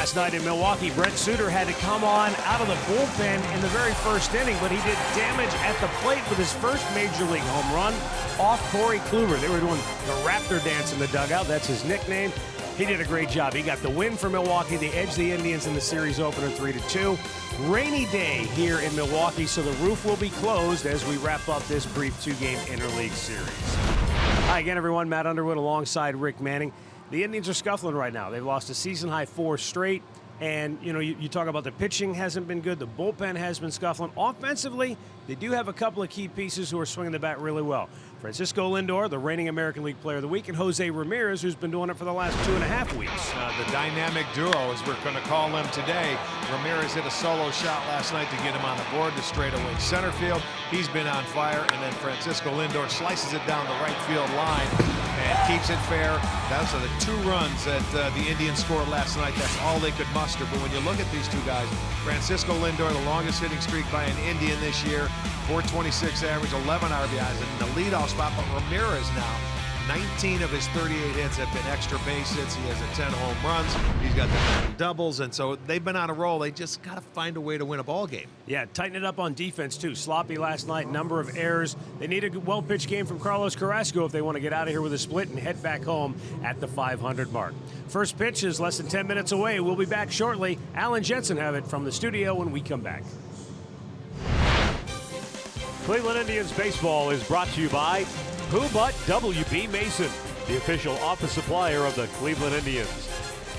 Last night in Milwaukee, Brent Suter had to come on out of the bullpen in the very first inning, but he did damage at the plate with his first major league home run off Corey Kluber. They were doing the Raptor dance in the dugout. That's his nickname. He did a great job. He got the win for Milwaukee. They edged the Indians in the series opener 3-2. Rainy day here in Milwaukee, so the roof will be closed as we wrap up this brief two-game interleague series. Hi again, everyone. Matt Underwood alongside Rick Manning. The Indians are scuffling right now. They've lost a season-high 4 straight. And, you know, you talk about the pitching hasn't been good. The bullpen has been scuffling. Offensively, they do have a couple of key pieces who are swinging the bat really well. Francisco Lindor, the reigning American League Player of the Week, and Jose Ramirez, who's been doing it for the last 2.5 weeks. The dynamic duo, as we're going to call them today. Ramirez hit a solo shot last night to get him on the board to straightaway center field. He's been on fire. And then Francisco Lindor slices it down the right field line and keeps it fair. Those are the 2 runs that the Indians scored last night. That's all they could muster. But when you look at these 2 guys, Francisco Lindor, the longest hitting streak by an Indian this year, 426 average, 11 RBIs in the leadoff spot. But Ramirez now, 19 of his 38 hits have been extra base hits. He has 10 home runs. He's got the 9 doubles, and so they've been on a roll. They just got to find a way to win a ball game. Yeah, tighten it up on defense, too. Sloppy last night, number of errors. They need a well-pitched game from Carlos Carrasco if they want to get out of here with a split and head back home at the 500 mark. First pitch is less than 10 minutes away. We'll be back shortly. Alan Jensen have it from the studio when we come back. Cleveland Indians baseball is brought to you by Who But WB Mason, the official office supplier of the Cleveland Indians,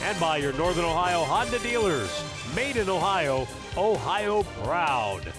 and by your Northern Ohio Honda dealers. Made in Ohio, Ohio proud.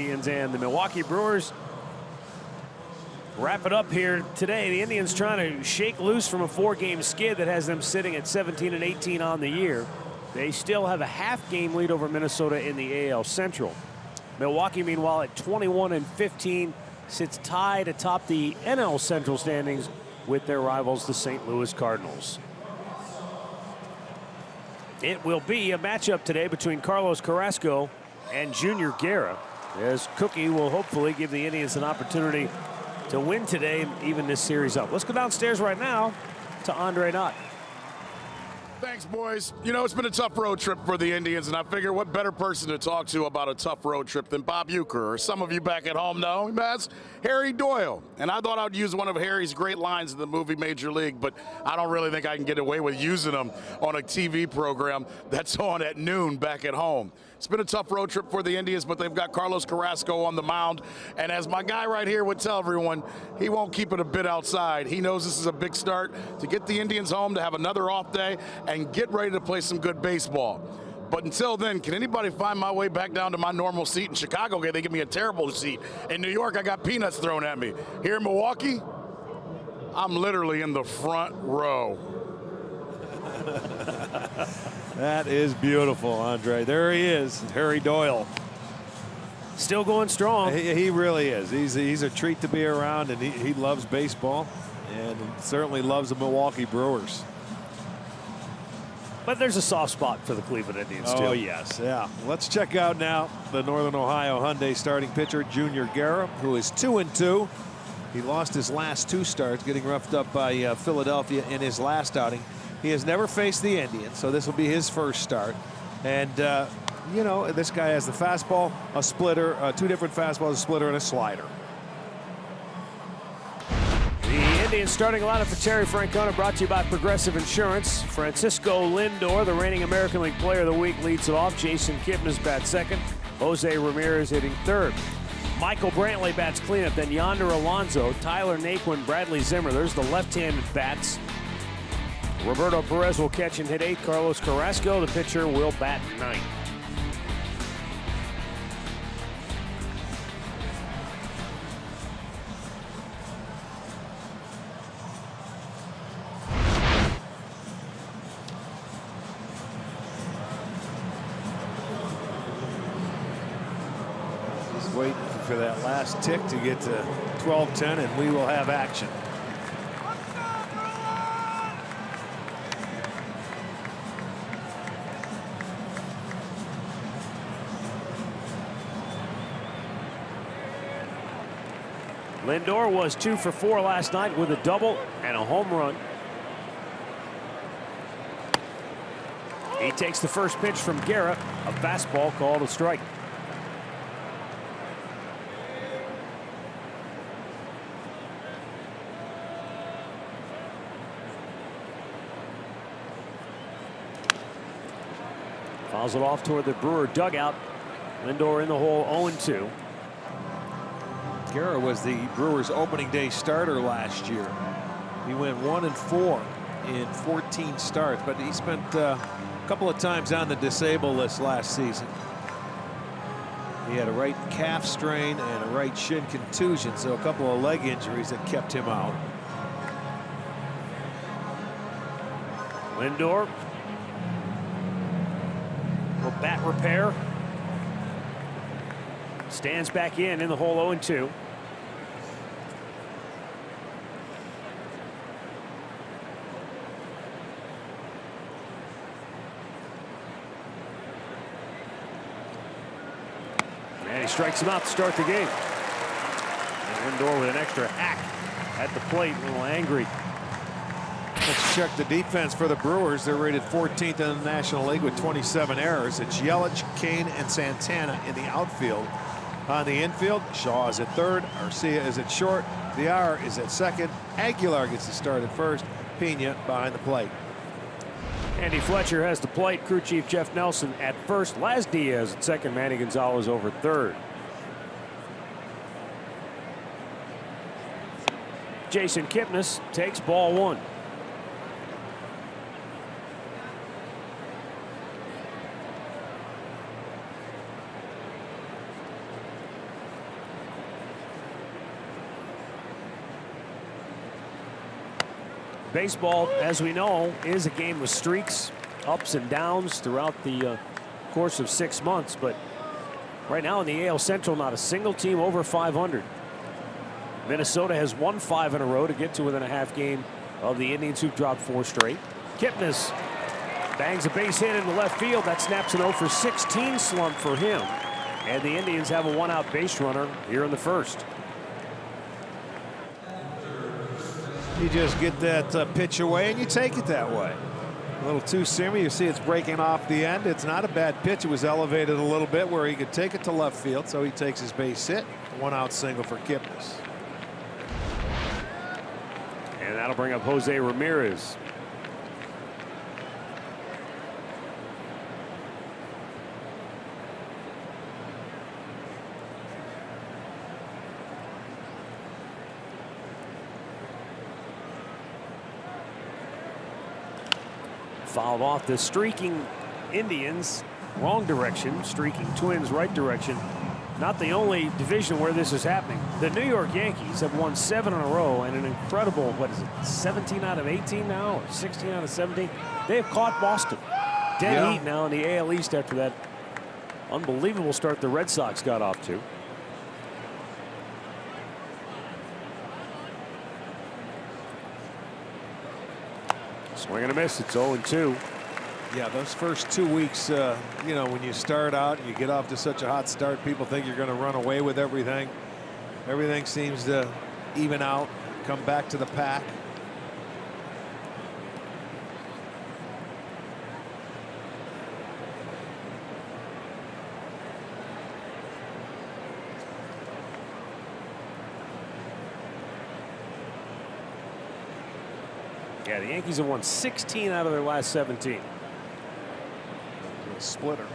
Indians and the Milwaukee Brewers wrap it up here today. The Indians trying to shake loose from a 4-game skid that has them sitting at 17-18 on the year. They still have a half-game lead over Minnesota in the AL Central. Milwaukee, meanwhile, at 21-15, sits tied atop the NL Central standings with their rivals, the St. Louis Cardinals. It will be a matchup today between Carlos Carrasco and Junior Guerra, as Cookie will hopefully give the Indians an opportunity to win today and even this series up. Let's go downstairs right now to Andre Knott. Thanks, boys. You know, it's been a tough road trip for the Indians, and I figure what better person to talk to about a tough road trip than Bob Uecker, or some of you back at home know him as Harry Doyle. And I thought I'd use one of Harry's great lines in the movie Major League, but I don't really think I can get away with using them on a TV program that's on at noon back at home. It's been a tough road trip for the Indians, but they've got Carlos Carrasco on the mound. And as my guy right here would tell everyone, he won't keep it a bit outside. He knows this is a big start to get the Indians home, to have another off day, and get ready to play some good baseball. But until then, can anybody find my way back down to my normal seat in Chicago? Okay, they give me a terrible seat. In New York, I got peanuts thrown at me. Here in Milwaukee, I'm literally in the front row. That is beautiful, Andre. There he is, Harry Doyle. Still going strong. He really is. He's a treat to be around, and he loves baseball, and certainly loves the Milwaukee Brewers. But there's a soft spot for the Cleveland Indians, too. Oh, yes, yeah. Let's check out now the Northern Ohio Hyundai starting pitcher, Junior Guerra, who is 2-2. He lost his last 2 starts, getting roughed up by Philadelphia in his last outing. He has never faced the Indians, so this will be his first start. And, you know, this guy has the fastball, a splitter, 2 different fastballs, a splitter, and a slider. The Indians starting lineup for Terry Francona, brought to you by Progressive Insurance. Francisco Lindor, the reigning American League Player of the Week, leads it off. Jason Kipnis bats second. Jose Ramirez hitting third. Michael Brantley bats cleanup. Then Yonder Alonso, Tyler Naquin, Bradley Zimmer. There's the left-handed bats. Roberto Perez will catch and hit 8. Carlos Carrasco, the pitcher, will bat 9. Just waiting for that last tick to get to 12:10, and we will have action. Lindor was 2 for 4 last night with a double and a home run. He takes the first pitch from Guerra, a fastball called a strike. Fouls it off toward the Brewer dugout. Lindor in the hole, 0-2. Guerra was the Brewers' opening day starter last year. He went 1-4 in 14 starts, but he spent a couple of times on the disabled list last season. He had a right calf strain and a right shin contusion, so a couple of leg injuries that kept him out. Lindor will bat repair. Stands back in the hole, 0-2. And he strikes him out to start the game. And Lindor with an extra hack at the plate, a little angry. Let's check the defense for the Brewers. They're rated 14th in the National League with 27 errors. It's Yelich, Kane, and Santana in the outfield. On the infield, Shaw is at third, Arcia is at short, Villar is at second, Aguilar gets the start at first, Pena behind the plate. Andy Fletcher has the plate. Crew chief Jeff Nelson at first. Laz Diaz at second. Manny Gonzalez over third. Jason Kipnis takes ball 1. Baseball, as we know, is a game of streaks, ups and downs throughout the course of 6 months. But right now in the AL Central, not a single team over 500. Minnesota has won 5 in a row to get to within a half game of the Indians, who've dropped 4 straight. Kipnis bangs a base hit into left field. That snaps an 0 for 16 slump for him. And the Indians have a 1-out base runner here in the first. You just get that pitch away and you take it that way. A little too simmer. You see it's breaking off the end. It's not a bad pitch. It was elevated a little bit where he could take it to left field, so he takes his base hit. 1-out single for Kipnis. And that'll bring up Jose Ramirez. Fouled off the streaking Indians, wrong direction. Streaking Twins, right direction. Not the only division where this is happening. The New York Yankees have won 7 in a row, and an incredible, what is it, 17 out of 18 now, or 16 out of 17? They have caught Boston. Dead heat now in the AL East after that unbelievable start the Red Sox got off to. Swing and a miss. It's 0-2. Yeah, those first 2 weeks, you know, when you start out and you get off to such a hot start, people think you're going to run away with everything. Everything seems to even out, come back to the pack. Yeah, the Yankees have won 16 out of their last 17. A splitter.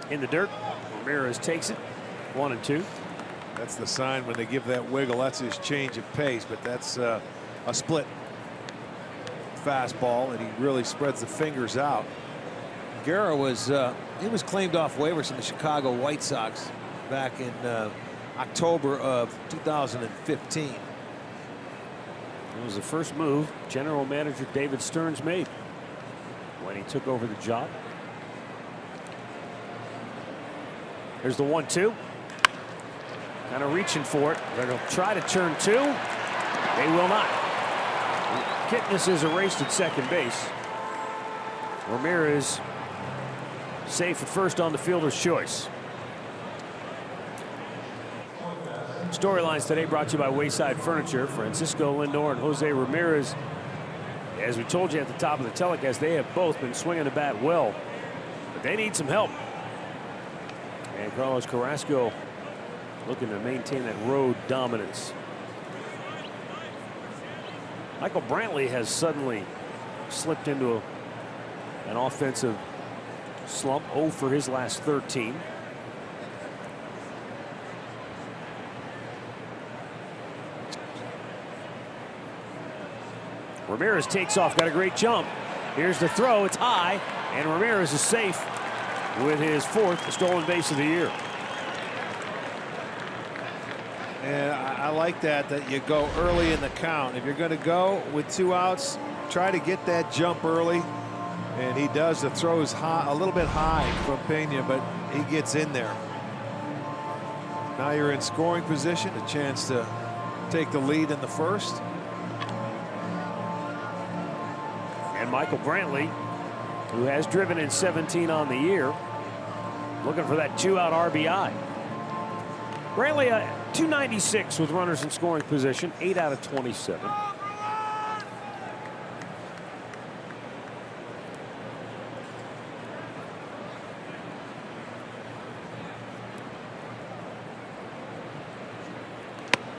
In the dirt, Ramirez takes it. 1-2. That's the sign when they give that wiggle. That's his change of pace, but that's a split fastball, and he really spreads the fingers out. Guerra was he was claimed off waivers from the Chicago White Sox back in October of 2015. It was the first move general manager David Stearns made when he took over the job. Here's the 1-2. Kind of reaching for it. They're going to try to turn 2. They will not. Kipnis is erased at second base. Ramirez safe at first on the fielder's choice. Storylines today brought to you by Wayside Furniture. Francisco Lindor and Jose Ramirez. As we told you at the top of the telecast, they have both been swinging the bat well, but they need some help. And Carlos Carrasco looking to maintain that road dominance. Michael Brantley has suddenly slipped into an offensive slump. 0 for his last 13. Ramirez takes off, got a great jump. Here's the throw, it's high, and Ramirez is safe with his 4th stolen base of the year. And I like that you go early in the count. If you're going to go with 2 outs, try to get that jump early. And he does. The throw is high, a little bit high from Pena, but he gets in there. Now you're in scoring position, a chance to take the lead in the first. And Michael Brantley, who has driven in 17 on the year, looking for that 2-out RBI. Brantley, 296 with runners in scoring position, 8 out of 27.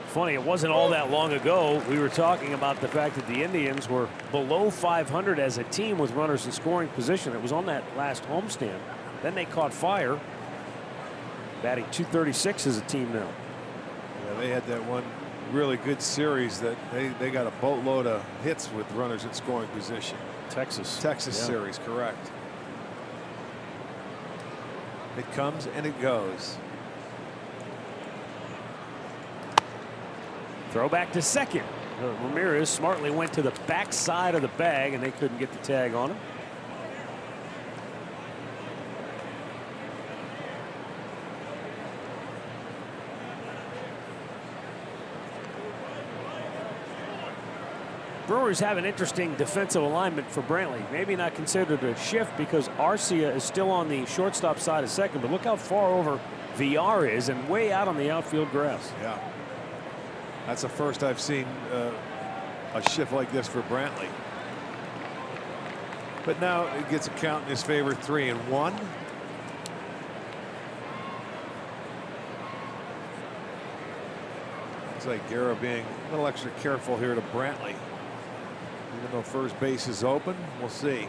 Funny, it wasn't all that long ago we were talking about the fact that the Indians were below 500 as a team with runners in scoring position. It was on that last homestand. Then they caught fire, batting .236 as a team now. Yeah, they had that one really good series that they got a boatload of hits with runners in scoring position. Texas Series, correct. It comes and it goes. Throw back to second. Ramirez smartly went to the backside of the bag, and they couldn't get the tag on him. Brewers have an interesting defensive alignment for Brantley. Maybe not considered a shift because Arcia is still on the shortstop side of second, but look how far over VR is and way out on the outfield grass. Yeah. That's the first I've seen a shift like this for Brantley. But now it gets a count in his favor, 3-1. Looks like Guerra being a little extra careful here to Brantley. Even though first base is open, we'll see.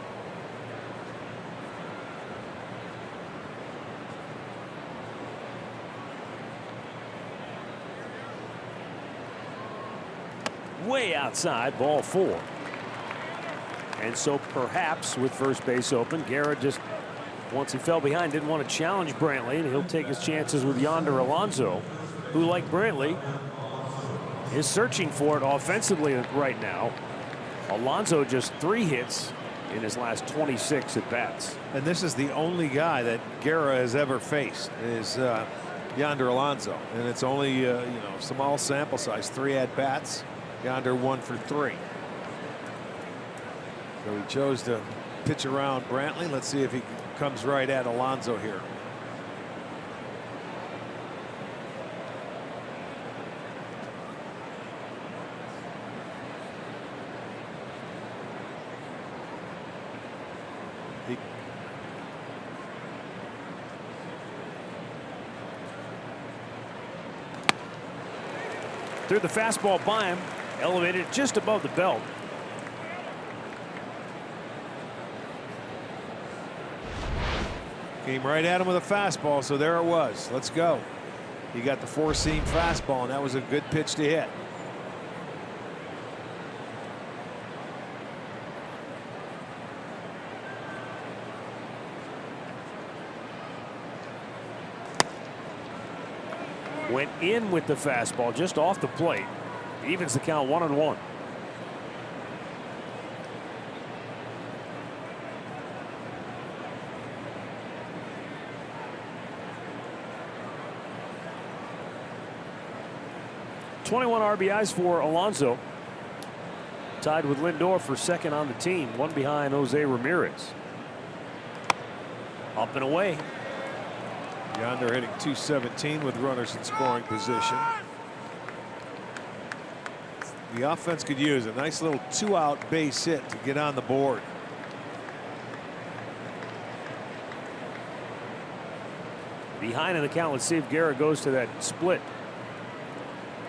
Way outside, ball 4. And so perhaps with first base open, Guerra just, once he fell behind, didn't want to challenge Brantley, and he'll take his chances with Yonder Alonso, who, like Brantley, is searching for it offensively right now. Alonso just 3 hits in his last 26 at bats. And this is the only guy that Guerra has ever faced is Yonder Alonso, and it's only you know, small sample size, 3 at bats. Yonder 1 for 3. So he chose to pitch around Brantley. Let's see if he comes right at Alonso here. Threw the fastball by him, elevated just above the belt. Came right at him with a fastball, so there it was. Let's go. He got the 4-seam fastball, and that was a good pitch to hit. Went in with the fastball just off the plate. Evens the count 1-1. .21 RBIs for Alonso. Tied with Lindor for second on the team. One behind Jose Ramirez. Up and away. Yonder hitting .217 with runners in scoring position. The offense could use a nice little 2-out base hit to get on the board. Behind in the count. Let's see if Guerra goes to that split.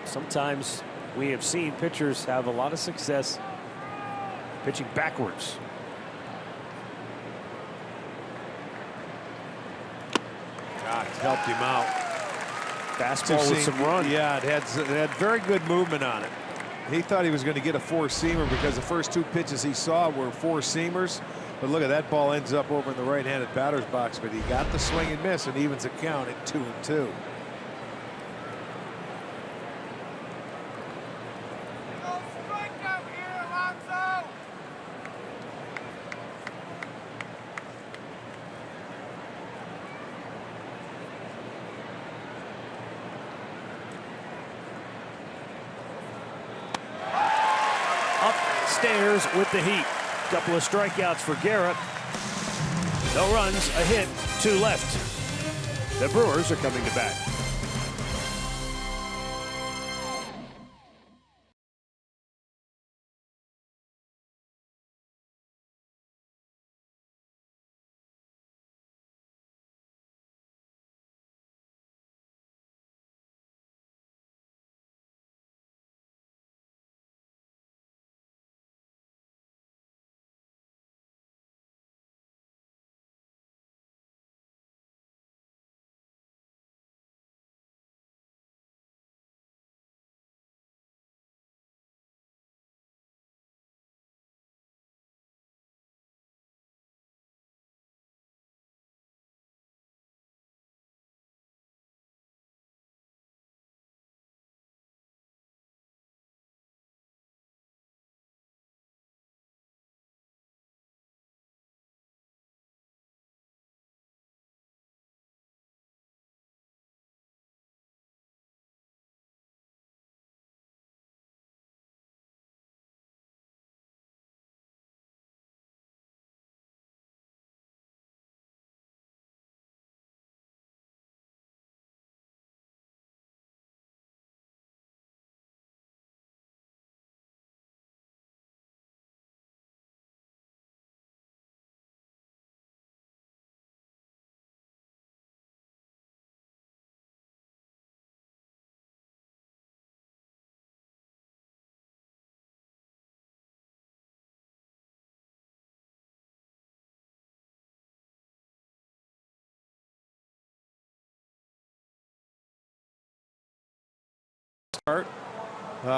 Sometimes we have seen pitchers have a lot of success pitching backwards. Helped him out. Fastball with some run. Yeah, it had very good movement on it. He thought he was going to get a 4-seamer because the first 2 pitches he saw were 4-seamers. But look at that, ball ends up over in the right-handed batter's box. But he got the swing and miss and evens a count at 2-2. Upstairs with the heat. Couple of strikeouts for Guerra. No runs, a hit, 2 left. The Brewers are coming to bat.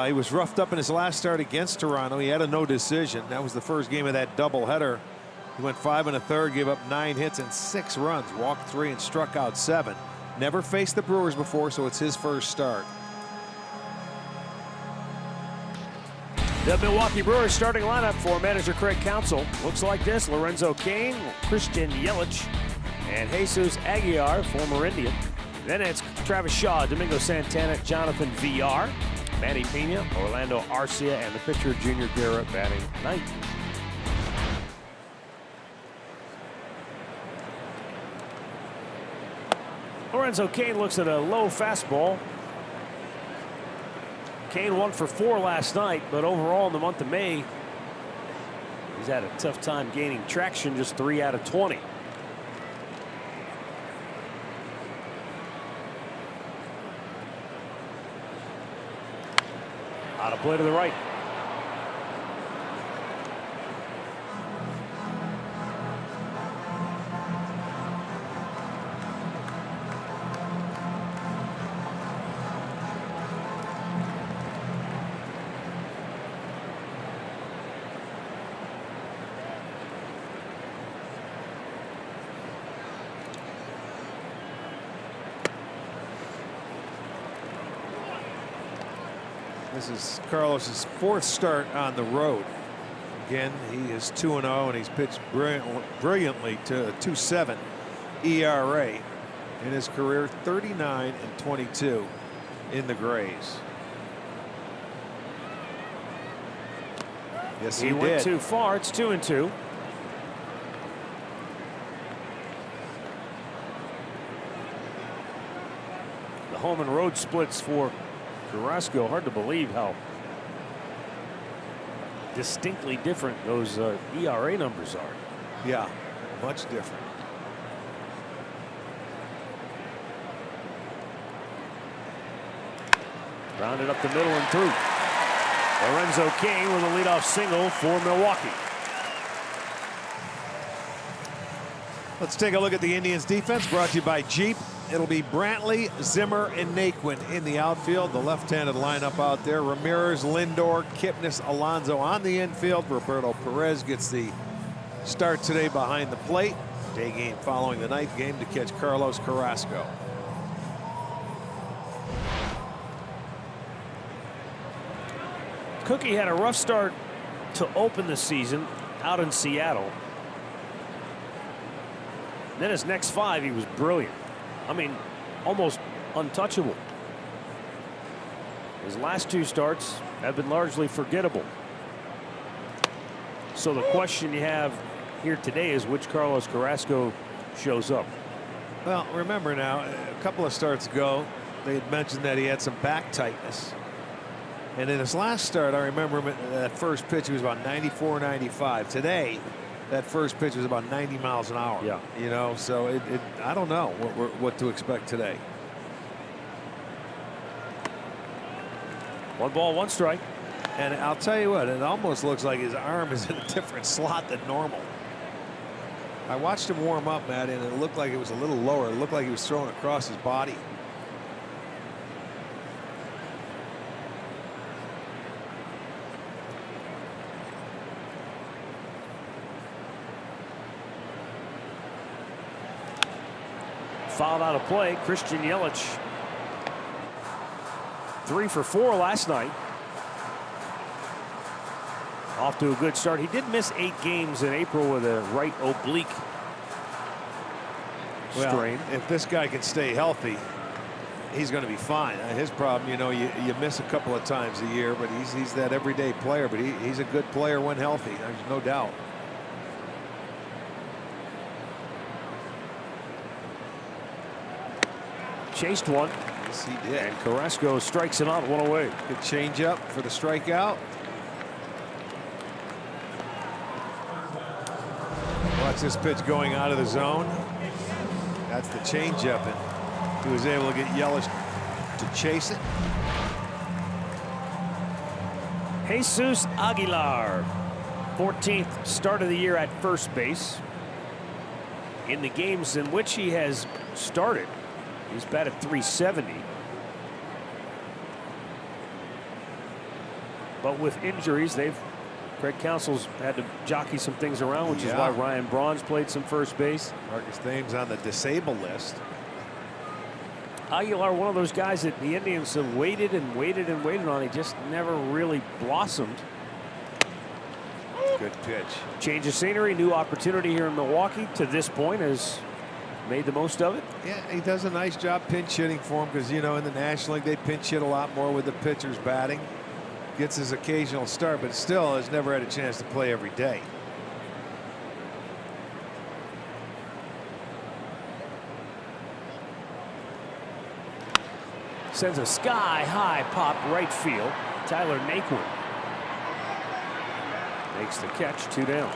He was roughed up in his last start against Toronto. He had a no decision. That was the first game of that doubleheader. He went 5 1/3, gave up 9 hits and 6 runs, walked 3 and struck out 7. Never faced the Brewers before, so it's his first start. The Milwaukee Brewers starting lineup for manager Craig Counsell looks like this: Lorenzo Cain, Christian Yelich, and Jesus Aguilar, former Indian. Then it's Travis Shaw, Domingo Santana, Jonathan VR, Manny Pena, Orlando Arcia, and the pitcher Junior Guerra batting ninth. Lorenzo Cain looks at a low fastball. Cain 1 for 4 last night, but overall in the month of May, he's had a tough time gaining traction, just 3 out of 20. Out of play to the right. This is Carlos's 4th start on the road. Again, he is 2-0, and he's pitched brilliantly to a 2.7 ERA in his career, 39 and 22 in the Grays. Yes, he went did. too far. It's 2-2. The home and road splits for Carrasco. Hard to believe how distinctly different those ERA numbers are. Yeah, much different. Rounded up the middle and through. Lorenzo Cain with a leadoff single for Milwaukee. Let's take a look at the Indians defense, brought to you by Jeep. It'll be Brantley, Zimmer, and Naquin in the outfield. The left-handed lineup out there: Ramirez, Lindor, Kipnis, Alonso on the infield. Roberto Perez gets the start today behind the plate. Day game following the night game to catch Carlos Carrasco. Cookie had a rough start to open the season out in Seattle. Then his next 5, he was brilliant. I mean, almost untouchable. His last 2 starts have been largely forgettable. So the question you have here today is which Carlos Carrasco shows up. Well, remember now, a couple of starts ago, they had mentioned that he had some back tightness. And in his last start, I remember him at that first pitch, he was about 94, 95. Today, that first pitch was about 90 miles an hour. Yeah. You know, so I don't know what to expect today. 1 ball, 1 strike. And I'll tell you what, it almost looks like his arm is in a different slot than normal. I watched him warm up, Matt, and it looked like it was a little lower. It looked like he was throwing across his body. Fouled out of play. Christian Yelich 3 for 4 last night. Off to a good start. He did miss 8 games in April with a right oblique strain. If this guy can stay healthy, he's going to be fine. His problem, you know, you miss a couple of times a year, but he's that everyday player. But he's a good player when healthy. There's no doubt. Chased one. Yes, he did. And Carrasco strikes him out, 1 away. Good changeup for the strikeout. Watch this pitch going out of the zone. That's the changeup, and he was able to get Yelich to chase it. Jesus Aguilar, 14th start of the year at first base. In the games in which he has started, he's batted .370. But with injuries, Craig Counsell's had to jockey some things around, which is why Ryan Braun's played some first base. Marcus Thames on the disabled list. Aguilar, one of those guys that the Indians have waited and waited and waited on. He just never really blossomed. Good pitch. Change of scenery, new opportunity here in Milwaukee. To this point, has made the most of it. Yeah, he does a nice job pinch hitting for him because, you know, in the National League, they pinch hit a lot more with the pitchers batting. Gets his occasional start, but still has never had a chance to play every day. Sends a sky-high pop right field. Tyler Naquin makes the catch, 2 down.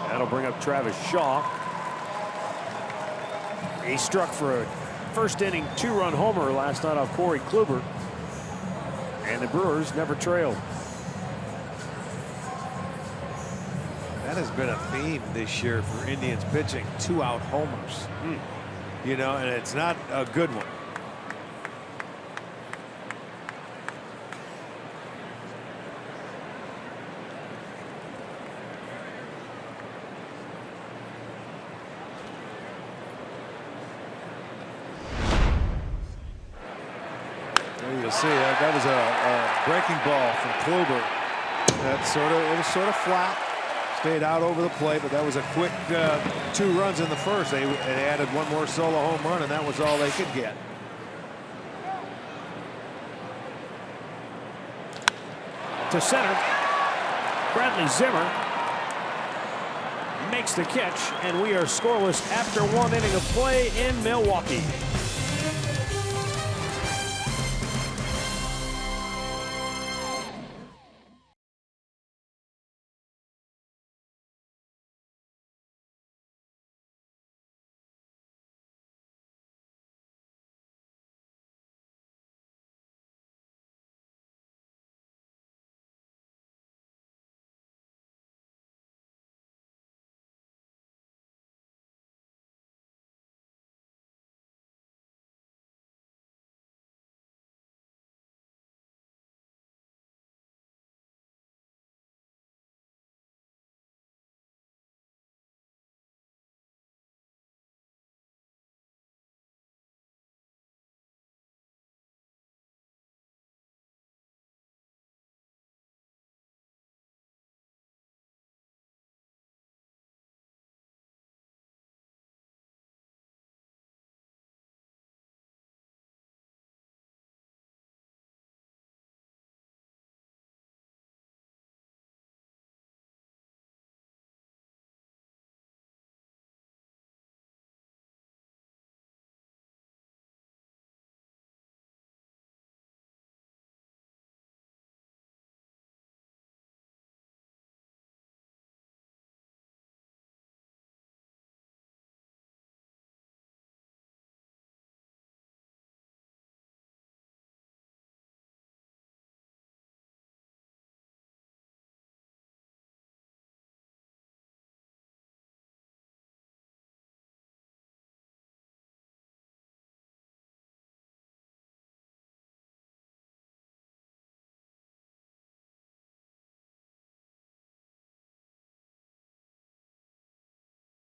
That'll bring up Travis Shaw. He struck for a first inning 2-run homer last night off Corey Kluber. And the Brewers never trailed. That has been a theme this year for Indians pitching, 2-out homers. You know, and it's not a good one. There you'll see that was a breaking ball from Kluber. That it was sort of flat. Stayed out over the plate, but that was a quick 2 runs in the first. They added one more solo home run, and that was all they could get. To center, Bradley Zimmer makes the catch, and we are scoreless after 1 inning of play in Milwaukee.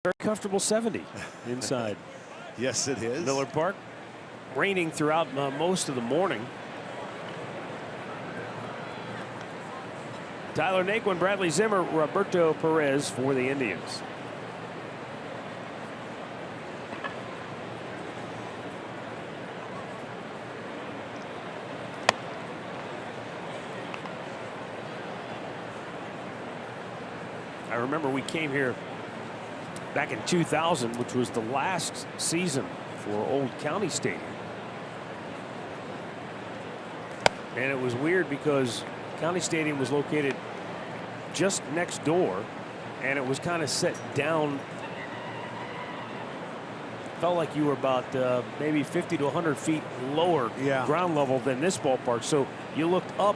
Very comfortable 70 inside. Yes, it is. Miller Park. Raining throughout most of the morning. Tyler Naquin, Bradley Zimmer, Roberto Perez for the Indians. I remember we came here back in 2000, which was the last season for Old County Stadium. And it was weird because County Stadium was located just next door, and it was kind of set down. Felt like you were about maybe 50 to 100 feet lower ground level than this ballpark. So you looked up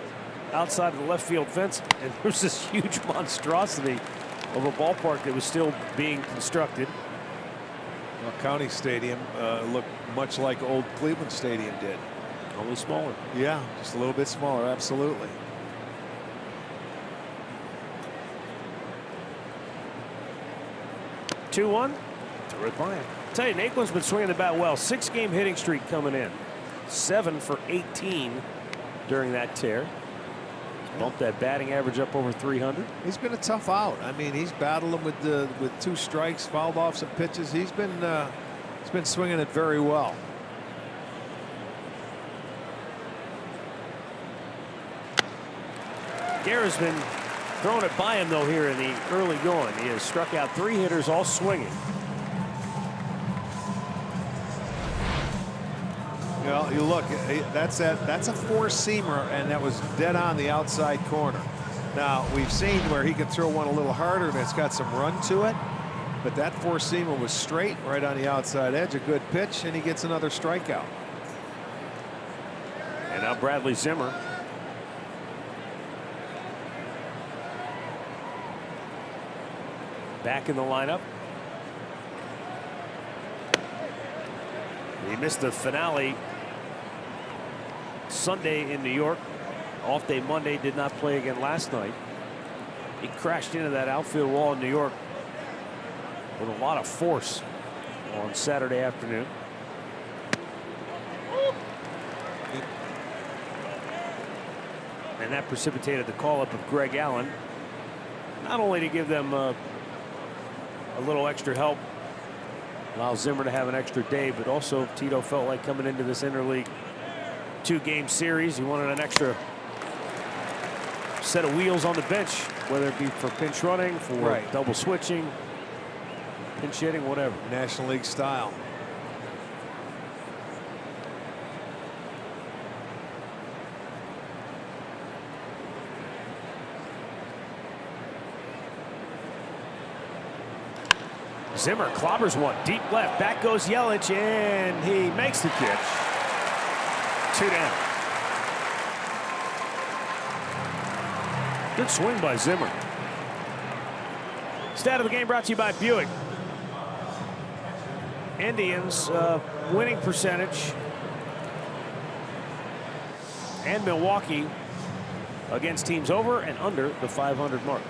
outside of the left field fence, and there's this huge monstrosity of a ballpark that was still being constructed. Well, County Stadium looked much like old Cleveland Stadium did. Only smaller. Yeah, just a little bit smaller, absolutely. Two one. Threw it by him. Tell you, Naquin's been swinging the bat well. 6-game hitting streak coming in. 7 for 18 during that tear. Bumped that batting average up over 300. He's been a tough out. I mean, he's battled him with 2 strikes, fouled off some pitches. He's been swinging it very well. Guerra's been throwing it by him, though, here in the early going. He has struck out 3 hitters, all swinging. Well, you look, that's a 4-seamer, and that was dead on the outside corner. Now, we've seen where he can throw one a little harder, and it's got some run to it. But that 4-seamer was straight, right on the outside edge, a good pitch, and he gets another strikeout. And now Bradley Zimmer. Back in the lineup. He missed the finale Sunday in New York. Off day Monday, did not play again last night. He crashed into that outfield wall in New York with a lot of force on Saturday afternoon. And that precipitated the call-up of Greg Allen, not only to give them a little extra help, allow Zimmer to have an extra day, but also Tito felt like coming into this interleague 2-game series, he wanted an extra set of wheels on the bench, whether it be for pinch running, for double switching, pinch hitting, whatever. National League style. Zimmer clobbers one deep left. Back goes Yelich, and he makes the catch. 2 down. Good swing by Zimmer. Stat of the game brought to you by Buick. Indians winning percentage, and Milwaukee against teams over and under the 500 mark.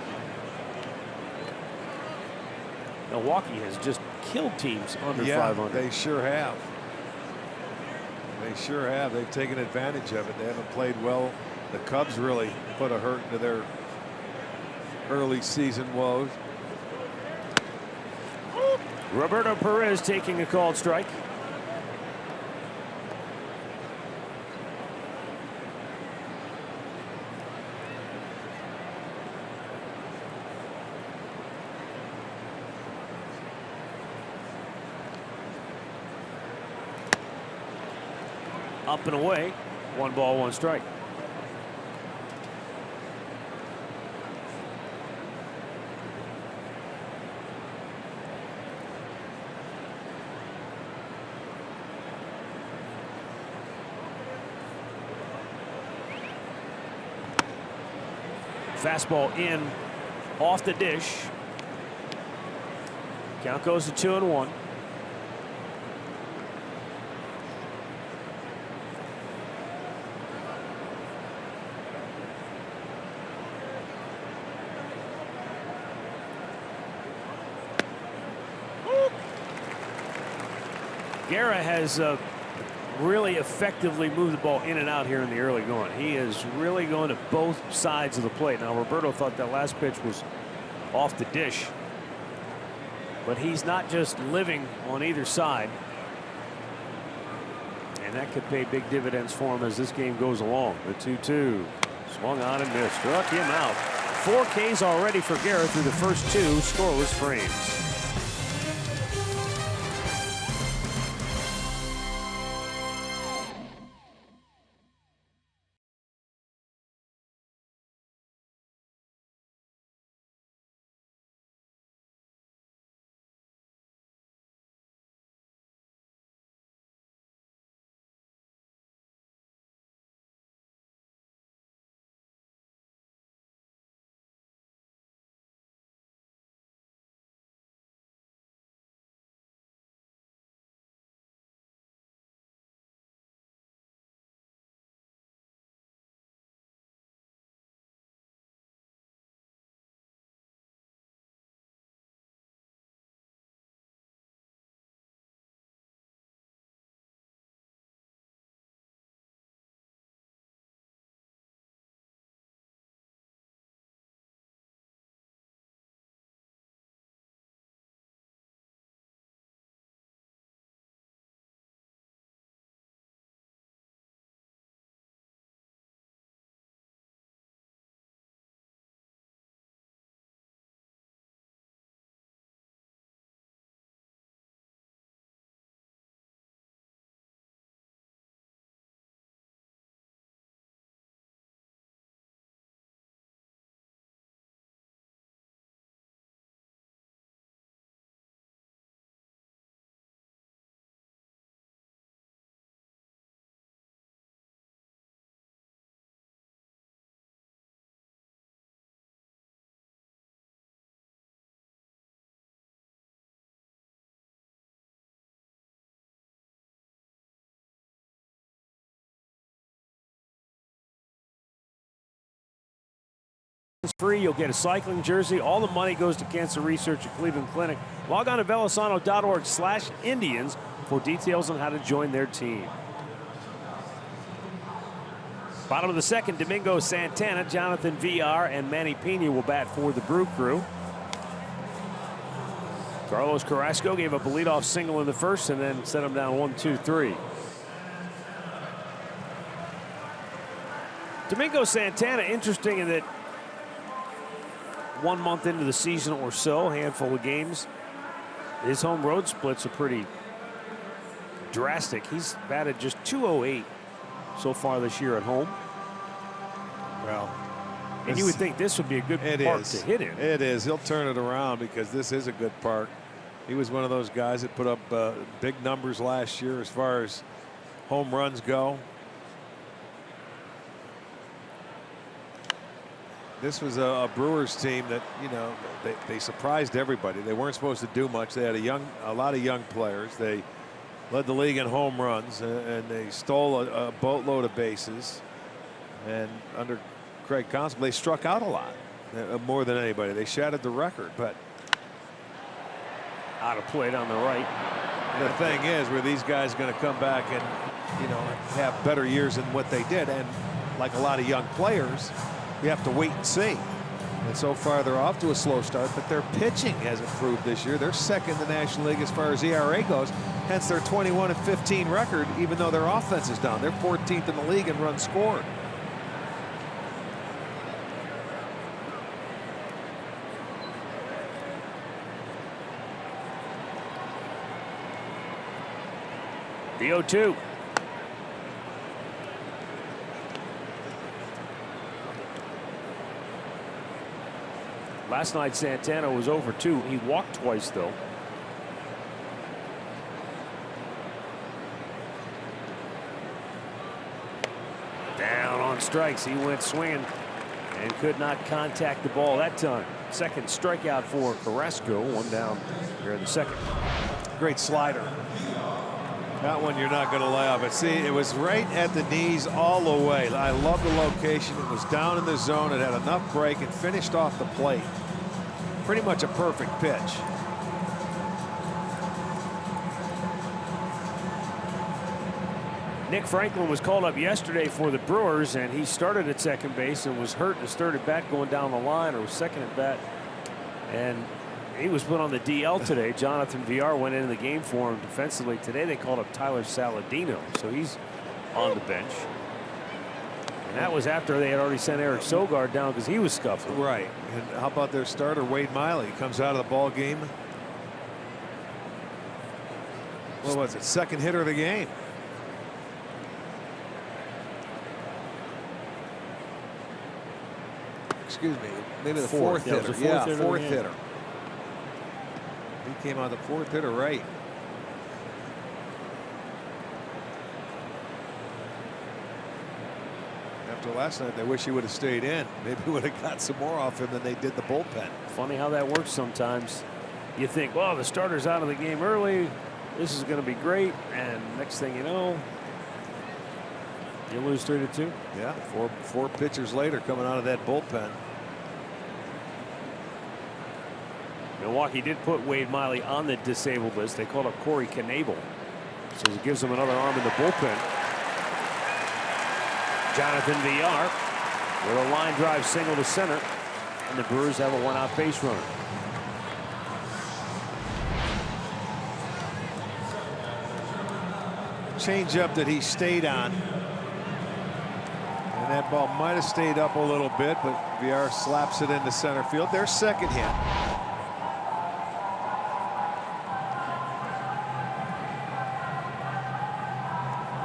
Milwaukee has just killed teams under 500. They sure have. They sure have. They've taken advantage of it. They haven't played well. The Cubs really put a hurt into their early season woes. Roberto Perez taking a called strike. Up and away. 1 ball, 1 strike. Fastball in, off the dish. Count goes to 2-1. Guerra has really effectively moved the ball in and out here in the early going. He is really going to both sides of the plate. Now, Roberto thought that last pitch was off the dish, but he's not just living on either side, and that could pay big dividends for him as this game goes along. The 2-2 swung on and missed, struck him out. 4 Ks already for Guerra through the first 2 scoreless frames. free. You'll get a cycling jersey. All the money goes to cancer research at Cleveland Clinic. Log on to Velosano.org/Indians for details on how to join their team. Bottom of the second, Domingo Santana, Jonathan VR, and Manny Pena will bat for the Brew Crew. Carlos Carrasco gave up a leadoff single in the first and then set him down 1-2-3. Domingo Santana, interesting in that 1 month into the season or so, handful of games, his home road splits are pretty drastic. He's batted just .208 so far this year at home. Well, and you would think this would be a good park to hit in. It is. He'll turn it around because this is a good park. He was one of those guys that put up big numbers last year as far as home runs go. This was a Brewers team that, you know, they surprised everybody. They weren't supposed to do much. They had a lot of young players. They led the league in home runs, and they stole a boatload of bases. And under Craig Counsell, they struck out a lot, more than anybody. They shattered the record, but out of plate on the right. The thing is, were these guys going to come back and, you know, have better years than what they did? And like a lot of young players, we have to wait and see. And so far, they're off to a slow start, but their pitching has improved this year. They're second in the National League as far as ERA goes, hence their 21-15 record, even though their offense is down. They're 14th in the league in runs scored. The 0-2. Last night, Santana was over 2. He walked twice, though. Down on strikes. He went swinging and could not contact the ball that time. Second strikeout for Carrasco. One down here in the second. Great slider. That one you're not going to lay off. But see, it was right at the knees all the way. I love the location. It was down in the zone. It had enough break and finished off the plate. Pretty much a perfect pitch. Nick Franklin was called up yesterday for the Brewers, and he started at second base and was hurt in his third at bat going down the line, or was second at bat. And he was put on the DL today. Jonathan VR went into the game for him defensively. Today they called up Tyler Saladino, so he's on the bench. And that was after they had already sent Eric Sogard down because he was scuffling. Right. And how about their starter, Wade Miley? He comes out of the ball game. What was it? Second hitter of the game. Excuse me. Maybe the fourth hitter. Yeah, fourth hitter. He came out the fourth hitter, right? After last night, they wish he would have stayed in. Maybe would have got some more off him than they did the bullpen. Funny how that works sometimes. You think, well, the starter's out of the game early. This is going to be great. And next thing you know, you lose 3-2. Yeah, four pitchers later coming out of that bullpen. Milwaukee did put Wade Miley on the disabled list. They called up Corey Knebel, so it gives them another arm in the bullpen. Jonathan VR with a line drive single to center, and the Brewers have a one-out base runner. Changeup that he stayed on, and that ball might have stayed up a little bit, but VR slaps it into center field. Their second hit.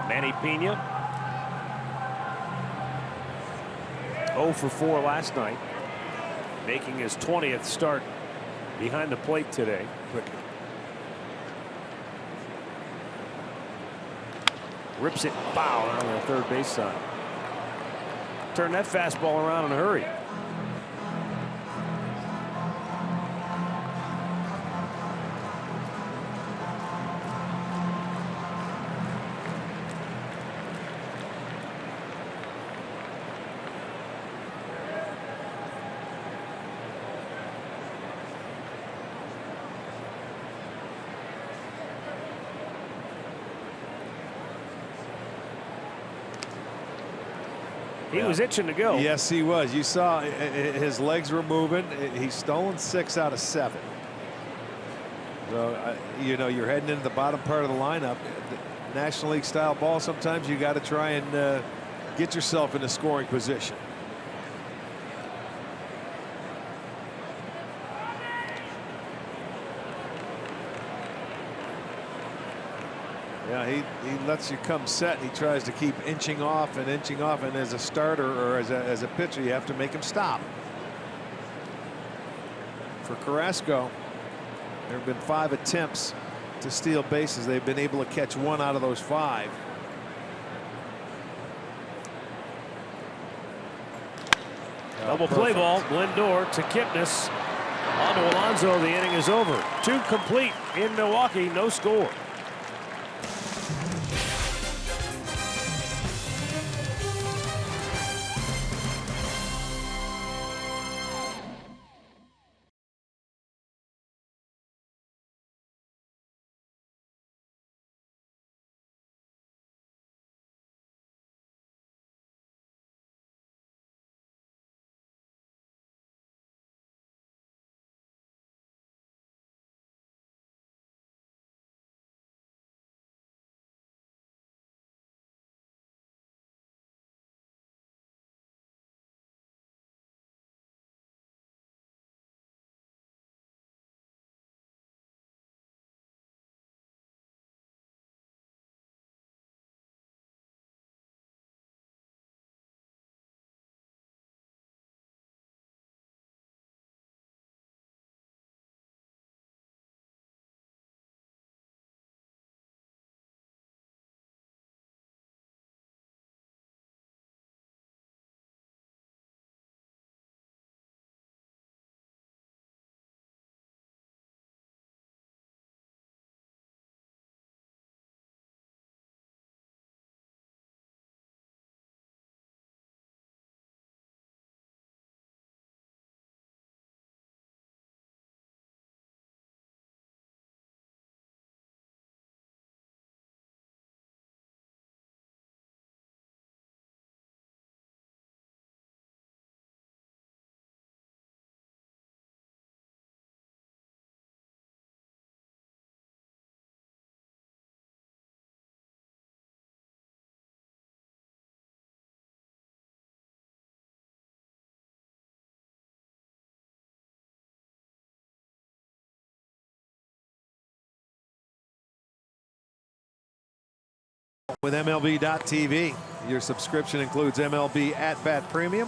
Manny Pena 0 for 4 last night, making his 20th start behind the plate today. Rips it foul on the third base side. Turn that fastball around in a hurry. He was itching to go. Yes, he was. You saw his legs were moving. He's stolen 6 out of 7. So, you know, you're heading into the bottom part of the lineup. National League style ball, sometimes you got to try and get yourself in a scoring position. Yeah, he lets you come set. He tries to keep inching off, and as a starter or as a pitcher, you have to make him stop. For Carrasco, there have been 5 attempts to steal bases. They've been able to catch 1 out of those 5. Double play ball. Lindor to Kipnis. On to Alonso. The inning is over. 2 complete in Milwaukee. No score. With MLB.tv, your subscription includes MLB At Bat Premium,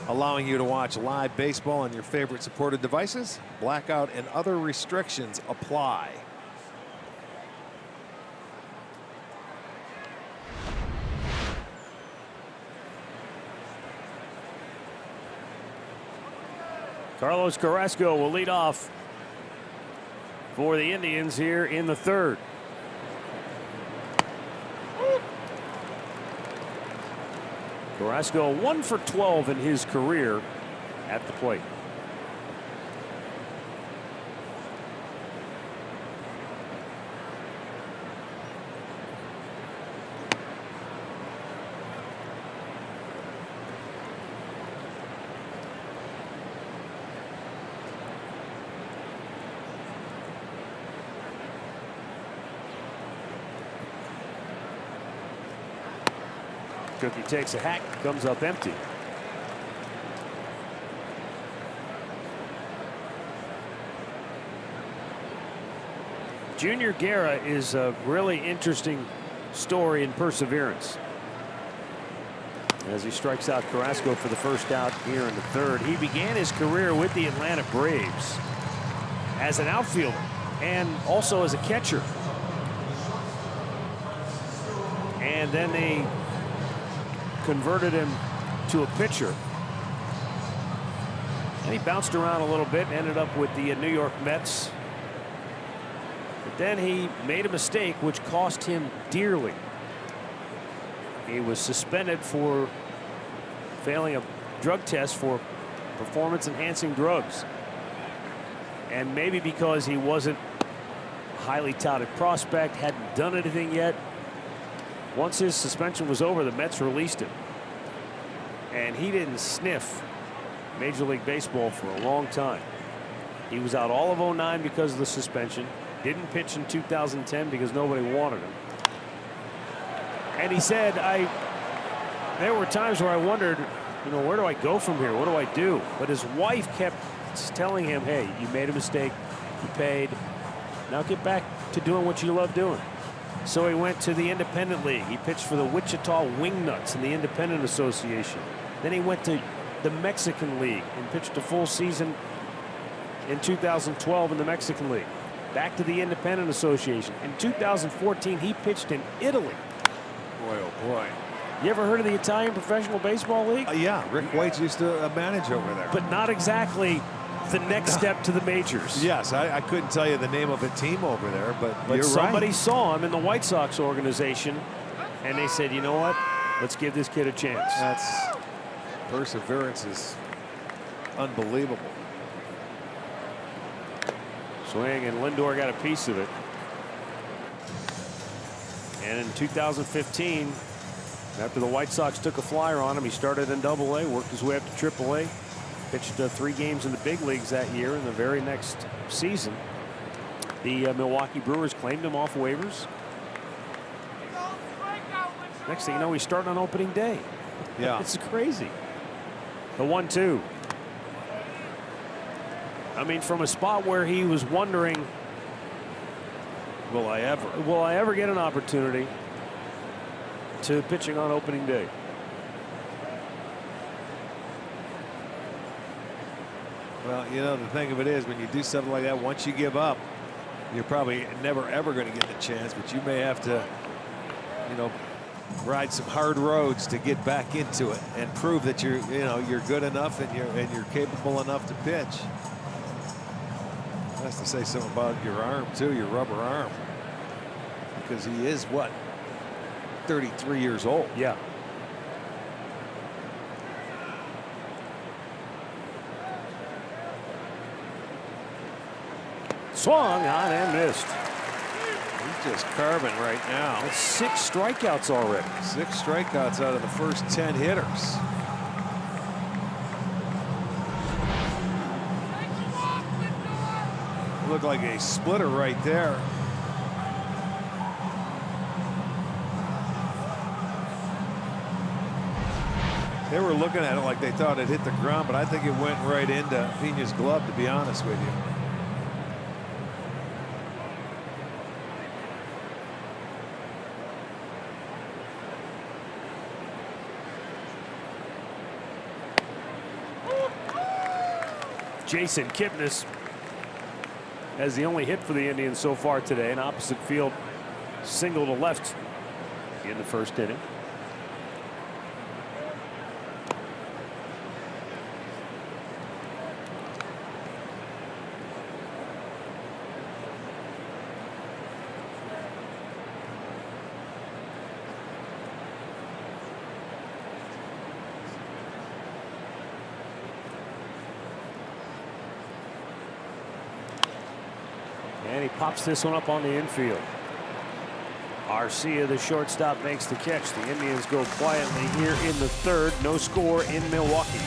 allowing you to watch live baseball on your favorite supported devices. Blackout and other restrictions apply. Carlos Carrasco will lead off for the Indians here in the 3rd. Carrasco 1 for 12 in his career at the plate. Cookie takes a hack, comes up empty. Junior Guerra is a really interesting story in perseverance. As he strikes out Carrasco for the first out here in the 3rd. He began his career with the Atlanta Braves as an outfielder and also as a catcher. And then they converted him to a pitcher. And he bounced around a little bit, ended up with the New York Mets. But then he made a mistake which cost him dearly. He was suspended for failing a drug test for performance-enhancing drugs. And maybe because he wasn't a highly touted prospect, hadn't done anything yet. Once his suspension was over, the Mets released him. and he didn't sniff Major League Baseball for a long time. He was out all of '09 because of the suspension. Didn't pitch in 2010 because nobody wanted him. And he said, there were times where I wondered, you know, where do I go from here? What do I do? But his wife kept telling him, hey, you made a mistake. You paid. Now get back to doing what you love doing. So he went to the Independent League. He pitched for the Wichita Wingnuts in the Independent Association. Then he went to the Mexican League and pitched a full season in 2012 in the Mexican League. Back to the Independent Association. In 2014, he pitched in Italy. Boy, oh boy. You ever heard of the Italian Professional Baseball League? Yeah, Rick Waite used to manage over there. But not exactly the next step to the majors. Yes, I couldn't tell you the name of a team over there, but you're somebody right. saw him in the White Sox organization, and they said, you know what? Let's give this kid a chance. That's perseverance is unbelievable. Swing, and Lindor got a piece of it. And in 2015, after the White Sox took a flyer on him, he started in Double-A, worked his way up to Triple-A, pitched 3 games in the big leagues that year. In the very next season, the Milwaukee Brewers claimed him off waivers. Next thing you know, he's starting on opening day. Yeah. It's crazy. The 1-2. I mean, from a spot where he was wondering, will I ever get an opportunity, to pitching on opening day. Well, you know, the thing of it is, when you do something like that, once you give up, you're probably never ever going to get the chance, but you may have to, you know, ride some hard roads to get back into it and prove that you're good enough and you're capable enough to pitch. Has to say something about your arm too, your rubber arm, because he is what, 33 years old. Yeah. Swung on and missed. He's just carving right now. That's 6 strikeouts already. 6 strikeouts out of the first 10 hitters. Looked like a splitter right there. They were looking at it like they thought it hit the ground, but I think it went right into Pena's glove, to be honest with you. Jason Kipnis has the only hit for the Indians so far today, an opposite field single to left in the first inning. And he pops this one up on the infield. Arcia, the shortstop, makes the catch. The Indians go quietly here in the third. No score in Milwaukee.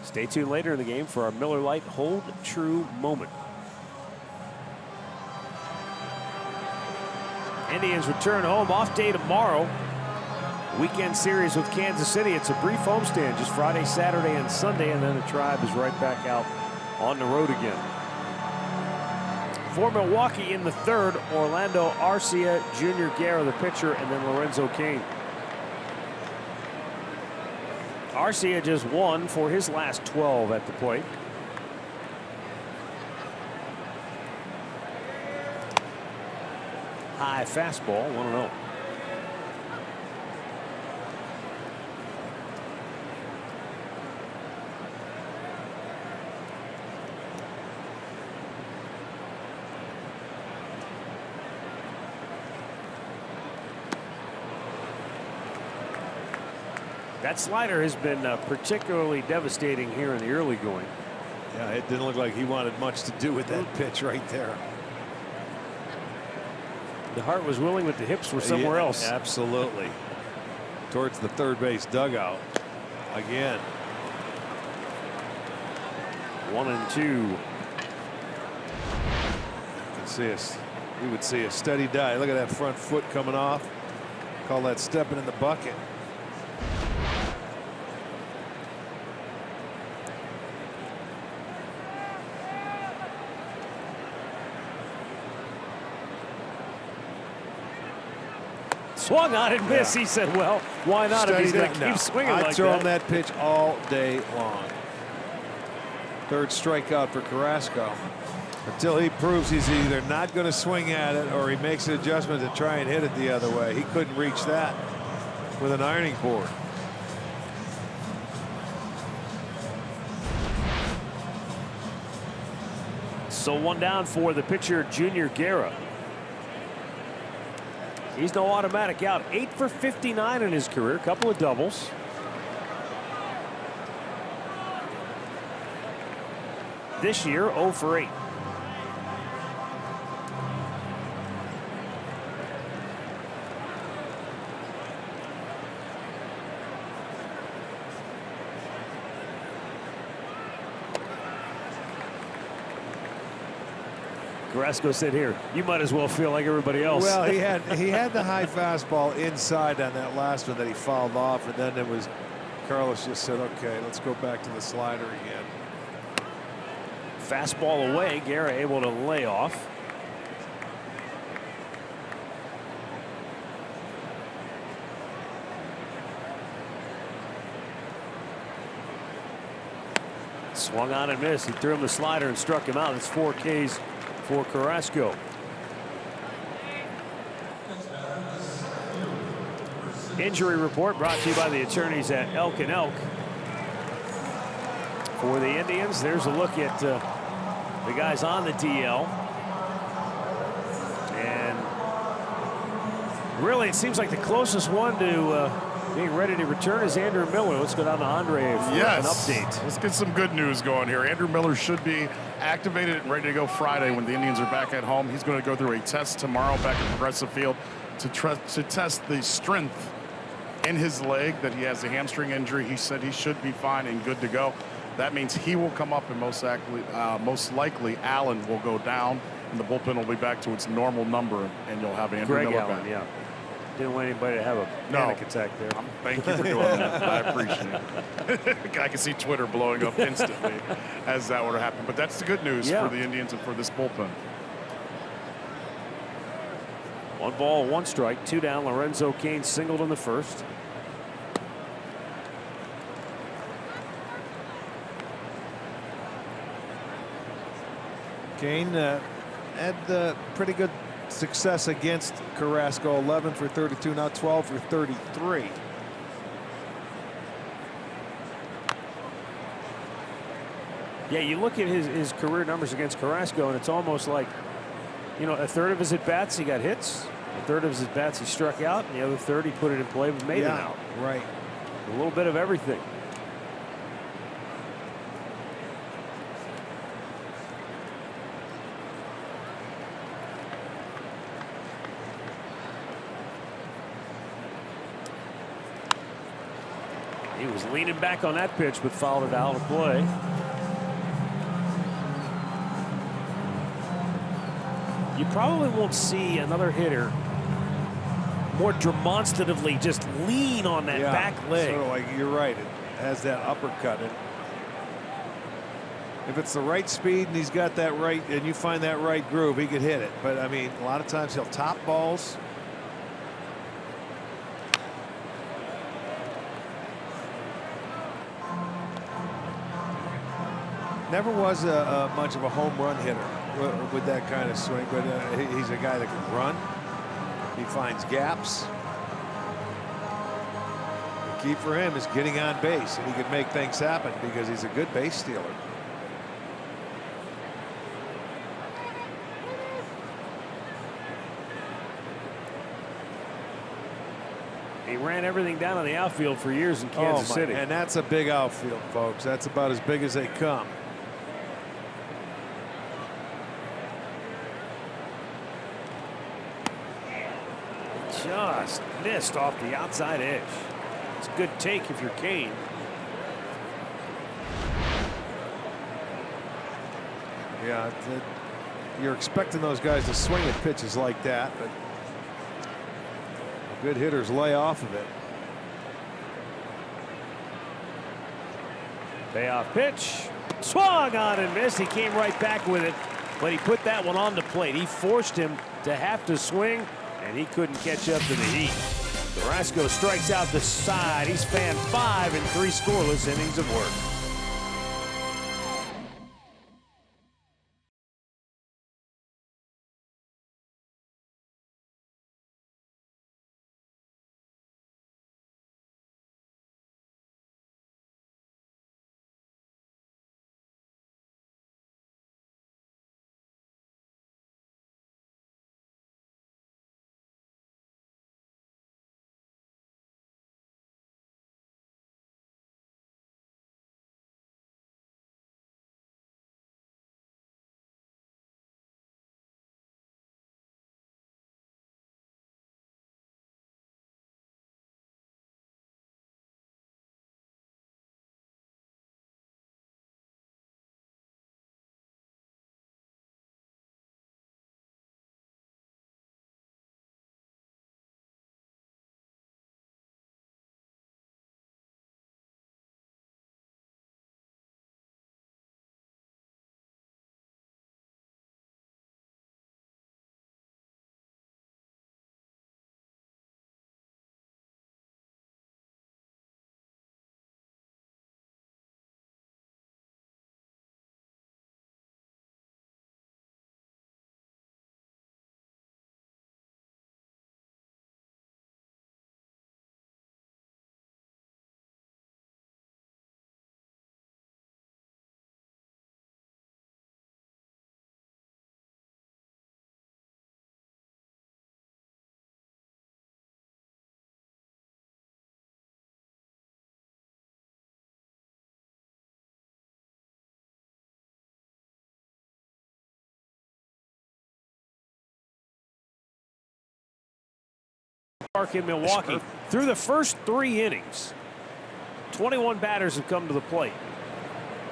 Stay tuned later in the game for our Miller Lite Hold True moment. Indians return home, off day tomorrow. Weekend series with Kansas City. It's a brief homestand, just Friday, Saturday, and Sunday, and then the Tribe is right back out on the road again. For Milwaukee in the third, Orlando Arcia, Junior Guerra, the pitcher, and then Lorenzo Cain. Arcia just 1 for his last 12 at the plate. High fastball, 1-0. That slider has been particularly devastating here in the early going. Yeah, it didn't look like he wanted much to do with that pitch right there. The heart was willing, but the hips were somewhere else. Absolutely. Towards the third base dugout again. 1-2. You can see we would see a steady dive. Look at that front foot coming off. Call that stepping in the bucket. Swung on and missed. Yeah. He said, well, why not if he's going to keep swinging like that? I'd throw him that pitch all day long. Third strikeout for Carrasco. Until he proves he's either not going to swing at it or he makes an adjustment to try and hit it the other way. He couldn't reach that with an ironing board. So 1 down for the pitcher, Junior Guerra. He's no automatic out. 8 for 59 in his career, a couple of doubles. This year, 0 for 8. Carrasco said, here, you might as well feel like everybody else. Well, he had the high fastball inside on that last one that he fouled off, and then Carlos just said, okay, let's go back to the slider again. Fastball away, Guerra able to lay off. Swung on and missed. He threw him the slider and struck him out. It's 4 Ks for Carrasco. Injury report brought to you by the attorneys at Elk & Elk. For the Indians, there's a look at the guys on the DL. And really, it seems like the closest one to being ready to return is Andrew Miller. Let's go down to Andre for an update. Let's get some good news going here. Andrew Miller should be activated and ready to go Friday when the Indians are back at home. He's going to go through a test tomorrow back at Progressive Field to test the strength in his leg, that he has a hamstring injury. He said he should be fine and good to go. That means he will come up, and most likely Allen will go down, and the bullpen will be back to its normal number, and you'll have Andrew Miller Allen, back. yeah. Didn't want anybody to have a panic attack there. Thank you for doing that. I appreciate it. I can see Twitter blowing up instantly as that were to happen. But that's the good news for the Indians and for this bullpen. 1 ball, 1 strike, 2 down. Lorenzo Cain singled in the first. Cain had pretty good success against Carrasco. 11 for 32, now 12 for 33. Yeah, you look at his career numbers against Carrasco, and it's almost like, you know, a third of his at-bats he got hits, a third of his at-bats he struck out, and the other third he put it in play but made it out. Right. A little bit of everything. He was leaning back on that pitch, but fouled it out of play. You probably won't see another hitter more demonstratively just lean on that back leg. Sort of like, you're right, it has that uppercut. If it's the right speed and he's got that right, and you find that right groove, he could hit it. But I mean, a lot of times he'll top balls. Never was much of a home run hitter with that kind of swing, but he's a guy that can run. He finds gaps. The key for him is getting on base, and he can make things happen because he's a good base stealer. He ran everything down on the outfield for years in Kansas City. And that's a big outfield, folks. That's about as big as they come. Just missed off the outside edge. It's a good take if you're Kane. Yeah, you're expecting those guys to swing at pitches like that, but good hitters lay off of it. Payoff pitch. Swung on and missed. He came right back with it, but he put that one on the plate. He forced him to have to swing, and he couldn't catch up to the heat. Carrasco strikes out the side. He's fanned 5 in 3 scoreless innings of work. Park in Milwaukee. Through the first 3 innings, 21 batters have come to the plate.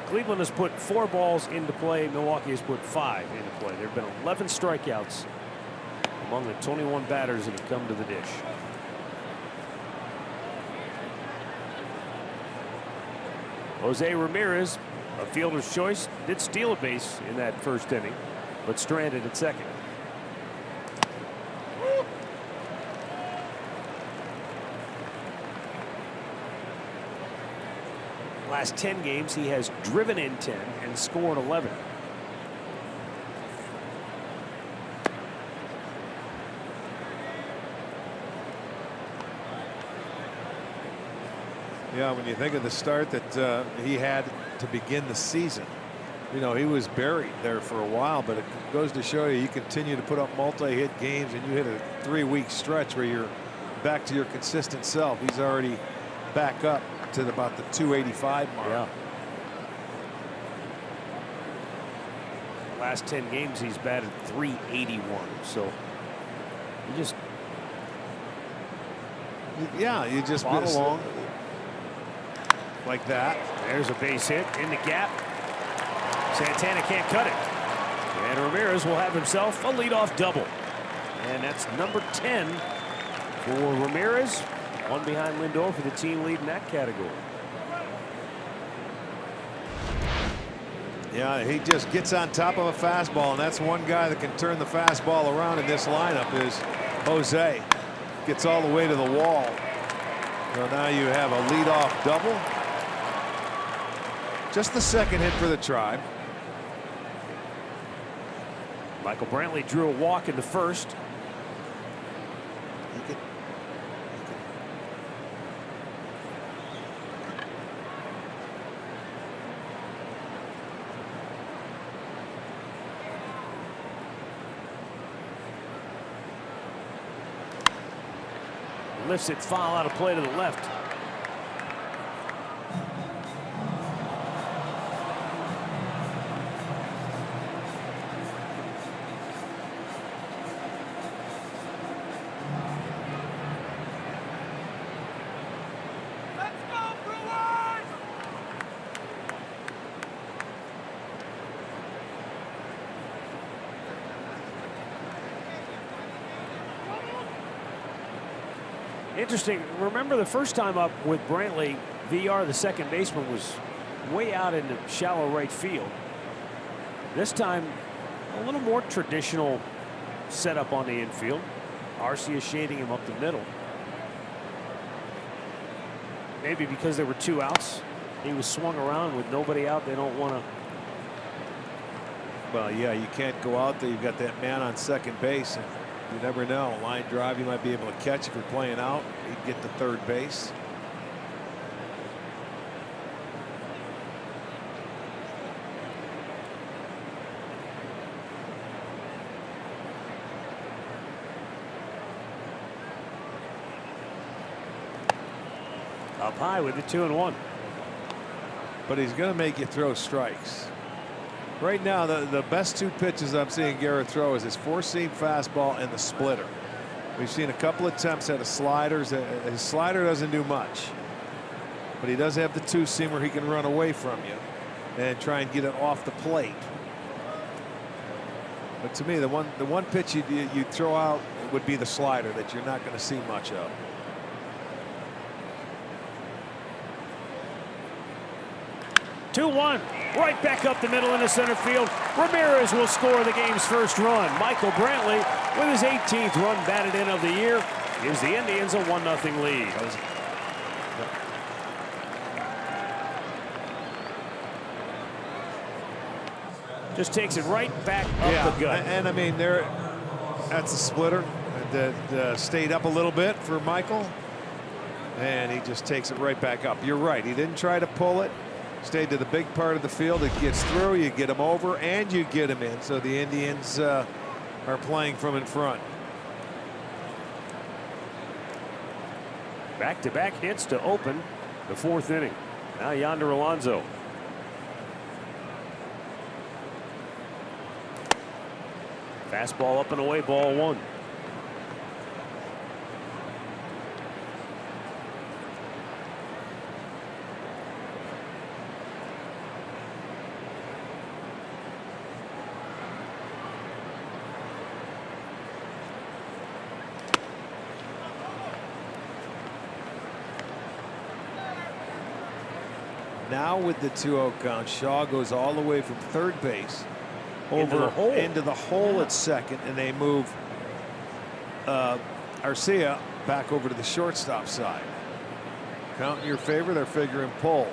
Cleveland has put 4 balls into play. Milwaukee has put 5 into play. There have been 11 strikeouts among the 21 batters that have come to the dish. Jose Ramirez, a fielder's choice, did steal a base in that first inning, but stranded at second. Last 10 games, he has driven in 10 and scored 11. Yeah, when you think of the start that he had to begin the season, you know, he was buried there for a while, but it goes to show you continue to put up multi-hit games and you hit a 3-week stretch where you're back to your consistent self. He's already back up to about the 285 mark. Yeah. Last 10 games he's batted 381. So you just you just plod along. like that. There's a base hit in the gap. Santana can't cut it. And Ramirez will have himself a leadoff double. And that's number 10 for Ramirez. One behind Lindor for the team lead in that category. Yeah, he just gets on top of a fastball, and that's one guy that can turn the fastball around in this lineup is Jose. Gets all the way to the wall. So now you have a leadoff double. Just the second hit for the Tribe. Michael Brantley drew a walk in the first. Lifts it foul out of play to the left. Interesting. Remember the first time up with Brantley, VR, the second baseman, was way out in the shallow right field. This time, a little more traditional setup on the infield. Arcia shading him up the middle. Maybe because there were 2 outs, he was swung around with nobody out. They don't want to. Well, yeah, you can't go out there. You've got that man on second base. And you never know. Line drive you might be able to catch if you're playing out. He'd get to third base. Up high with the 2-1. But he's going to make you throw strikes. Right now, the best 2 pitches I'm seeing Garrett throw is his 4-seam fastball and the splitter. We've seen a couple attempts at a slider. His slider doesn't do much, but he does have the 2-seamer. He can run away from you and try and get it off the plate. But to me, the one pitch you throw out would be the slider that you're not going to see much of. Two-1, right back up the middle into center field. Ramirez will score the game's first run. Michael Brantley, with his 18th run batted in of the year, gives the Indians a 1-0 lead. Just takes it right back up the gut. And I mean, that's a splitter that stayed up a little bit for Michael, and he just takes it right back up. You're right. He didn't try to pull it. Stayed to the big part of the field. It gets through. You get him over, and you get him in. So the Indians are playing from in front. Back-to-back hits to open the 4th inning. Now Yonder Alonso. Fastball up and away, ball 1. Now with the 2-0 count, Shaw goes all the way from third base over into the hole at second, and they move Arcia back over to the shortstop side. Count in your favor. They're figuring pull.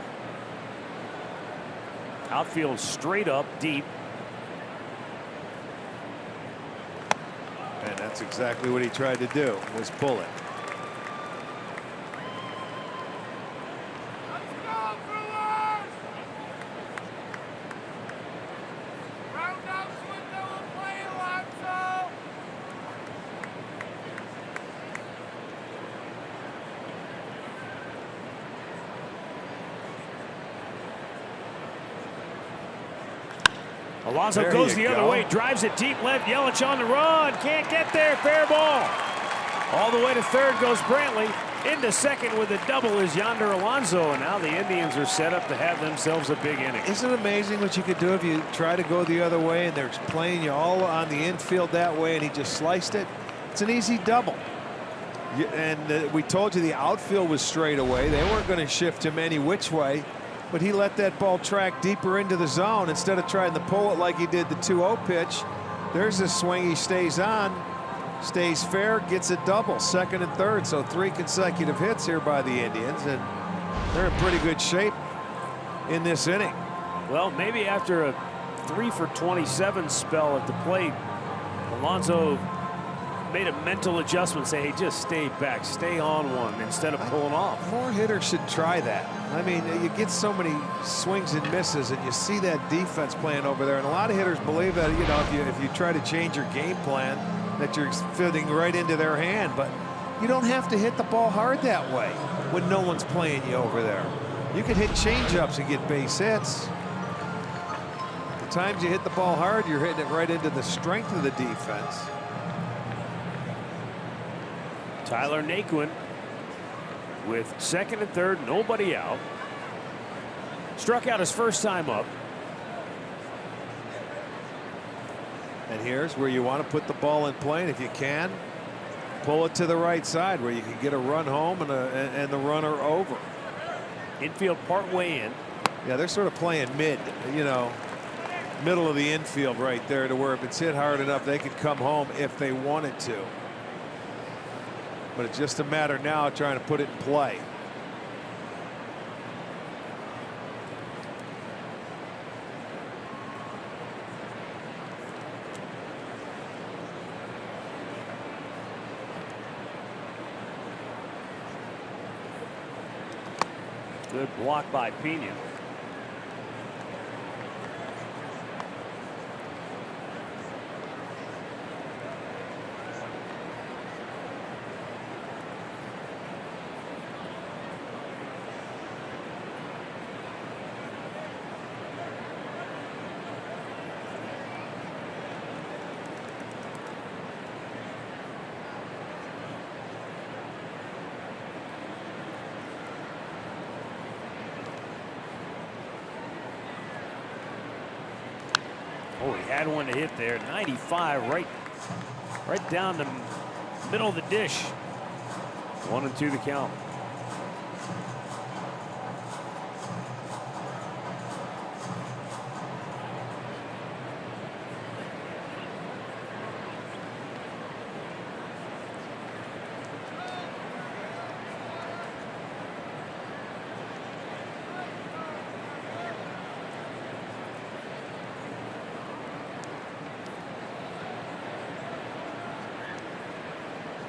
Outfield straight up deep. And that's exactly what he tried to do, was pull it. Alonso goes the other way, drives it deep left. Yelich on the run, can't get there, fair ball. All the way to third goes Brantley. Into second with a double is Yonder Alonso, and now the Indians are set up to have themselves a big inning. Isn't it amazing what you could do if you try to go the other way and they're playing you all on the infield that way and he just sliced it? It's an easy double. And we told you the outfield was straight away. They weren't going to shift him any which way, but he let that ball track deeper into the zone instead of trying to pull it like he did the 2-0 pitch. There's a swing he stays on. Stays fair, gets a double, second and third. So 3 consecutive hits here by the Indians, and they're in pretty good shape in this inning. Well, maybe after a 3 for 27 spell at the plate, Alonso made a mental adjustment, say, hey, just stay back, stay on one instead of pulling off. More hitters should try that. I mean, you get so many swings and misses, and you see that defense playing over there, and a lot of hitters believe that, you know, if you try to change your game plan, that you're fitting right into their hand. But you don't have to hit the ball hard that way when no one's playing you over there. You can hit changeups and get base hits. The times you hit the ball hard, you're hitting it right into the strength of the defense. Tyler Naquin with second and third, nobody out. Struck out his first time up. And here's where you want to put the ball in play, and if you can, pull it to the right side where you can get a run home and the runner over. Infield part way in. Yeah, they're sort of playing mid, you know, middle of the infield right there, to where if it's hit hard enough, they could come home if they wanted to. But it's just a matter now of trying to put it in play. Good block by Pena. Oh, he had one to hit there. 95 right down the middle of the dish. 1-2 the count.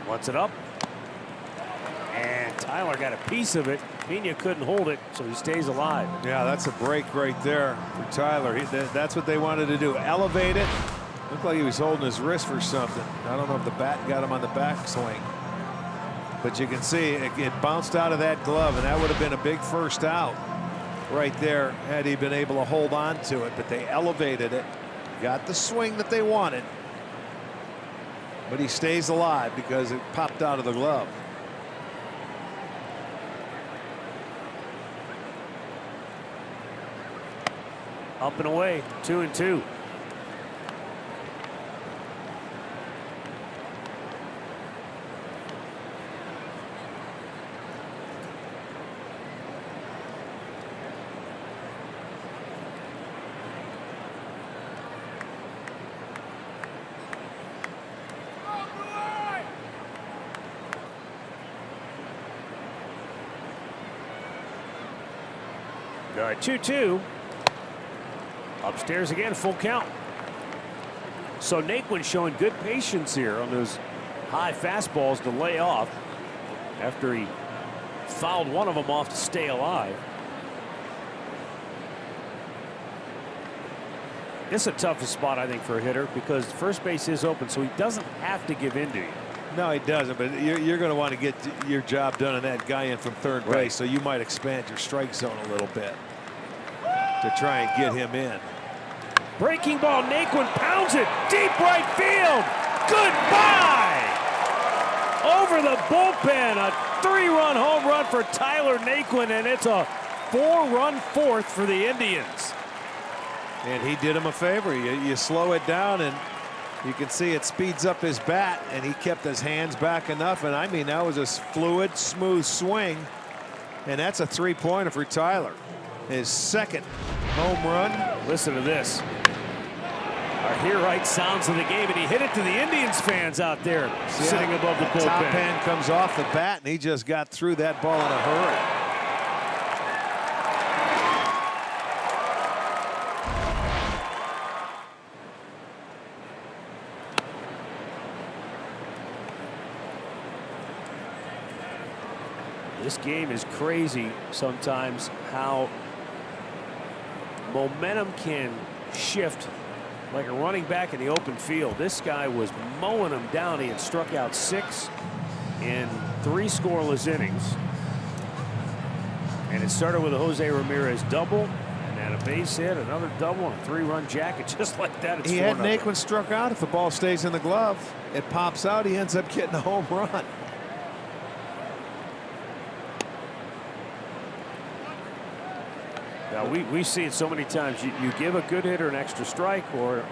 Wants it up, and Tyler got a piece of it. Pena couldn't hold it, so he stays alive. Yeah, that's a break right there for Tyler. That's what they wanted to do, elevate it. Looked like he was holding his wrist for something. I don't know if the bat got him on the backswing, but you can see it bounced out of that glove, and that would have been a big first out right there had he been able to hold on to it. But they elevated it, got the swing that they wanted. But he stays alive because it popped out of the glove. Up and away, 2-2. All right, 2-2. Upstairs again, full count. So Naquin showing good patience here on those high fastballs to lay off after he fouled one of them off to stay alive. This is the toughest spot, I think, for a hitter because first base is open, so he doesn't have to give in to you. No, he doesn't, but you're going to want to get your job done and that guy in from third base, so you might expand your strike zone a little bit to try and get him in. Breaking ball, Naquin pounds it, deep right field. Goodbye! Over the bullpen, a 3-run home run for Tyler Naquin, and it's a 4-run fourth for the Indians. And he did him a favor. You slow it down, and you can see it speeds up his bat, and he kept his hands back enough. And I mean, that was a fluid, smooth swing. And that's a 3-pointer for Tyler. His second home run. Listen to this. Our Herite sounds of the game, and he hit it to the Indians fans out there sitting above the bullpen. Top hand comes off the bat, and he just got through that ball in a hurry. This game is crazy sometimes, how momentum can shift like a running back in the open field. This guy was mowing him down. He had struck out 6 in 3 scoreless innings. And it started with a Jose Ramirez double, and then a base hit, another double, and a 3-run jacket. Just like that, it's 4-0. He had Naquin struck out. If the ball stays in the glove, it pops out. He ends up getting a home run. Now we see it so many times. You give a good hitter an extra strike, or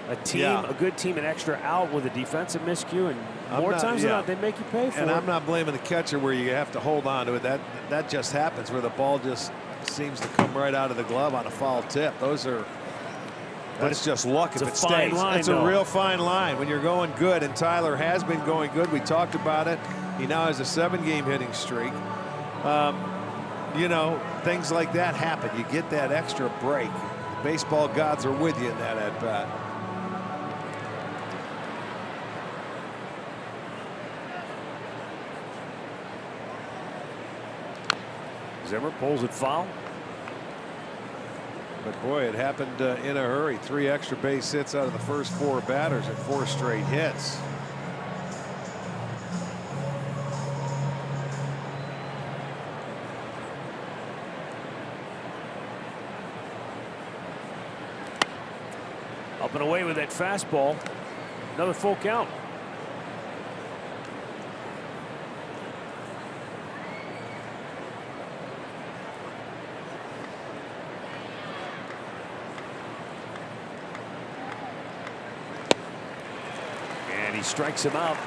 a team, a good team, an extra out with a defensive miscue, and more times than not, they make you pay for it. And I'm not blaming the catcher where you have to hold on to it. That just happens where the ball just seems to come right out of the glove on a foul tip. That's just luck if it stays. It's a real fine line when you're going good, and Tyler has been going good. We talked about it. He now has a 7-game hitting streak. You know, things like that happen. You get that extra break. Baseball gods are with you in that at bat. Zimmer pulls it foul. But boy, it happened in a hurry. 3 extra base hits out of the first 4 batters and 4 straight hits. Up and away with that fastball. Another full count. And he strikes him out.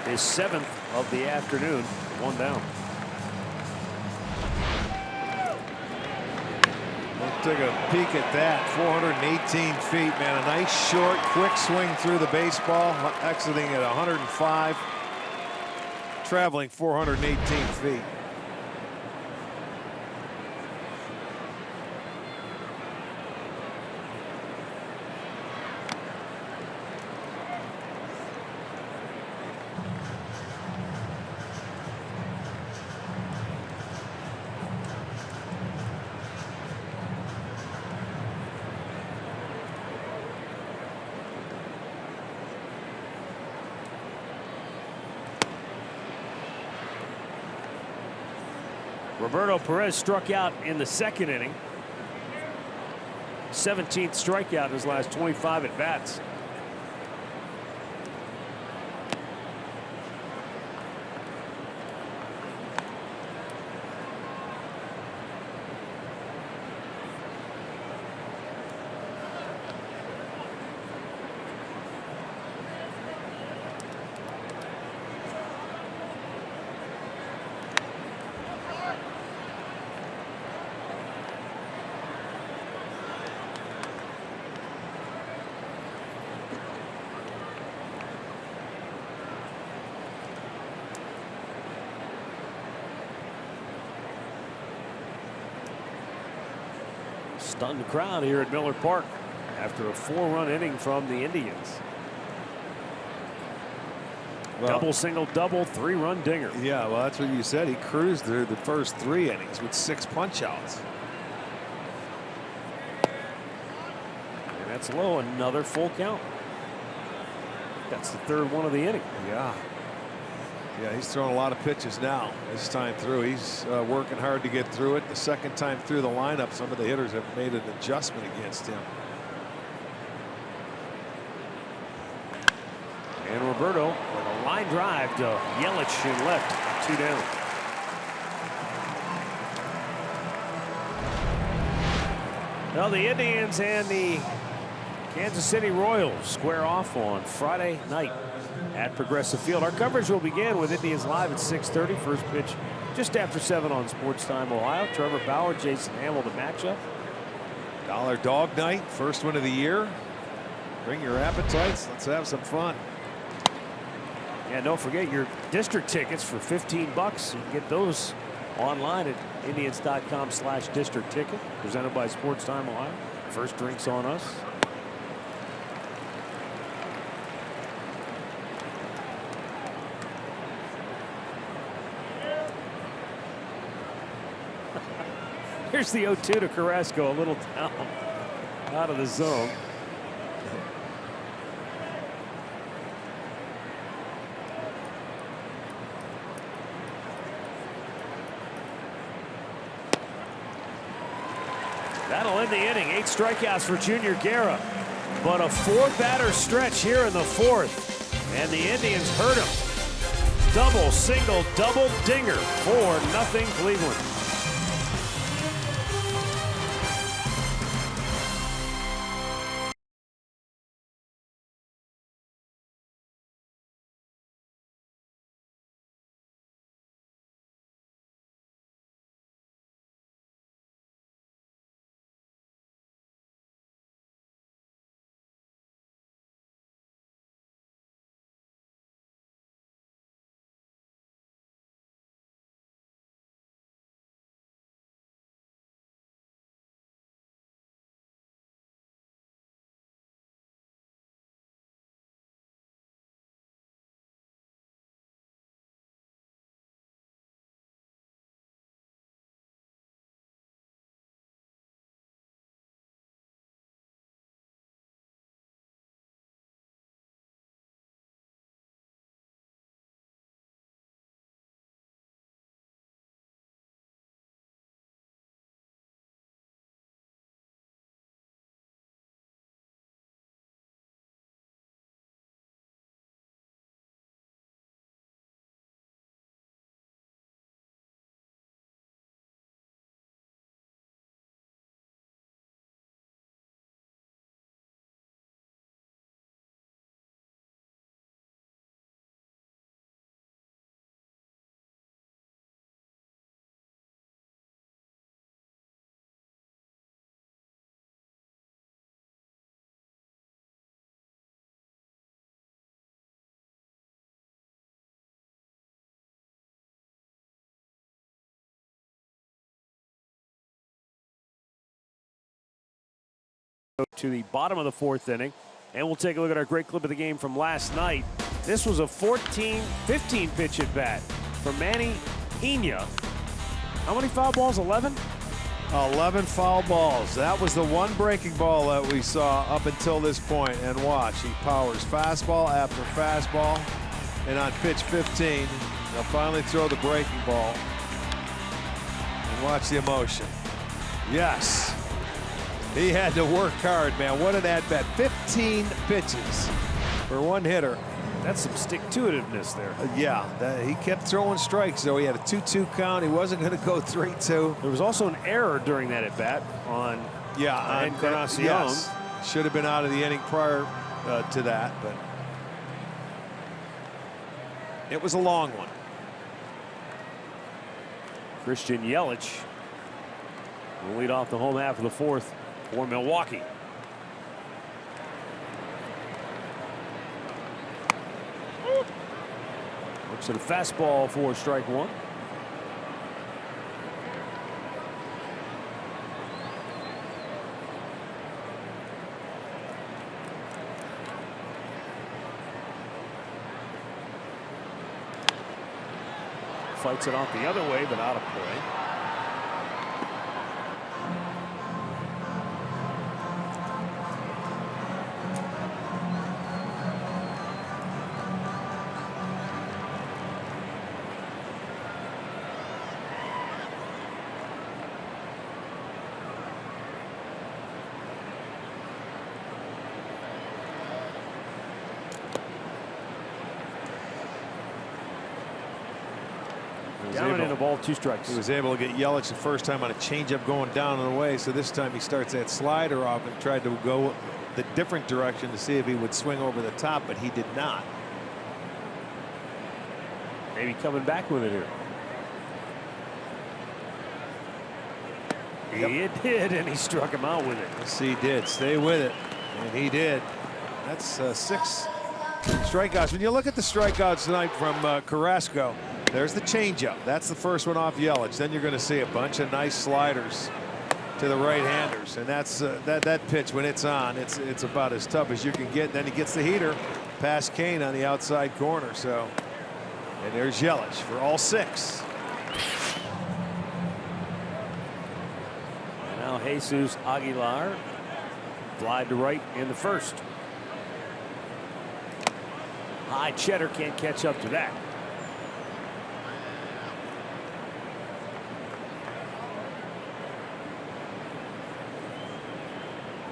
His 7th of the afternoon. 1 down. Take a peek at that. 418 feet, man. A nice short, quick swing through the baseball, exiting at 105, traveling 418 feet. Roberto Perez struck out in the 2nd inning. 17th strikeout in his last 25 at bats. Stunned crowd here at Miller Park after a 4-run inning from the Indians. Well, double, single, double, 3-run dinger. Yeah, well, that's what you said. He cruised through the first 3 innings with 6 punch-outs. And that's low. Another full count. That's the 3rd one of the inning. Yeah, he's throwing a lot of pitches now this time through. He's working hard to get through it. The 2nd time through the lineup, some of the hitters have made an adjustment against him. And Roberto with a line line drive to Yelich in left, 2 down. Well, the Indians and the Kansas City Royals square off on Friday night at Progressive Field. Our coverage will begin with Indians live at 6:30. First pitch just after 7 on Sports Time Ohio. Trevor Bauer, Jason Hamill, the matchup. Dollar Dog Night, first one of the year. Bring your appetites. Let's have some fun. And don't forget your district tickets for $15. You can get those online at Indians.com/district ticket. Presented by Sports Time Ohio. First drinks on us. Here's the 0-2 to Carrasco, a little down out of the zone. That'll end the inning. 8 strikeouts for Junior Guerra. But a 4-batter stretch here in the 4th. And the Indians hurt him. Double, single, double dinger. 4-0 Cleveland. To the bottom of the 4th inning, and we'll take a look at our great clip of the game from last night. This was a 15 pitch at bat for Manny Pena. How many foul balls? 11? 11 foul balls. That was the one breaking ball that we saw up until this point. And watch, he powers fastball after fastball, and on pitch 15 they'll finally throw the breaking ball. And watch the emotion. Yes. He had to work hard, man. What an at-bat. 15 pitches for one hitter. That's some stick-to-itiveness there. He kept throwing strikes, though. He had a 2-2 count. He wasn't going to go 3-2. There was also an error during that at-bat on Encarnacion. Yes. Should have been out of the inning prior to that, but it was a long one. Christian Yelich will lead off the home half of the 4th for Milwaukee. Looks at a fastball for strike 1. Fights it off the other way, but out of play. Down in a ball, 2 strikes. He was able to get Yelich the first time on a changeup going down and away. So this time he starts that slider off and tried to go the different direction to see if he would swing over the top, but he did not. Maybe coming back with it here. It did, and he struck him out with it. Yes, he did. Stay with it, and he did. That's 6 strikeouts. When you look at the strikeouts tonight from Carrasco, there's the changeup. That's the first one off Yelich. Then you're going to see a bunch of nice sliders to the right-handers, and that's that pitch when it's on, it's about as tough as you can get. Then he gets the heater past Kane on the outside corner. So, and there's Yelich for all 6. And now Jesus Aguilar fly to right in the first. High Cheddar can't catch up to that.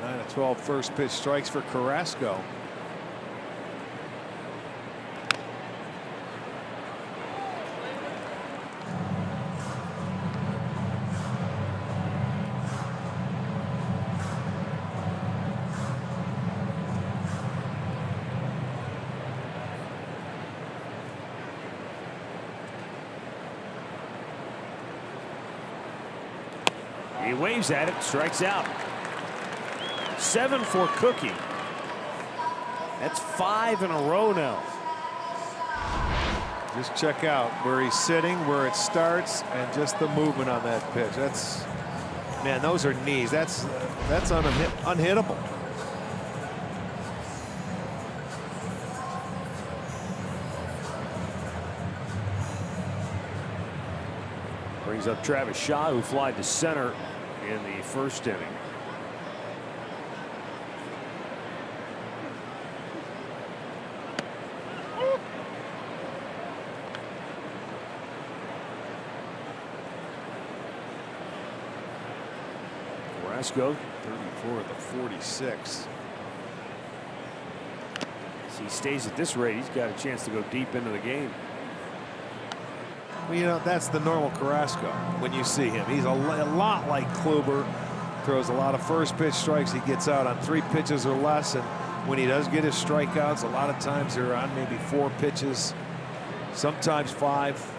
Nine of 12 first pitch strikes for Carrasco. He waves at it, strikes out. 7 for Cookie. That's 5 in a row now. Just check out where he's sitting, where it starts, and just the movement on that pitch. That's, man, those are knees. That's unhittable. Brings up Travis Shaw, who flied to center in the first inning. Carrasco, 34 of the 46. if he stays at this rate, he's got a chance to go deep into the game. Well, you know, that's the normal Carrasco when you see him. He's a lot like Kluber. Throws a lot of first pitch strikes. He gets out on 3 pitches or less, and when he does get his strikeouts, a lot of times they're on maybe 4 pitches, sometimes 5.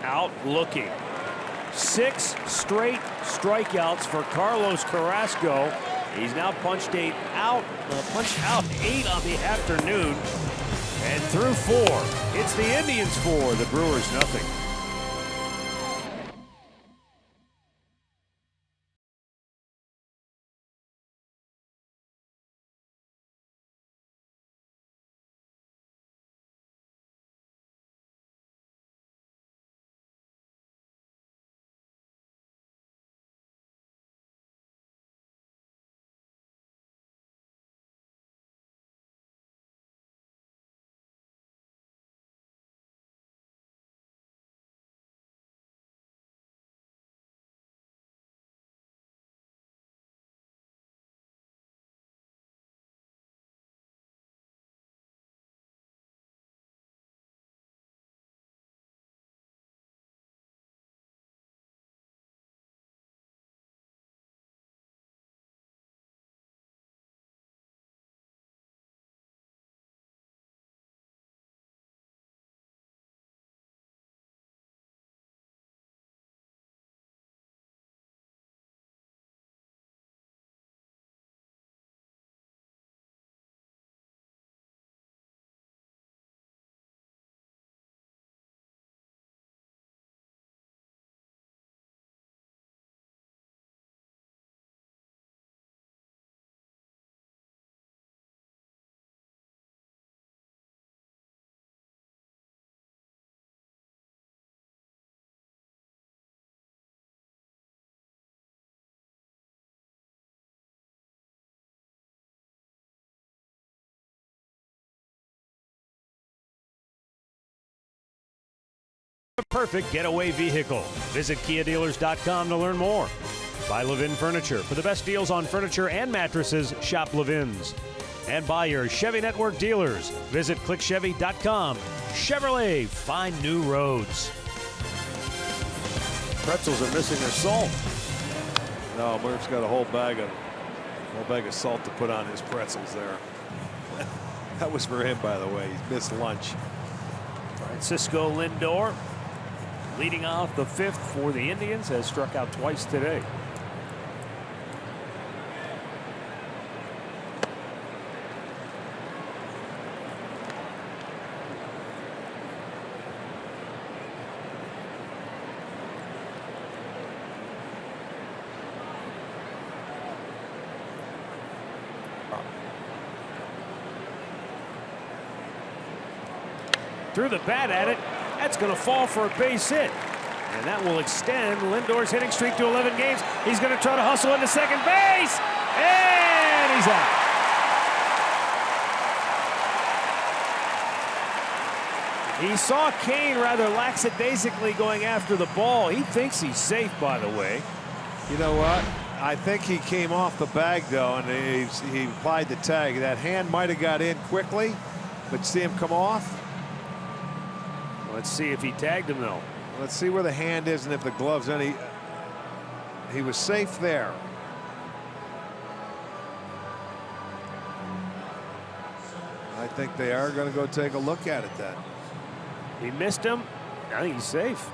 Out looking. 6 straight strikeouts for Carlos Carrasco. He's now punched out 8 on the afternoon, and through 4. It's the Indians 4, the Brewers nothing. Perfect getaway vehicle. Visit KiaDealers.com to learn more. By Levin Furniture. For the best deals on furniture and mattresses, shop Levin's. And by your Chevy Network dealers. Visit clickchevy.com. Chevrolet, find new roads. Pretzels are missing their salt. No, Murph's got a whole bag of salt to put on his pretzels there. That was for him, by the way. He's missed lunch. Francisco Lindor, leading off the 5th for the Indians, has struck out twice today. Threw the bat at it. That's going to fall for a base hit. And that will extend Lindor's hitting streak to 11 games. He's going to try to hustle into second base. And he's out. He saw Kane rather lackadaisically going after the ball. He thinks he's safe, by the way. You know what? I think he came off the bag, though, and he applied the tag. That hand might have got in quickly, but see him come off? Let's see if he tagged him, though. Let's see where the hand is and if the glove's any. He was safe there. I think they are going to go take a look at it then. He missed him. I think he's safe.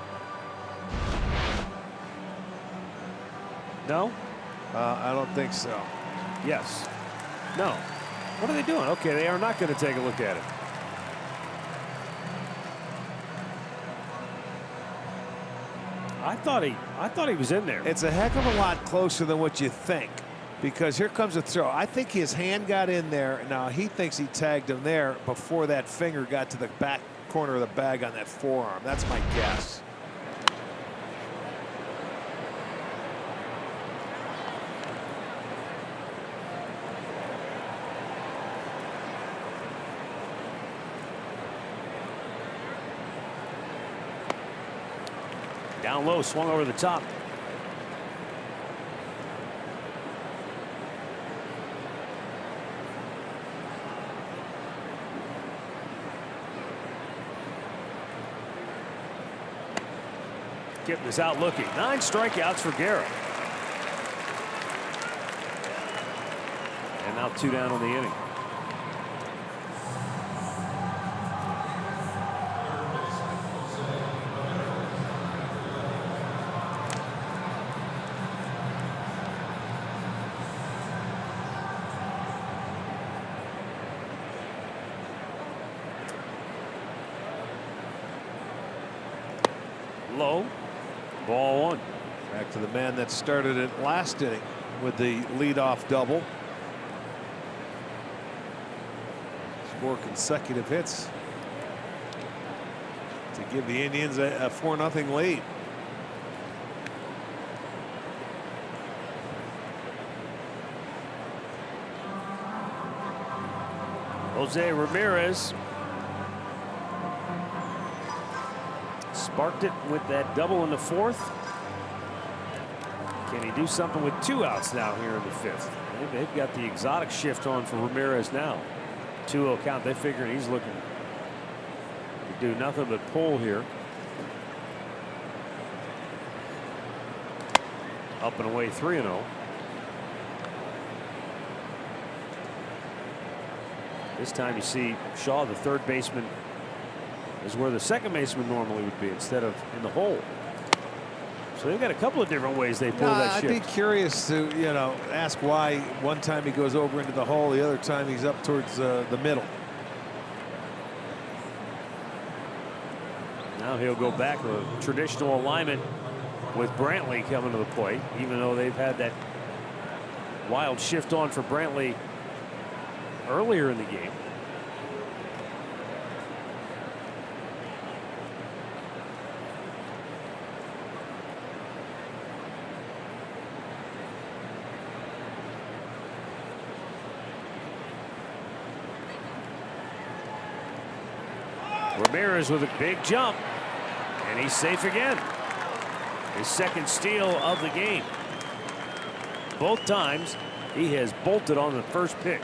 No? I don't think so. Yes. No. What are they doing? Okay, they are not going to take a look at it. I thought he was in there. It's a heck of a lot closer than what you think, because here comes a throw. I think his hand got in there. Now he thinks he tagged him there before that finger got to the back corner of the bag on that forearm. That's my guess. Down low, swung over the top. Getting this out looking. 9 strikeouts for Guerra. And now 2 down on the inning. Low. Ball 1. Back to the man that started it last inning with the leadoff double. 4 consecutive hits to give the Indians a 4-0 lead. Jose Ramirez sparked it with that double in the 4th. Can he do something with 2 outs now here in the 5th? They've got the exotic shift on for Ramirez now. 2-0 count. They figure he's looking to do nothing but pull here. Up and away 3-0. This time you see Shaw, the third baseman, is where the second baseman normally would be instead of in the hole. So they've got a couple of different ways they pull that shift. I'd be curious to, ask why one time he goes over into the hole, the other time he's up towards the middle. Now he'll go back to a traditional alignment with Brantley coming to the plate, even though they've had that wild shift on for Brantley earlier in the game. Ramirez with a big jump, and he's safe again. His second steal of the game. both times he has bolted on the first pitch.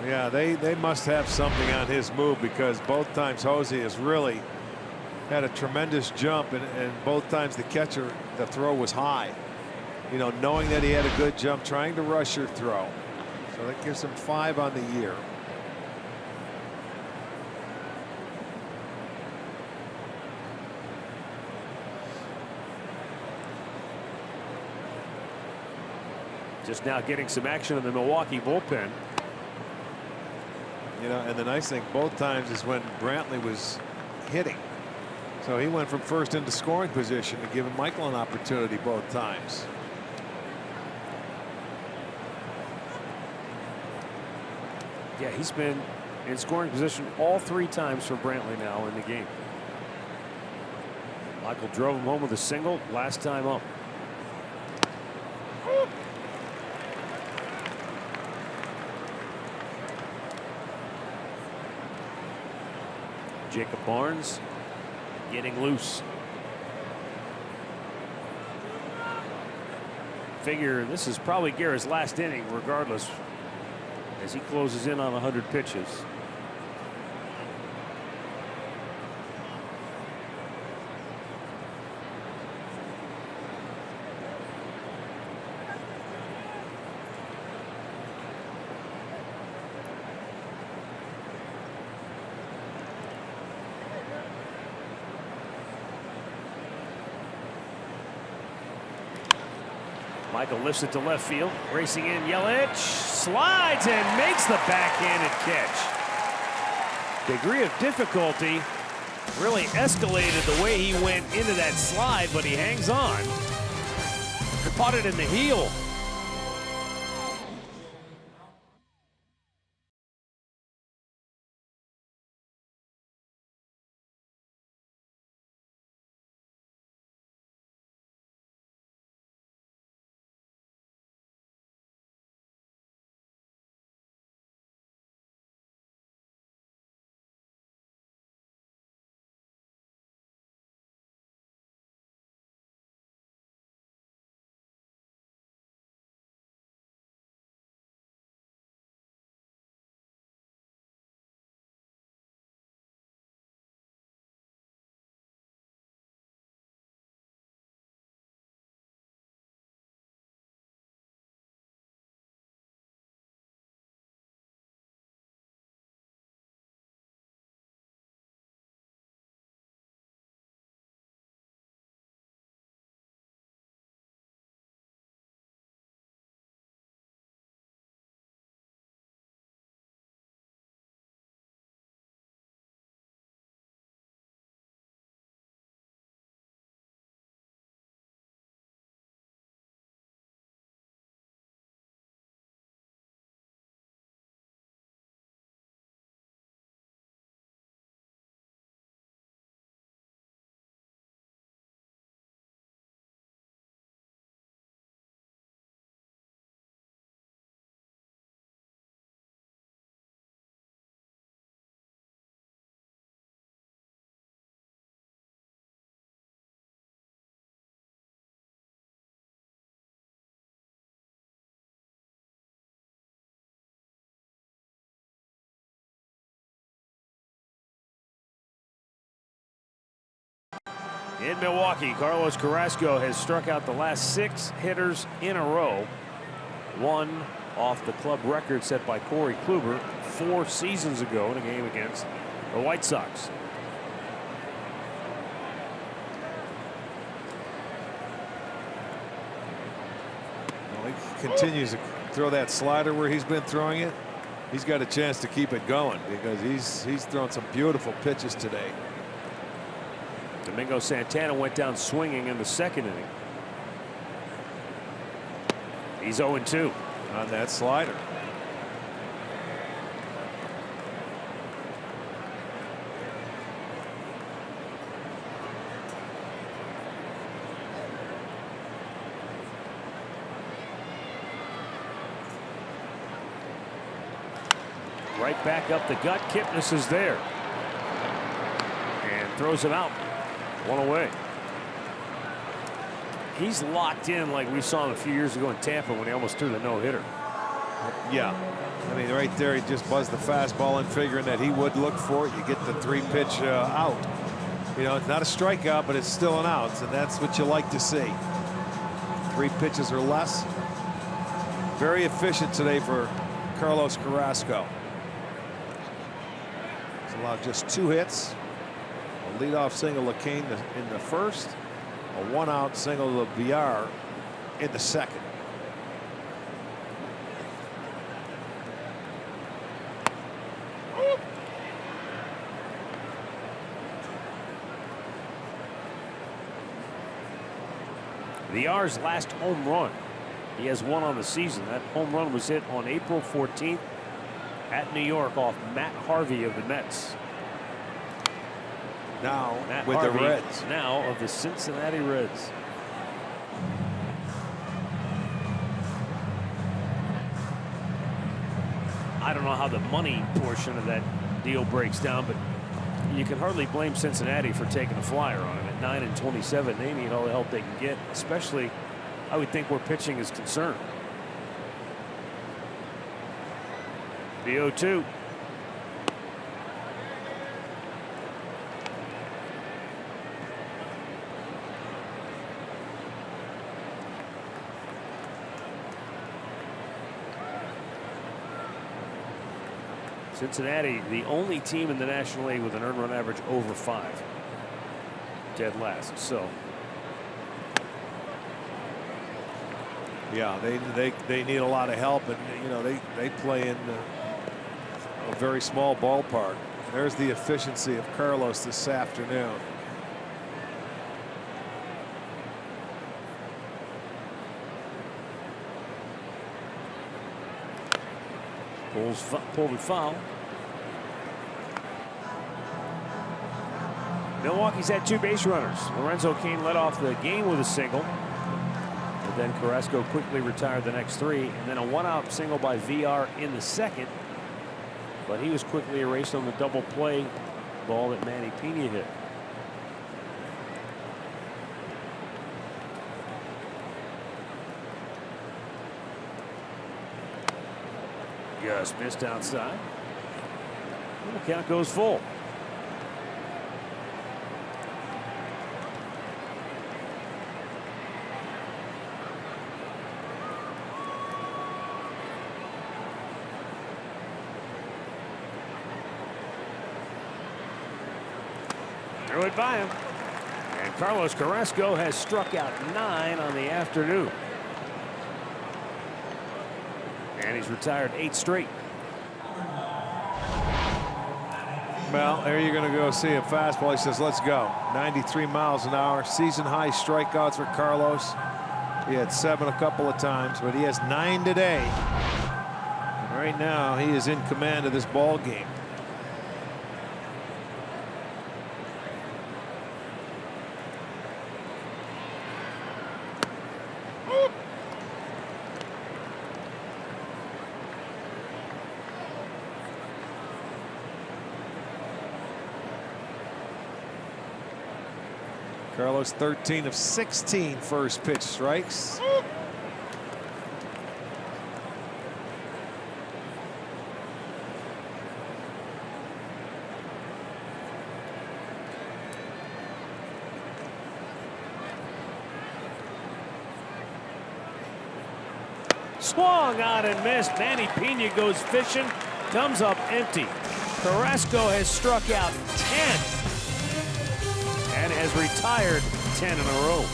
Yeah, they must have something on his move, because both times Jose has really had a tremendous jump, and both times the catcher, the throw was high. You know, knowing that he had a good jump, trying to rush your throw. So that gives him 5 on the year. Just now getting some action in the Milwaukee bullpen. You know, and the nice thing both times is when Brantley was hitting. So he went from first into scoring position to give Michael an opportunity both times. Yeah, he's been in scoring position all 3 times for Brantley now in the game. Michael drove him home with a single last time up. Jacob Barnes getting loose. Figure this is probably Guerra's last inning regardless, as he closes in on 100 pitches. Michael lifts it to left field. Racing in, Yelich slides and makes the backhanded catch. Degree of difficulty really escalated the way he went into that slide, but he hangs on. Caught it in the heel. In Milwaukee, Carlos Carrasco has struck out the last 6 hitters in a row. 1 off the club record set by Corey Kluber 4 seasons ago in a game against the White Sox. Well, he continues to throw that slider where he's been throwing it. He's got a chance to keep it going, because he's thrown some beautiful pitches today. Domingo Santana went down swinging in the 2nd inning. He's 0-2 on that slider. Right back up the gut. Kipnis is there and throws him out. 1 away. He's locked in like we saw him a few years ago in Tampa when he almost threw the no-hitter. Yeah. I mean, right there, he just buzzed the fastball in, figuring that he would look for it. You get the 3-pitch out. You know, it's not a strikeout, but it's still an out, and that's what you like to see. 3 pitches or less. Very efficient today for Carlos Carrasco. He's allowed just 2 hits. A leadoff single to Kane in the first. A 1-out single to Villar in the second. Villar's last home run. He has 1 on the season. That home run was hit on April 14th at New York off Matt Harvey of the Mets. Now Matt with Harvey, the Reds. now of the Cincinnati Reds. I don't know how the money portion of that deal breaks down, but you can hardly blame Cincinnati for taking a flyer on him. At 9-27, they need all the help they can get, especially, I would think, where pitching is concerned. The 0-2. Cincinnati, the only team in the National League with an earned run average over 5. Dead last. So Yeah, they need a lot of help, and you know they play in a very small ballpark. There's the efficiency of Carlos this afternoon. pulled it foul. Milwaukee's had 2 base runners. Lorenzo Cain led off the game with a single. But then Carrasco quickly retired the next 3. And then a 1-out single by Villar in the second. But he was quickly erased on the double play ball that Manny Pena hit. Just missed outside. And the count goes full. Threw it by him. And Carlos Carrasco has struck out 9 on the afternoon. And he's retired 8 straight. Well, there you're going to go see a fastball. He says, let's go. 93 miles an hour. Season high strikeouts for Carlos. He had 7 a couple of times, but he has 9 today. And right now, he is in command of this ball game. Carlos 13 of 16 first pitch strikes. Swung on and missed. Manny Pena goes fishing, comes up empty. Carrasco has struck out 10 and has retired 10 in a row.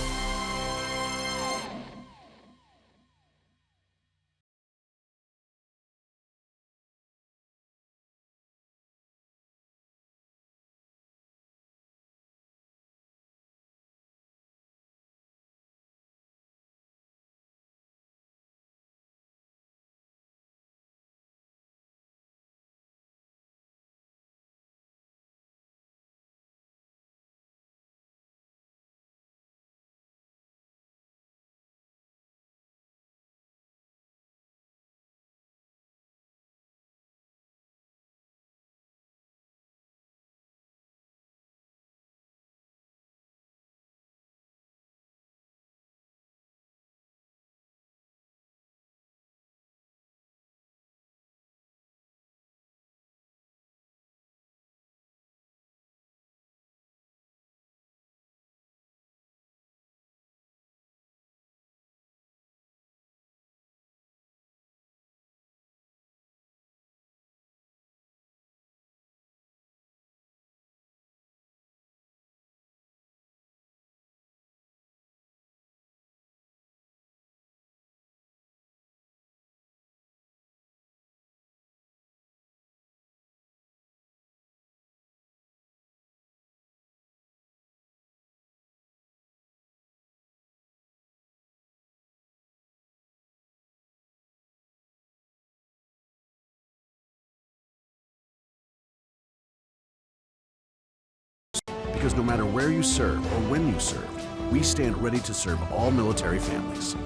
Because no matter where you serve or when you serve, we stand ready to serve all military families.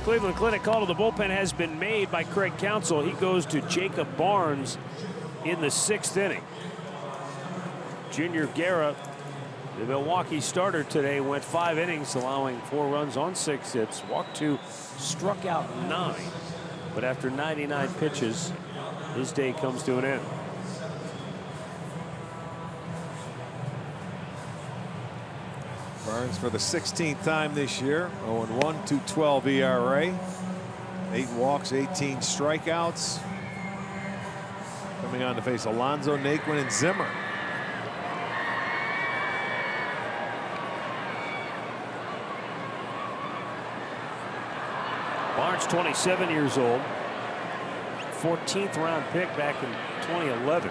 Cleveland Clinic call to the bullpen has been made by Craig Counsell. He goes to Jacob Barnes in the 6th inning. Junior Guerra, the Milwaukee starter today, went 5 innings, allowing 4 runs on 6 hits, walked 2, struck out 9. But after 99 pitches, his day comes to an end. Barnes for the 16th time this year, 0-1, 2.12 ERA, 8 walks, 18 strikeouts. Coming on to face Alonso, Naquin, and Zimmer. Barnes, 27 years old, 14th round pick back in 2011.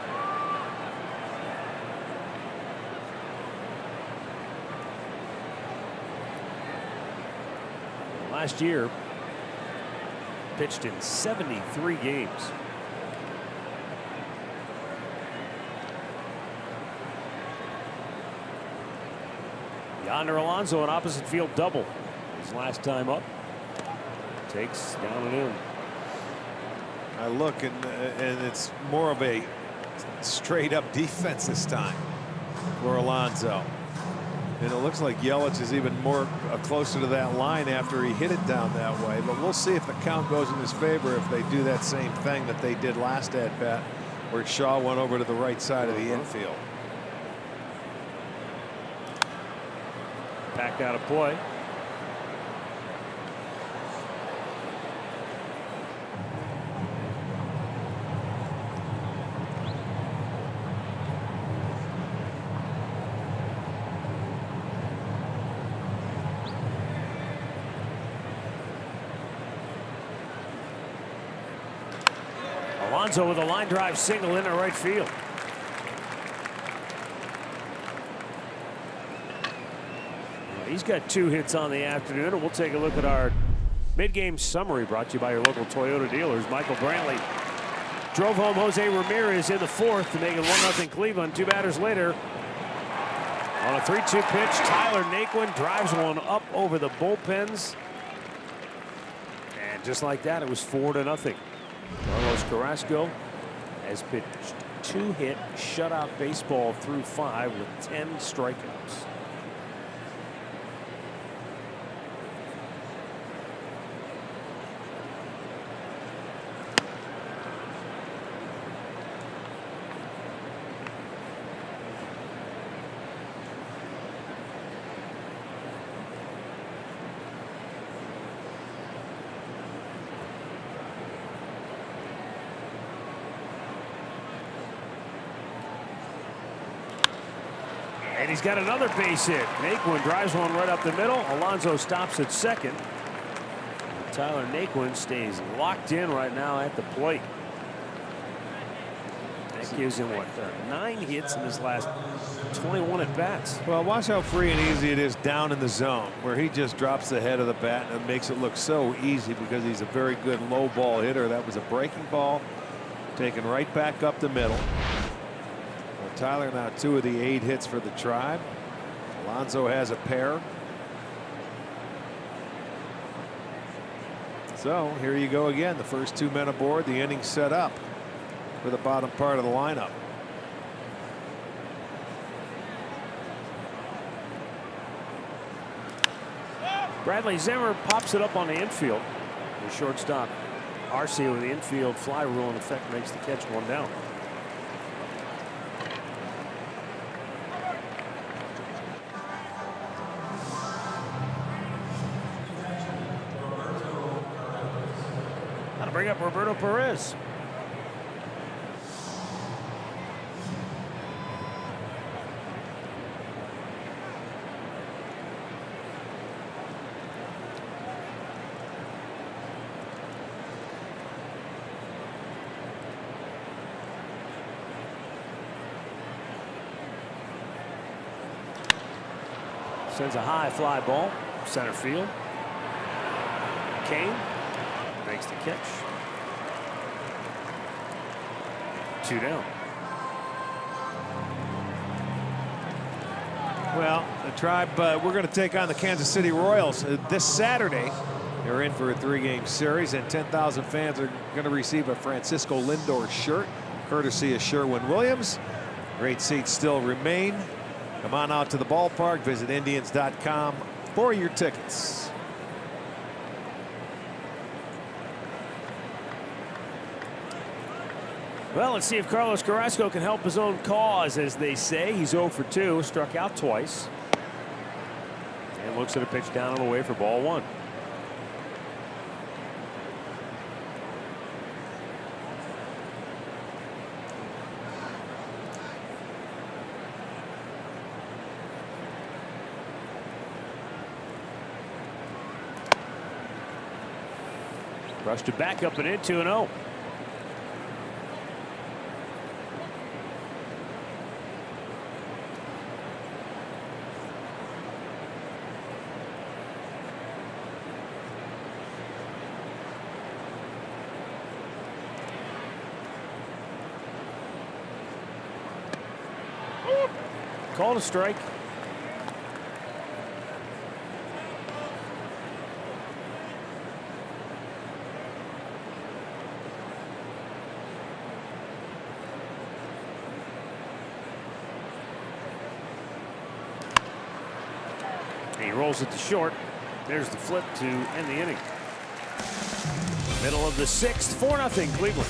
Last year, pitched in 73 games. Yonder Alonso, an opposite field double. His last time up. Takes down and in. I look and it's more of a straight up defense this time for Alonso. And it looks like Yelich is even more closer to that line after he hit it down that way. But we'll see if the count goes in his favor if they do that same thing that they did last at bat, where Shaw went over to the right side of the infield. Back out of play. Alonso with a line drive single into right field. He's got 2 hits on the afternoon, and we'll take a look at our mid-game summary brought to you by your local Toyota dealers. Michael Brantley drove home Jose Ramirez in the 4th to make it 1-0 Cleveland. 2 batters later, on a 3-2 pitch, Tyler Naquin drives one up over the bullpens. And just like that, it was 4-0. Carlos Carrasco has pitched 2-hit shutout baseball through 5 with 10 strikeouts. And he's got another base hit. Naquin drives one right up the middle. Alonso stops at second. Tyler Naquin stays locked in right now at the plate. That gives him, what, 9 hits in his last 21 at-bats. Well, watch how free and easy it is down in the zone, where he just drops the head of the bat and makes it look so easy because he's a very good low ball hitter. That was a breaking ball taken right back up the middle. Tyler now 2 of the 8 hits for the Tribe. Alonso has a pair. So here you go again. The first 2 men aboard. The inning set up for the bottom part of the lineup. Bradley Zimmer pops it up on the infield. The shortstop Arce with the infield fly rule in effect makes the catch 1 down. Bring up Roberto Perez. Sends a high fly ball, center field. Kane makes the catch. 2 down. Well, the Tribe, we're going to take on the Kansas City Royals this Saturday. They're in for a 3-game series, and 10,000 fans are going to receive a Francisco Lindor shirt, courtesy of Sherwin-Williams. Great seats still remain. Come on out to the ballpark. Visit Indians.com for your tickets. Well, let's see if Carlos Carrasco can help his own cause, as they say. He's 0 for 2, struck out twice. And looks at a pitch down and away for ball 1. Brushed it back up and in, 2-0. Called a strike. He rolls it to short. There's the flip to end the inning. Middle of the 6th, 4-0 Cleveland.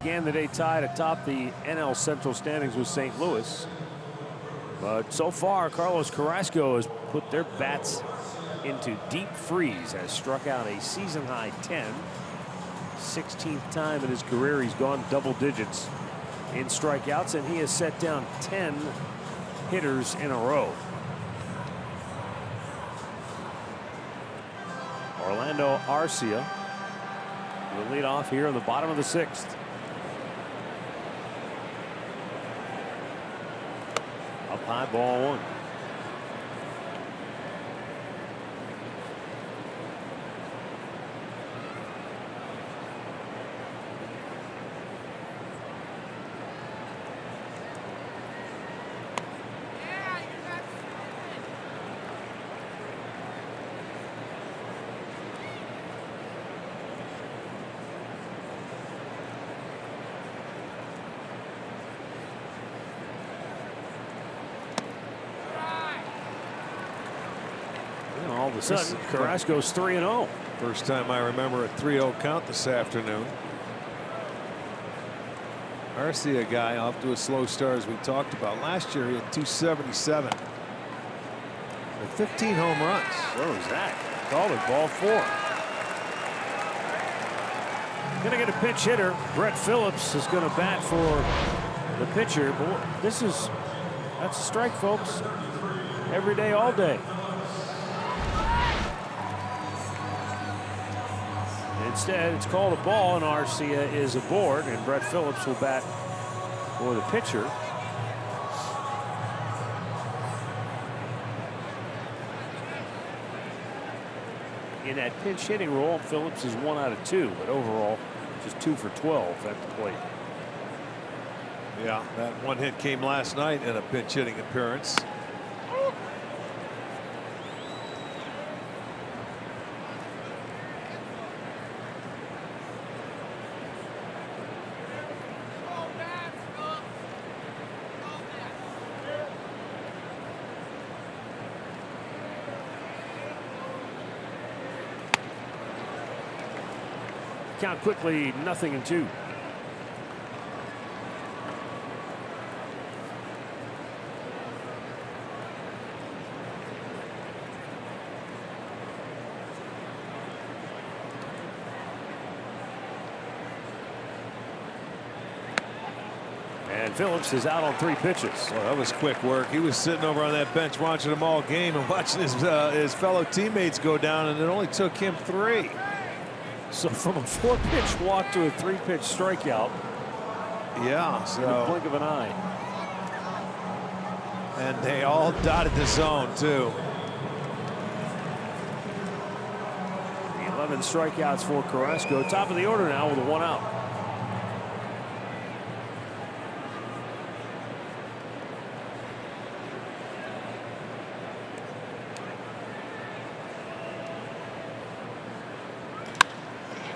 Began the day tied atop the NL Central standings with St. Louis. But so far, Carlos Carrasco has put their bats into deep freeze, has struck out a season-high 10. 16th time in his career he's gone double digits in strikeouts, and he has set down 10 hitters in a row. Orlando Arcia will lead off here in the bottom of the 6th. Up high, ball 1. a sudden, Carrasco's 3-0. First time I remember a 3-0 count this afternoon. Arcia guy off to a slow start, as we talked about. Last year he had 277. With 15 home runs. So is that. Called it ball 4. Gonna get a pinch hitter. Brett Phillips is gonna bat for the pitcher. Boy, that's a strike, folks. Every day, all day. Instead, it's called a ball, and Arcia is aboard, and Brett Phillips will bat for the pitcher. In that pinch hitting role, Phillips is 1 out of 2, but overall, just 2 for 12 at the plate. Yeah, that one hit came last night in a pinch hitting appearance. Count quickly, 0-2. And Phillips is out on 3 pitches. Well, that was quick work. He was sitting over on that bench watching them all game and watching his fellow teammates go down, and it only took him 3. So from a 4-pitch walk to a 3-pitch strikeout. Yeah, so in the blink of an eye. And they all dotted the zone too. 11 strikeouts for Carrasco. Top of the order now with a 1 out.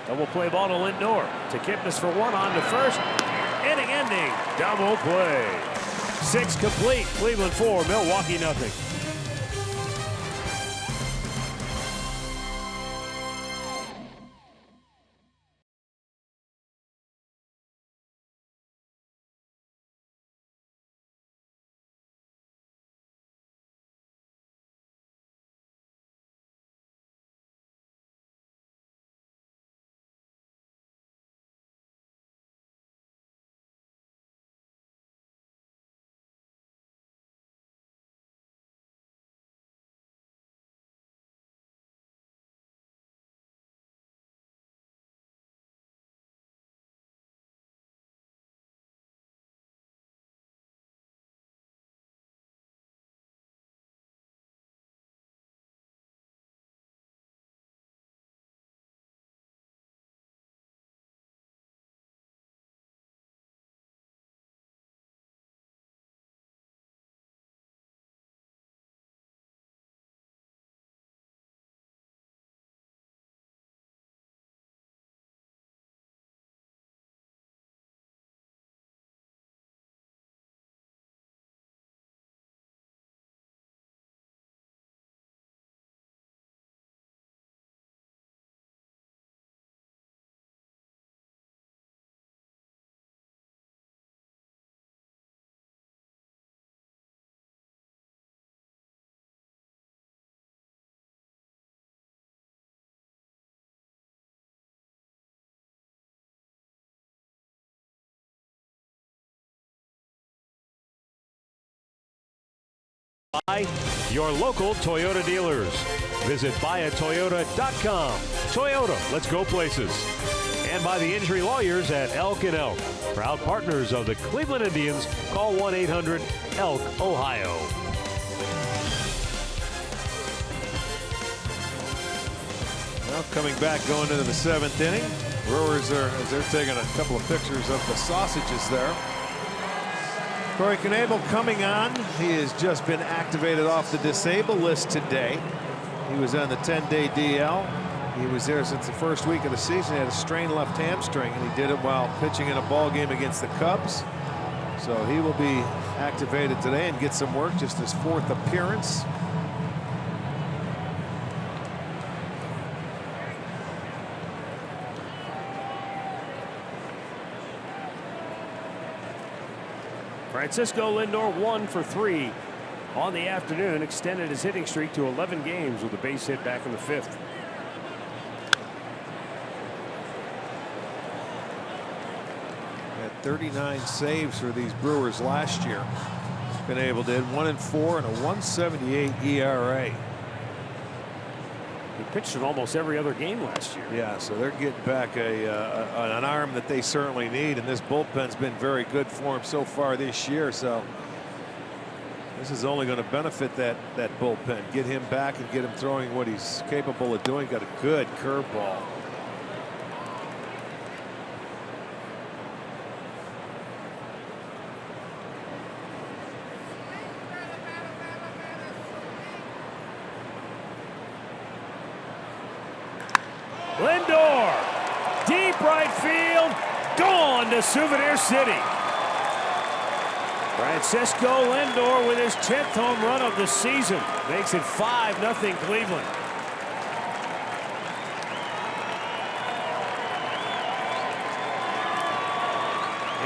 Double play ball to Lindor. To Kipnis for 1 on to first. Inning ending. Double play. 6 complete. Cleveland 4, Milwaukee 0. By your local Toyota dealers. Visit buyatoyota.com. Toyota, let's go places. And by the injury lawyers at Elk & Elk. Proud partners of the Cleveland Indians. Call 1-800-ELK, Ohio. Well, coming back going into the 7th inning. Brewers are, as they're taking a couple of pictures of the sausages there. Corey Knebel coming on. He has just been activated off the disabled list today. He was on the 10-day DL. He was there since the first week of the season. He had a strained left hamstring, and he did it while pitching in a ball game against the Cubs. So he will be activated today and get some work, just his 4th appearance. Francisco Lindor 1 for 3 on the afternoon, extended his hitting streak to 11 games with a base hit back in the 5th. Had 39 saves for these Brewers last year. Been able to hit 1-4 and a 1.78 ERA. He pitched in almost every other game last year. Yeah, so they're getting back an arm that they certainly need, and this bullpen's been very good for him so far this year. So this is only going to benefit that bullpen. Get him back and get him throwing what he's capable of doing. Got a good curveball. Lindor, deep right field, gone to Souvenir City. Francisco Lindor with his 10th home run of the season makes it 5-0 Cleveland.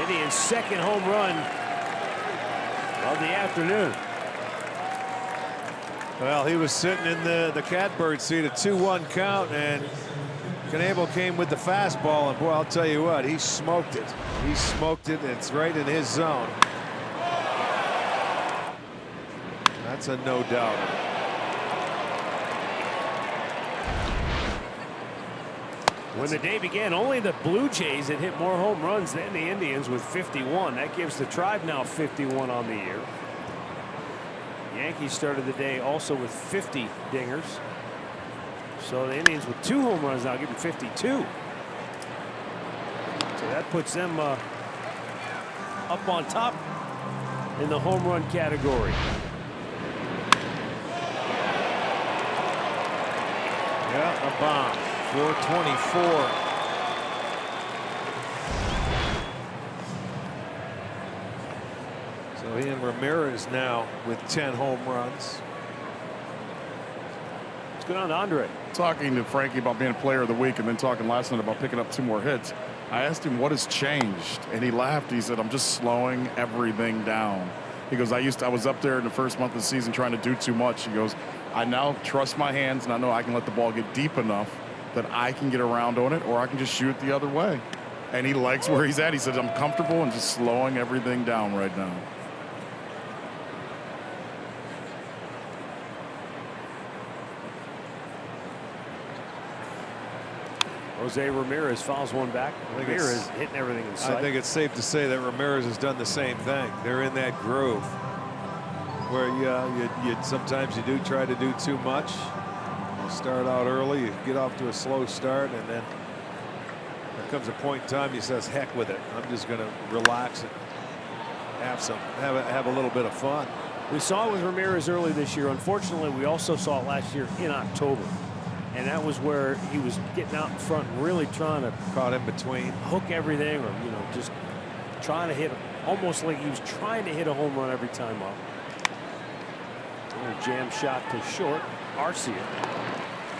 Indians' second home run of the afternoon. Well, he was sitting in the catbird seat, a 2-1 count, and Knebel came with the fastball, and boy, I'll tell you what, he smoked it. He smoked it, and it's right in his zone. That's a no-doubter. When the day began, only the Blue Jays had hit more home runs than the Indians with 51. That gives the Tribe now 51 on the year. Yankees started the day also with 50 dingers. So the Indians with 2 home runs now give them 52. So that puts them up on top in the home run category. Yeah, a bomb. 424. So he and Ramirez now with 10 home runs. Let's go down to Andre. Talking to Frankie about being a player of the week and then talking last night about picking up 2 more hits. I asked him what has changed, and he laughed. He said, I'm just slowing everything down. He goes, I was up there in the first month of the season trying to do too much. He goes, I now trust my hands, and I know I can let the ball get deep enough that I can get around on it, or I can just shoot the other way. And he likes where he's at. He said, I'm comfortable and just slowing everything down right now. Jose Ramirez fouls one back. Ramirez hitting everything in sight. I think it's safe to say that Ramirez has done the same thing. They're in that groove where you sometimes you do try to do too much. You start out early, you get off to a slow start, and then there comes a point in time you says, heck with it. I'm just going to relax and have a little bit of fun. We saw it with Ramirez early this year. Unfortunately, we also saw it last year in October. And that was where he was getting out in front and really trying to caught in between, hook everything, or just trying to hit, almost like he was trying to hit a home run every time up. A jam shot to short. Arcia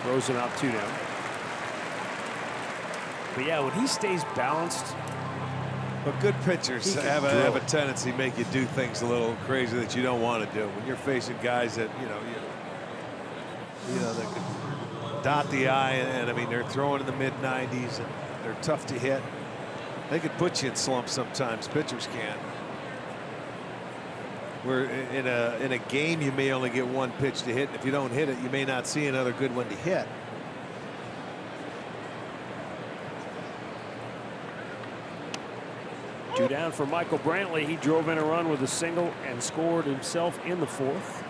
throws it out 2 down. But yeah, when he stays balanced. But good pitchers have a tendency to make you do things a little crazy that you don't want to do. When you're facing guys that that can dot the I, and I mean they're throwing in the mid-90s and they're tough to hit. They could put you in slumps sometimes. Pitchers can. Where in a game you may only get 1 pitch to hit, and if you don't hit it, you may not see another good one to hit. Two down for Michael Brantley. He drove in a run with a single and scored himself in the 4th.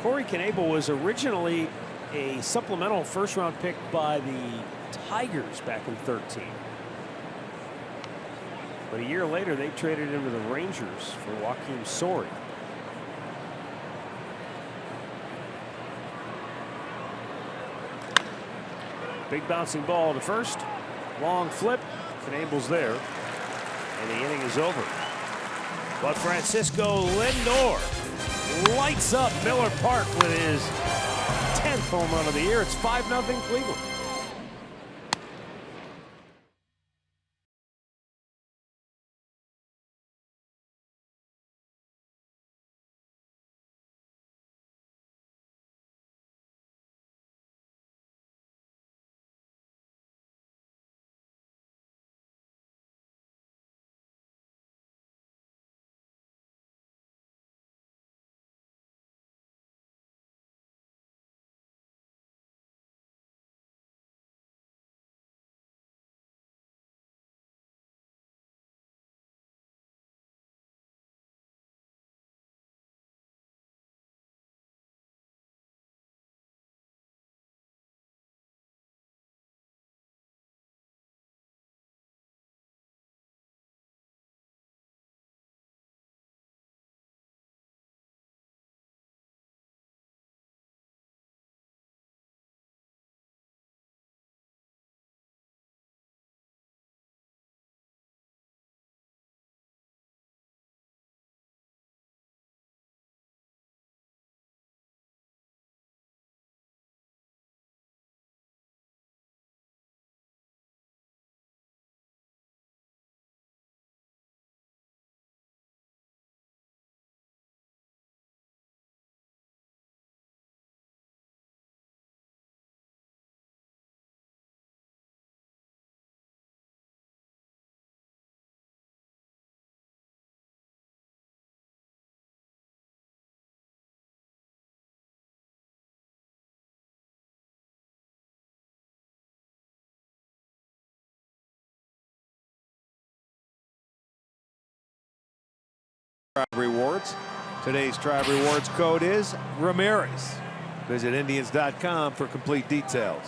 Corey Knebel was originally a supplemental first-round pick by the Tigers back in 13. But a year later, they traded him to the Rangers for Joakim Soria. Big bouncing ball to first. Long flip. Knabel's there. And the inning is over. But Francisco Lindor lights up Miller Park with his 10th home run of the year. It's 5-0 Cleveland. Tribe Rewards. Today's Tribe Rewards code is Ramirez. Visit Indians.com for complete details.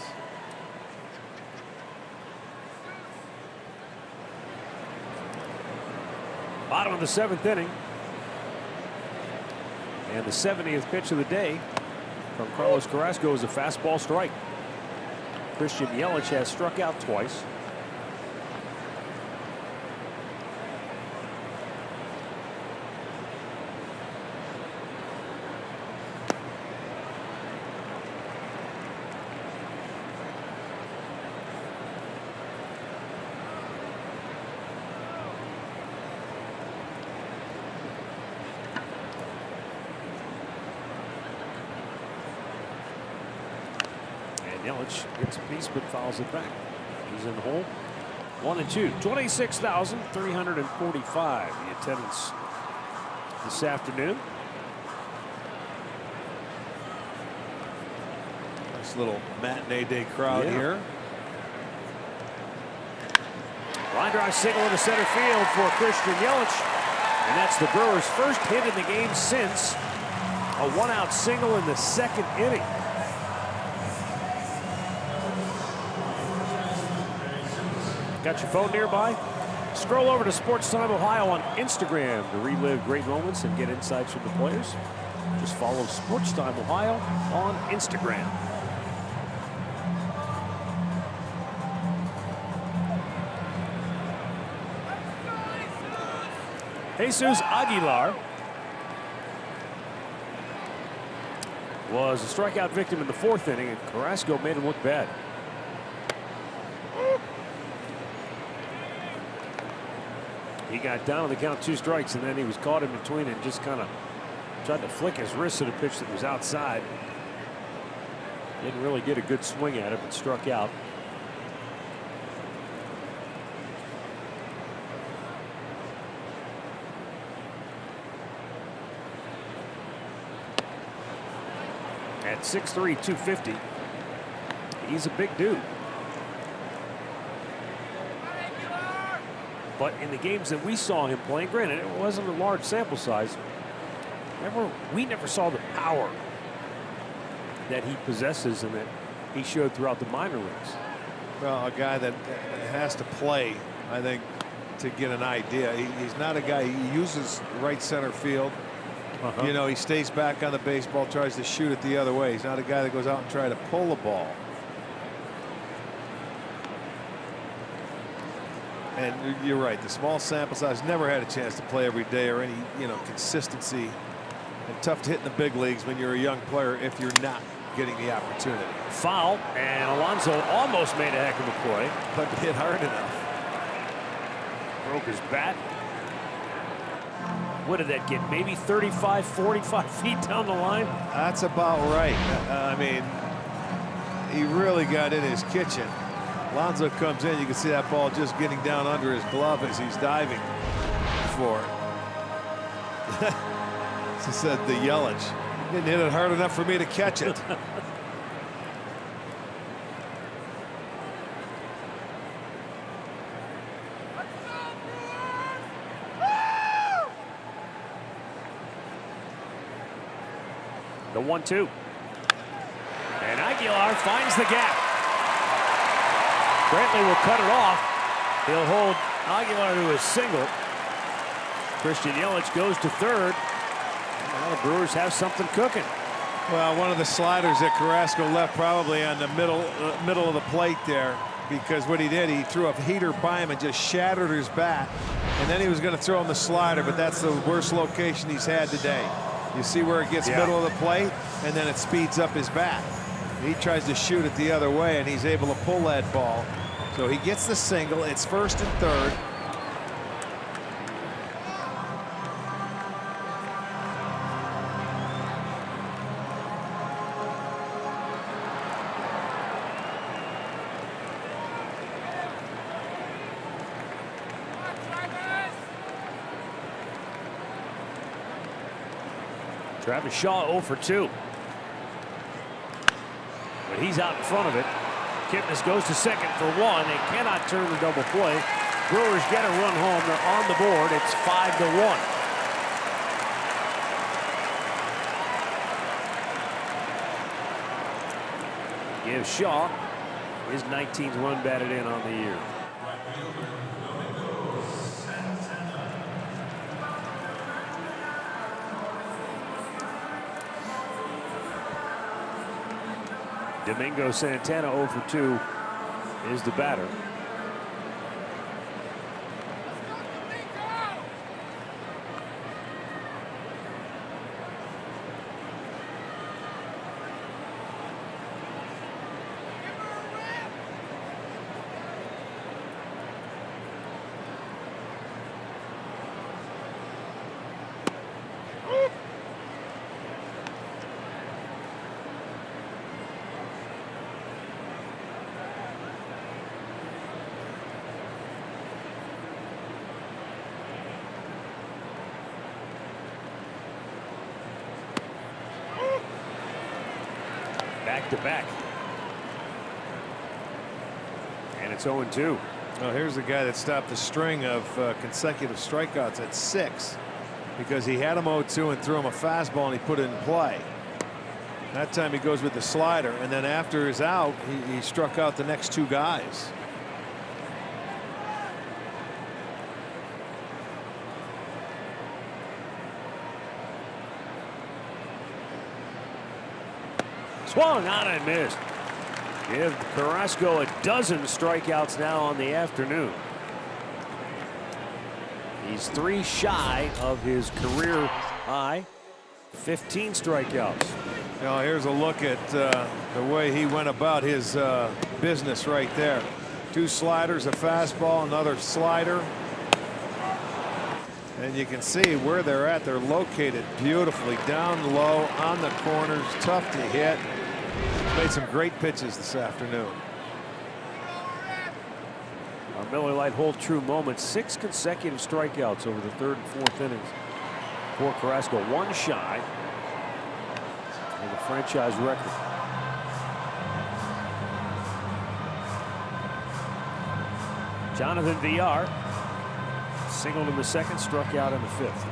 Bottom of the 7th inning. And the 70th pitch of the day from Carlos Carrasco is a fastball strike. Christian Yelich has struck out twice. Yelich gets a piece but fouls it back. He's in the hole. 1-2. 26,345 the attendance this afternoon. Nice little matinee day crowd here. Line drive single into center field for Christian Yelich. And that's the Brewers' first hit in the game since a one-out single in the 2nd inning. Got your phone nearby? Scroll over to Sportstime Ohio on Instagram to relive great moments and get insights from the players. Just follow Sportstime Ohio on Instagram. Jesus Aguilar was a strikeout victim in the 4th inning, and Carrasco made him look bad. He got down on the count, 2 strikes, and then he was caught in between and just kind of tried to flick his wrist at a pitch that was outside. Didn't really get a good swing at it, but struck out. At 6'3", 250, he's a big dude. But in the games that we saw him playing, granted, it wasn't a large sample size, we never saw the power that he possesses and that he showed throughout the minor leagues. Well, a guy that has to play, I think, to get an idea. He's not a guy, he uses right center field. You know, he stays back on the baseball, tries to shoot it the other way. He's not a guy that goes out and tries to pull the ball. And you're right, the small sample size, never had a chance to play every day or any, consistency. And tough to hit in the big leagues when you're a young player if you're not getting the opportunity. Foul, and Alonso almost made a heck of a play, but hit hard enough. Broke his bat. What did that get? Maybe 35, 45 feet down the line? That's about right. I mean, he really got in his kitchen. Alonso comes in, you can see that ball just getting down under his glove as he's diving for it. She said the Yelich. Didn't hit it hard enough for me to catch it. The 1-2. And Aguilar finds the gap. Brantley will cut it off. He'll hold Aguilar to a single. Christian Yelich goes to third. Now the Brewers have something cooking. Well, one of the sliders that Carrasco left probably on the middle of the plate there, because what he did, he threw a heater by him and just shattered his bat. And then he was going to throw him the slider, but that's the worst location he's had today. You see where it gets middle of the plate, and then it speeds up his bat. He tries to shoot it the other way, and he's able to pull that ball. So he gets the single. It's first and third. Travis Shaw 0 for 2. But he's out in front of it. Kipnis goes to second for 1. They cannot turn the double play. Brewers get a run home. They're on the board. It's 5-1. Give Shaw his 19th run batted in on the year. Domingo Santana 0 for 2 is the batter. Back-to-back. And it's 0-2. Well, here's the guy that stopped the string of consecutive strikeouts at 6 because he had him 0-2 and threw him a fastball and he put it in play. That time he goes with the slider, and then after his out, he struck out the next 2 guys. Swung on and missed. Give Carrasco a dozen strikeouts now on the afternoon. He's 3 shy of his career high 15 strikeouts. Now here's a look at the way he went about his business right there. 2 sliders, a fastball, another slider. And you can see where they're at. They're located beautifully down low on the corners, tough to hit. Made some great pitches this afternoon. Our Miller Lite hold true moments. 6 consecutive strikeouts over the 3rd and 4th innings for Carrasco. 1 shy of the franchise record. Jonathan Villar singled in the 2nd, struck out in the 5th.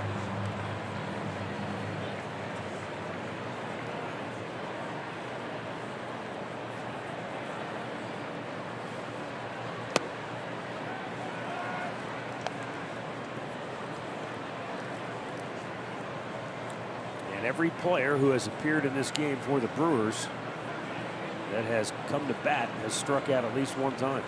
Every player who has appeared in this game for the Brewers that has come to bat has struck out at least 1 time.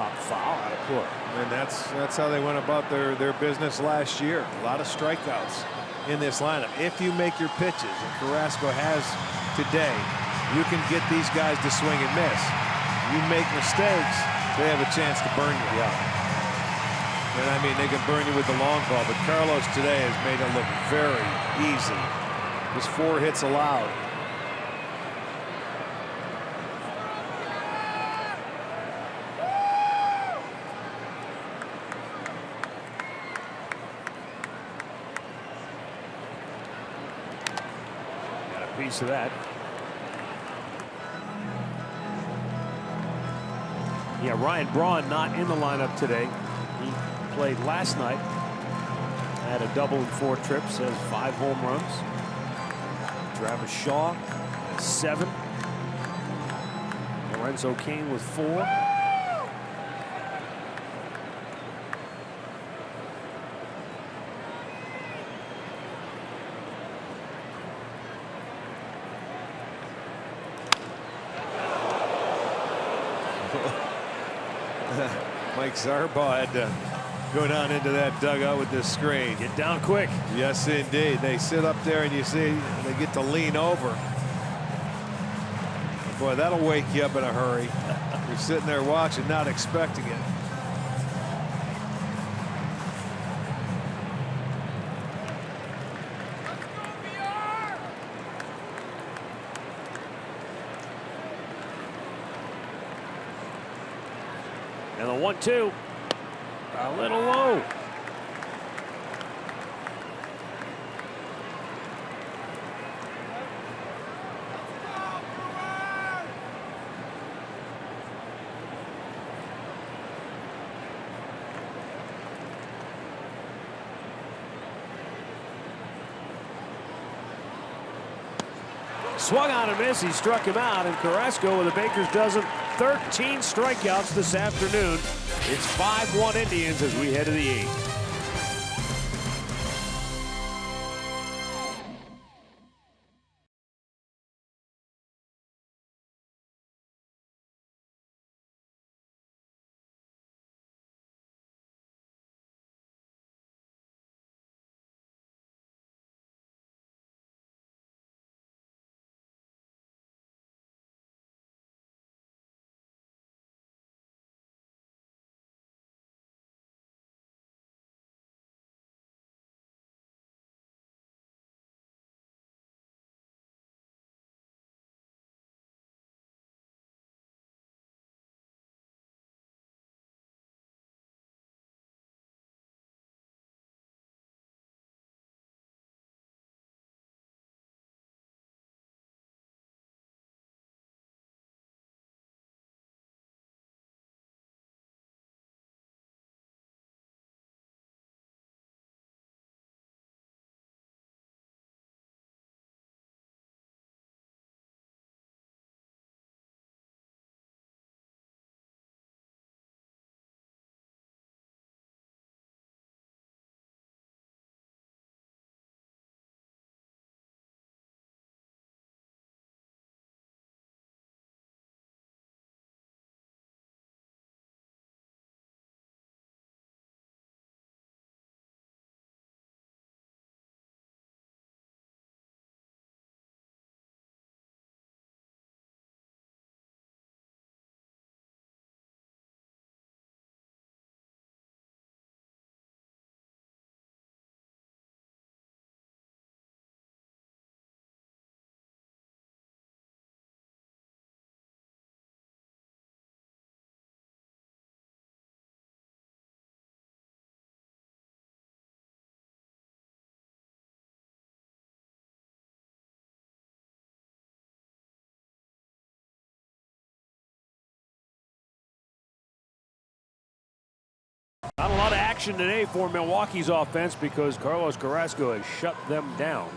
pop foul out of court. And that's how they went about their business last year. A lot of strikeouts in this lineup. If you make your pitches, and Carrasco has today, you can get these guys to swing and miss. You make mistakes, they have a chance to burn you. Yeah. And I mean, they can burn you with the long ball, but Carlos today has made it look very easy. Just 4 hits allowed. Got a piece of that. Yeah, Ryan Braun not in the lineup today. He played last night. Had a double in 4 trips, has 5 home runs. Travis Shaw, 7. Lorenzo Cain with 4. Mike Zarbaugh had to go down into that dugout with this screen. Get down quick. Yes, indeed. They sit up there and you see they get to lean over. Boy, that'll wake you up in a hurry. You're sitting there watching, not expecting it. And the 1-2. A little low. Swung on and miss. He struck him out, and Carrasco with a baker's dozen. 13 strikeouts this afternoon. It's 5-1 Indians as we head to the 8th. Not a lot of action today for Milwaukee's offense because Carlos Carrasco has shut them down.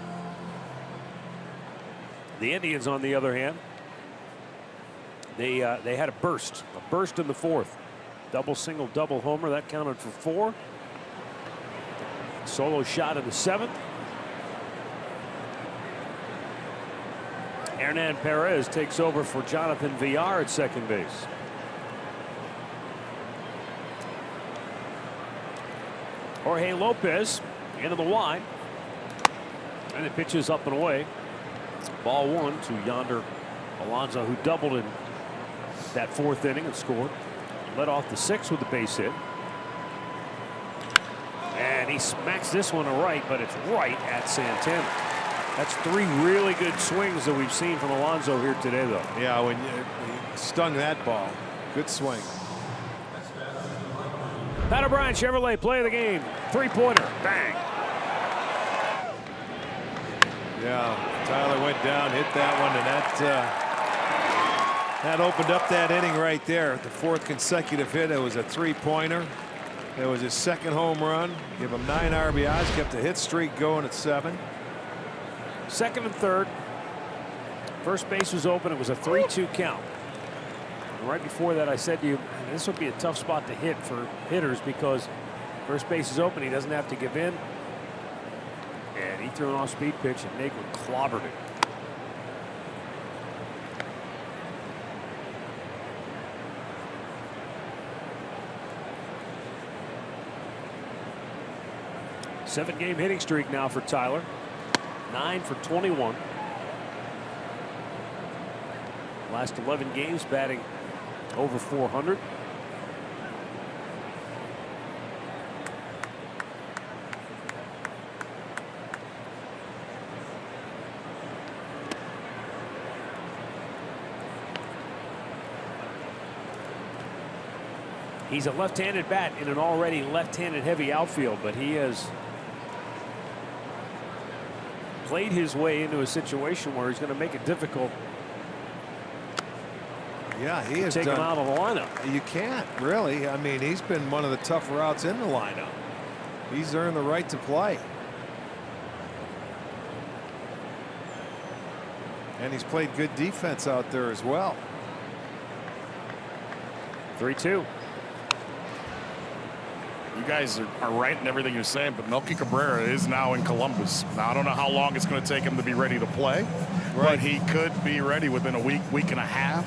The Indians, on the other hand, they had a burst in the 4th. Double, single, double homer. That counted for 4. Solo shot in the 7th. Hernan Perez takes over for Jonathan Villar at second base. Jorge Lopez into the wide. And it pitches up and away. Ball one to Yonder Alonso, who doubled in that fourth inning and scored. Led off the sixth with a base hit. And he smacks this one to right, but it's right at Santana. That's three really good swings that we've seen from Alonso here today, though. Yeah, when he stung that ball. Good swing. Pat O'Brien Chevrolet play of the game. Three-pointer. Bang. Yeah, Tyler went down, hit that one, and that opened up that inning right there. The fourth consecutive hit. It was a three-pointer. It was his second home run. Give him 9 RBIs. Kept the hit streak going at 7. Second and third. First base was open. It was a 3-2 count. And right before that, I said to you, this would be a tough spot to hit for hitters because first base is open. He doesn't have to give in. And he threw an off-speed pitch, and Naquin clobbered it. Seven-game hitting streak now for Tyler. 9 for 21. Last 11 games batting over 400. He's a left-handed bat in an already left-handed heavy outfield, but he has played his way into a situation where he's going to make it difficult. Yeah, he has take him out of the lineup. You can't really. I mean, he's been one of the tougher outs in the lineup. He's earned the right to play. And he's played good defense out there as well. 3-2. You guys are right in everything you're saying, but Melky Cabrera is now in Columbus. Now, I don't know how long it's going to take him to be ready to play, but he could be ready within a week, week and a half.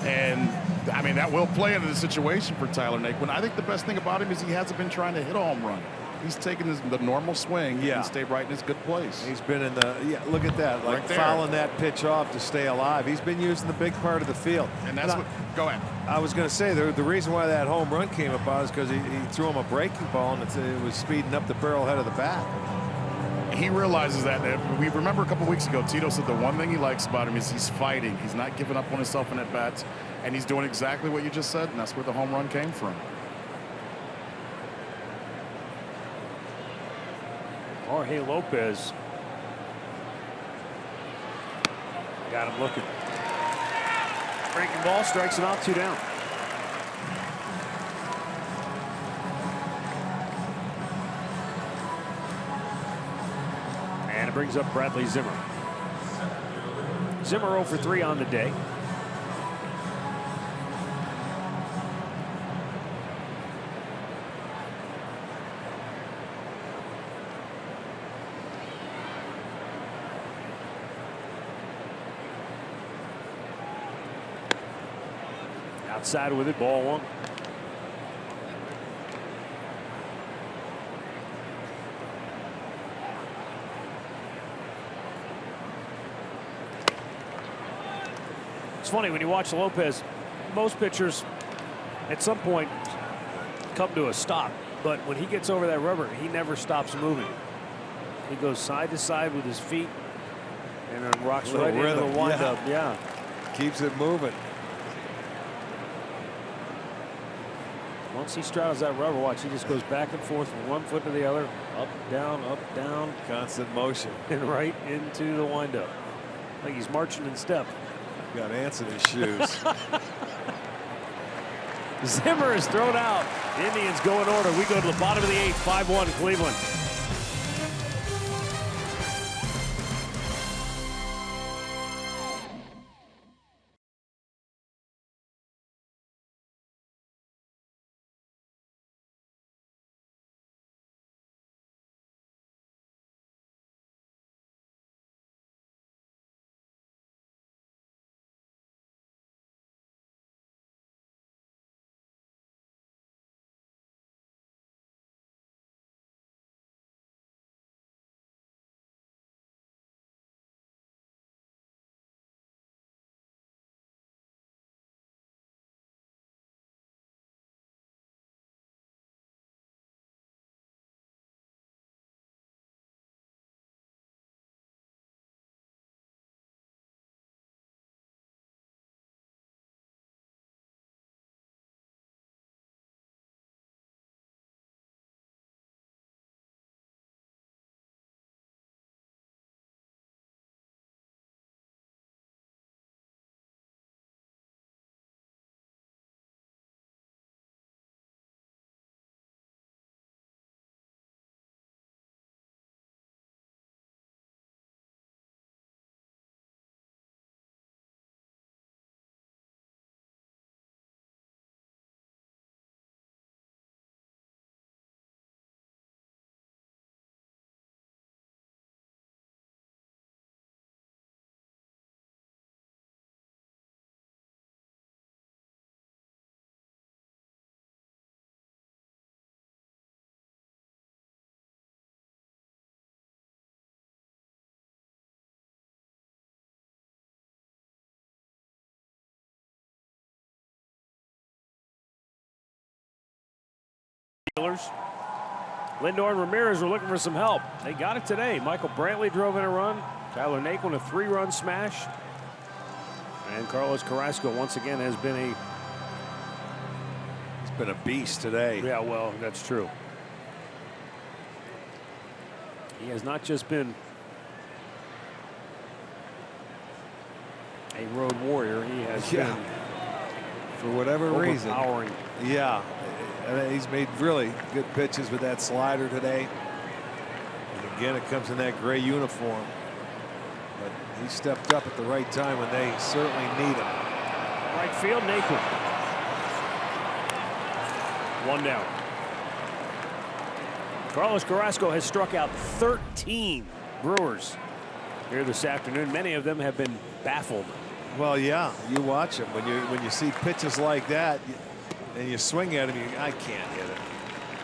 And, I mean, that will play into the situation for Tyler Naquin. I think the best thing about him is he hasn't been trying to hit a home run. He's taken the normal swing and stayed right in his good place. He's been in the, look at that, like fouling that pitch off to stay alive. He's been using the big part of the field. And that's what, go ahead. I was going to say the reason why that home run came about is because he threw him a breaking ball and it was speeding up the barrel head of the bat. He realizes that. We remember a couple weeks ago, Tito said the one thing he likes about him is he's fighting. He's not giving up on himself in at bats, and he's doing exactly what you just said, and that's where the home run came from. Jorge Lopez got him looking. Breaking ball, strikes him out, 2 down. And it brings up Bradley Zimmer. Zimmer 0 for 3 on the day. Outside with it, ball 1. It's funny when you watch Lopez, most pitchers at some point come to a stop, but when he gets over that rubber, he never stops moving. He goes side to side with his feet and then rocks right into the windup. Yeah. Keeps it moving. Once he straddles that rubber, watch, he just goes back and forth from one foot to the other, up, down. Constant motion. And right into the windup. Like he's marching in step. Got ants in his shoes. Zimmer is thrown out. The Indians go in order. We go to the bottom of the 8th, 5-1 Cleveland. Dealers. Lindor and Ramirez were looking for some help. They got it today. Michael Brantley drove in a run. Tyler Naquin a 3-run smash. And Carlos Carrasco once again has been a... He's been a beast today. Yeah, well, that's true. He has not just been a road warrior. He has been, for whatever reason, overpowering. Yeah, he's made really good pitches with that slider today. And again, it comes in that gray uniform. But he stepped up at the right time when they certainly need him. Right field, Naquin. 1 down. Carlos Carrasco has struck out 13 Brewers here this afternoon. Many of them have been baffled. Well, yeah, you watch him when you see pitches like that, and you swing at him. I can't hit it.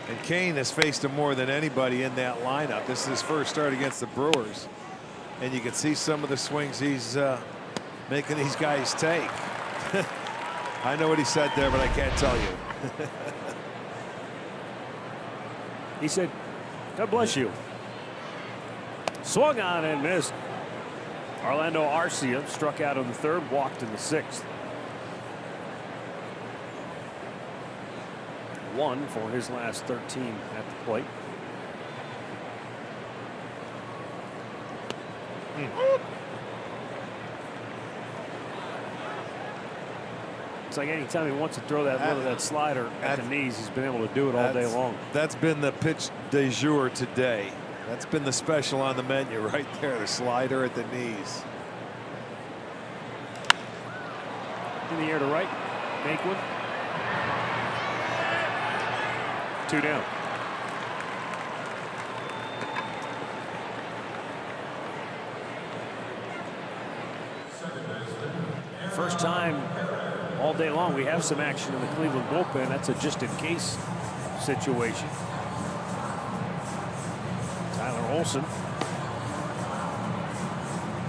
And Kane has faced him more than anybody in that lineup. This is his first start against the Brewers, and you can see some of the swings he's making these guys take. I know what he said there, but I can't tell you. He said, "God bless you." Swung on and missed. Orlando Arcia struck out in the 3rd, walked in the 6th. 1 for his last 13 at the plate. It's like anytime he wants to throw that slider at the knees, he's been able to do it all day long. That's been the pitch du jour today. That's been the special on the menu right there, the slider at the knees. In the air to right, Naquin. 2 down. First time all day long we have some action in the Cleveland bullpen. That's a just-in-case situation. Tyler Olson,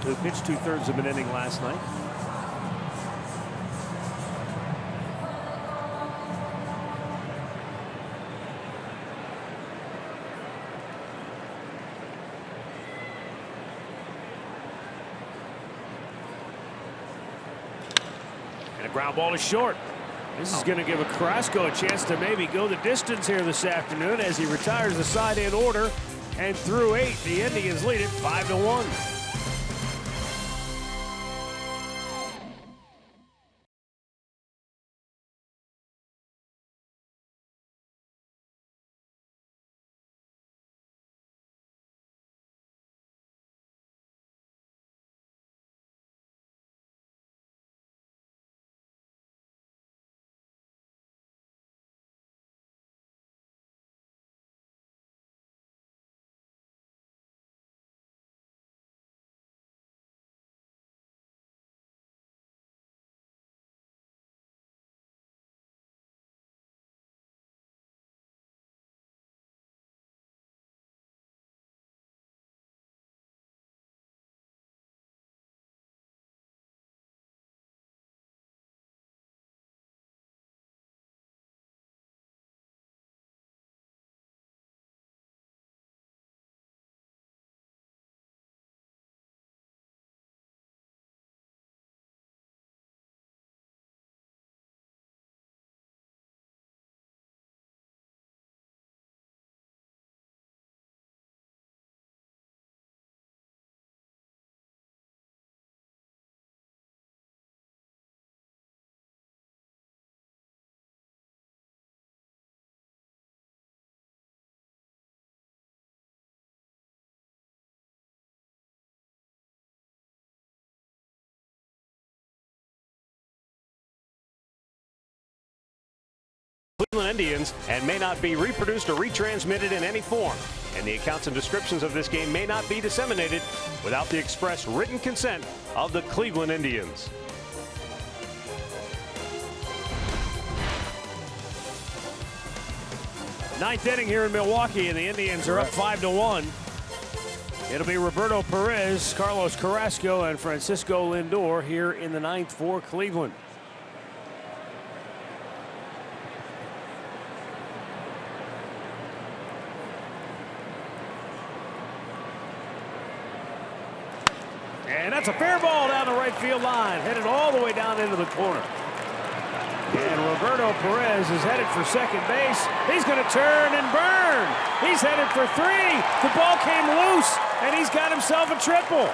who pitched 2/3 of an inning last night. And a ground ball is short. This is going to give Carrasco a chance to maybe go the distance here this afternoon as he retires the side in order. And through 8, the Indians lead it 5-1. Cleveland Indians and may not be reproduced or retransmitted in any form, and the accounts and descriptions of this game may not be disseminated without the express written consent of the Cleveland Indians. Ninth inning here in Milwaukee, and the Indians are up 5-1. It'll be Roberto Perez, Carlos Carrasco, and Francisco Lindor here in the 9th for Cleveland. And that's a fair ball down the right field line, headed all the way down into the corner. And Roberto Perez is headed for second base. He's going to turn and burn. He's headed for 3. The ball came loose, and he's got himself a triple.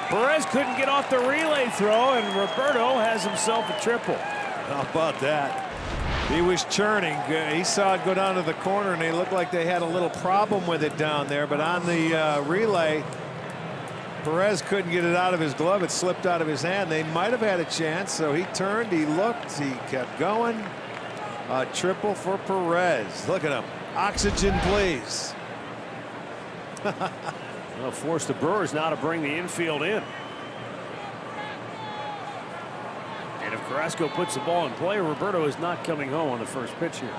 Perez couldn't get off the relay throw, and Roberto has himself a triple. How about that? He was churning. He saw it go down to the corner, and they looked like they had a little problem with it down there. But on the relay, Perez couldn't get it out of his glove. It slipped out of his hand. They might have had a chance, so he turned, he looked, he kept going. A triple for Perez. Look at him. Oxygen, please. Well, force the Brewers now to bring the infield in. And if Carrasco puts the ball in play, Roberto is not coming home on the first pitch here.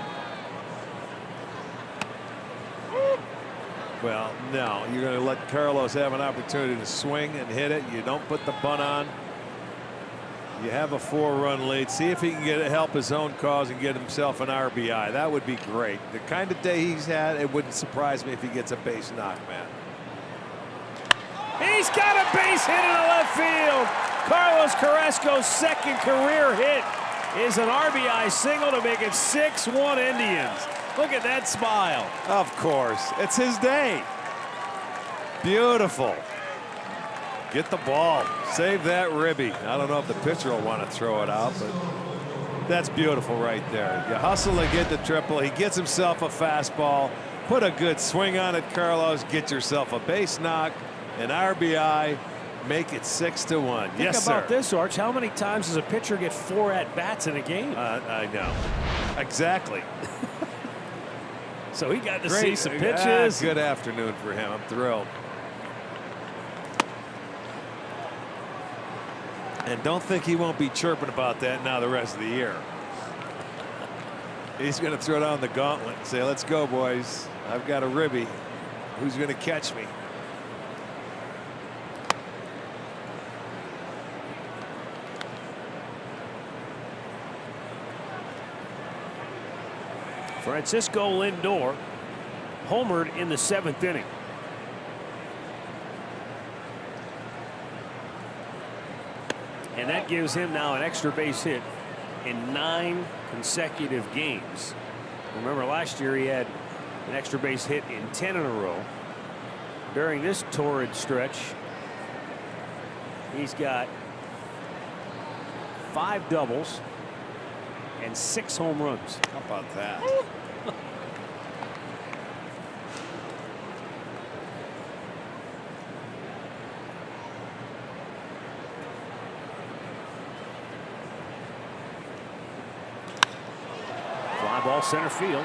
Well, no, you're going to let Carlos have an opportunity to swing and hit it. You don't put the bunt on. You have a 4-run lead. See if he can help his own cause and get himself an RBI. That would be great. The kind of day he's had, it wouldn't surprise me if he gets a base knock, man. He's got a base hit in the left field. Carlos Carrasco's second career hit is an RBI single to make it 6-1 Indians. Look at that smile. Of course. It's his day. Beautiful. Get the ball. Save that ribby. I don't know if the pitcher will want to throw it out, but that's beautiful right there. You hustle to get the triple. He gets himself a fastball. Put a good swing on it, Carlos. Get yourself a base knock, an RBI. Make it 6-1. Yes, sir. Think about this, Arch. How many times does a pitcher get 4 at-bats in a game? I know. Exactly. So he got to see some pitches. Good afternoon for him. I'm thrilled. And don't think he won't be chirping about that now the rest of the year. He's going to throw down the gauntlet and say, let's go, boys. I've got a ribby. Who's going to catch me? Francisco Lindor homered in the 7th inning. And that gives him now an extra base hit in 9 consecutive games. Remember, last year he had an extra base hit in 10 in a row. During this torrid stretch, he's got 5 doubles and 6 home runs. How about that? Fly ball center field.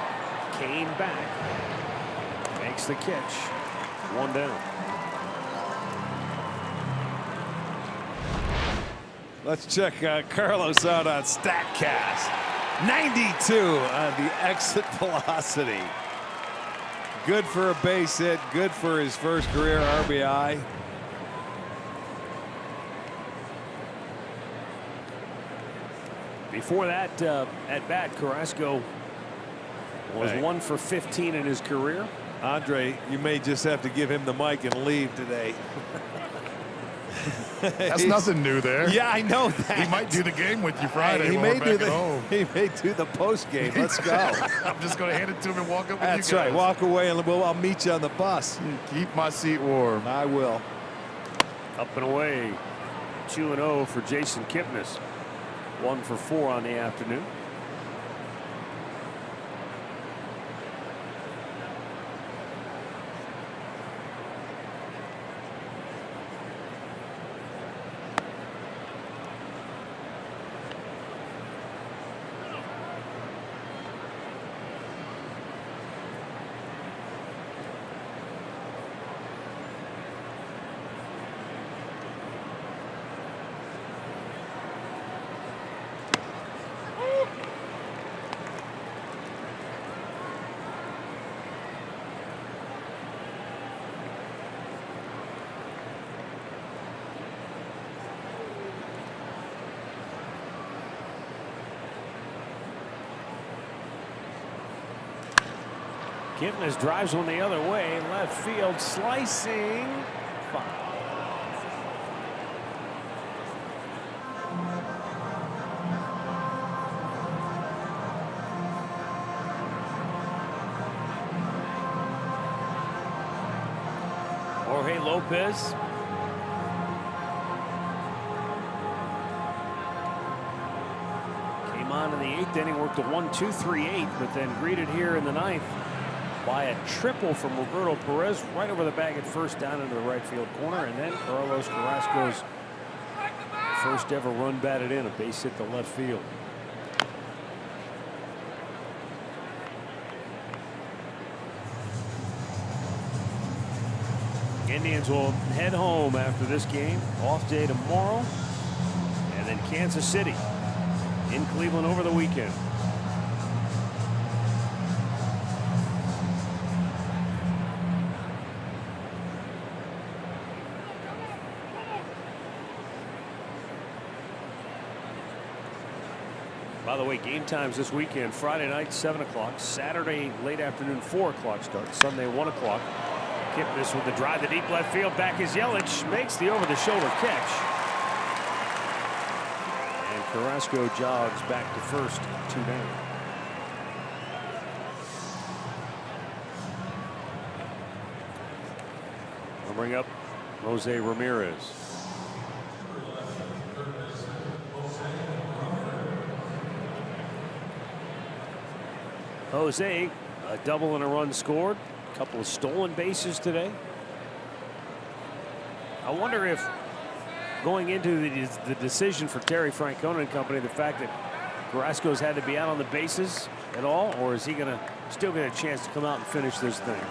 Kane back. Makes the catch. 1 down. Let's check Carlos out on StatCast. 92 on the exit velocity. Good for a base hit. Good for his first career RBI. Before that at bat, Carrasco was 1 for 15 in his career. Andre, you may just have to give him the mic and leave today. That's nothing new there. Yeah, I know that. He might do the game with you Friday. He when may we're do back at home. He may do the post game. Let's go. I'm just going to hand it to him and walk up with That's you guys. right. Walk away and I'll meet you on the bus. Keep my seat warm. I will. Up and away. 2-0 for Jason Kipnis. 1 for 4 on the afternoon. Kipnis drives one the other way. Left field slicing. Foul. Jorge Lopez. Came on in the 8th inning, worked a 1-2-3-8, but then greeted here in the 9th by a triple from Roberto Perez right over the bag at first down into the right field corner, and then Carlos Carrasco's first ever run batted in, a base hit to left field. Indians will head home after this game. Off day tomorrow, and then Kansas City in Cleveland over the weekend. By the way, game times this weekend: Friday night 7 o'clock, Saturday late afternoon 4 o'clock start, Sunday 1 o'clock. Kipnis with the drive to deep left field. Back is Yelich, makes the over-the-shoulder catch. And Carrasco jogs back to first, 2 down. I'll bring up Jose Ramirez. Jose, a double and a run scored. A couple of stolen bases today. I wonder if going into the decision for Terry Francona and company, the fact that Carrasco's had to be out on the bases at all, or is he going to still get a chance to come out and finish this thing?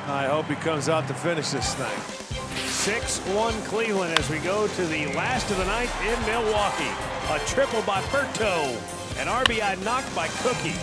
I hope he comes out to finish this thing. 6-1 Cleveland as we go to the last of the ninth in Milwaukee. A triple by Berto. An RBI knocked by Cookie.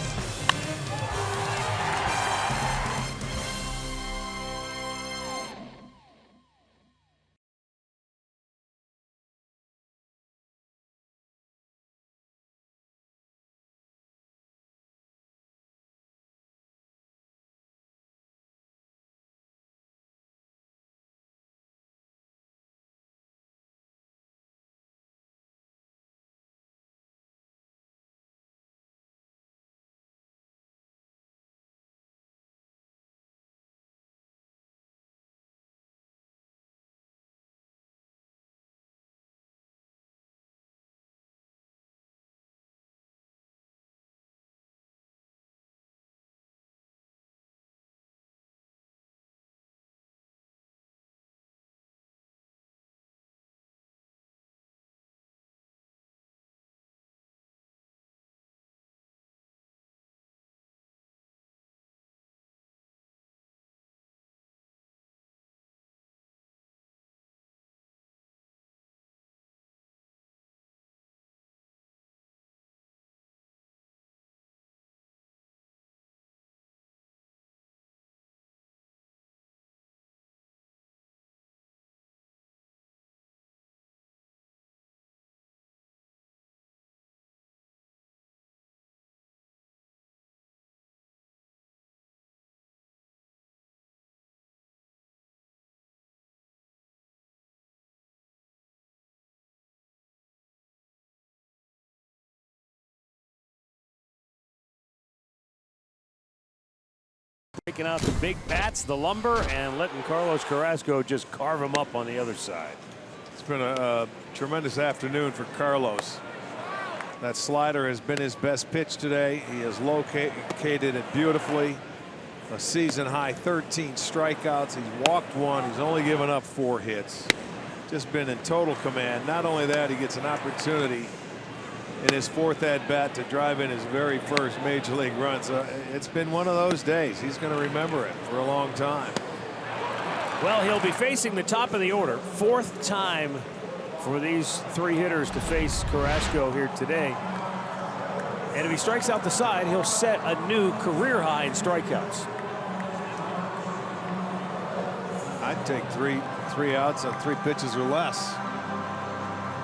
Breaking out the big bats, the lumber, and letting Carlos Carrasco just carve him up on the other side. It's been a tremendous afternoon for Carlos. That slider has been his best pitch today. He has located it beautifully. A season high 13 strikeouts. He's walked 1. He's only given up 4 hits. Just been in total command. Not only that, he gets an opportunity in his 4th at bat to drive in his very first major league run. So it's been one of those days. He's going to remember it for a long time. Well, he'll be facing the top of the order. 4th time for these 3 hitters to face Carrasco here today. And if he strikes out the side, he'll set a new career high in strikeouts. I'd take three outs on 3 pitches or less.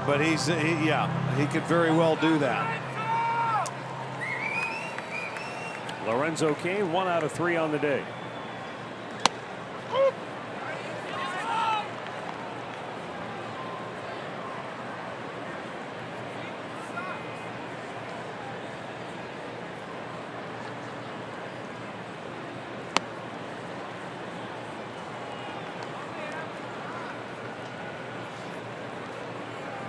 But he could very well do that. Lorenzo Cain, 1 out of 3 on the day.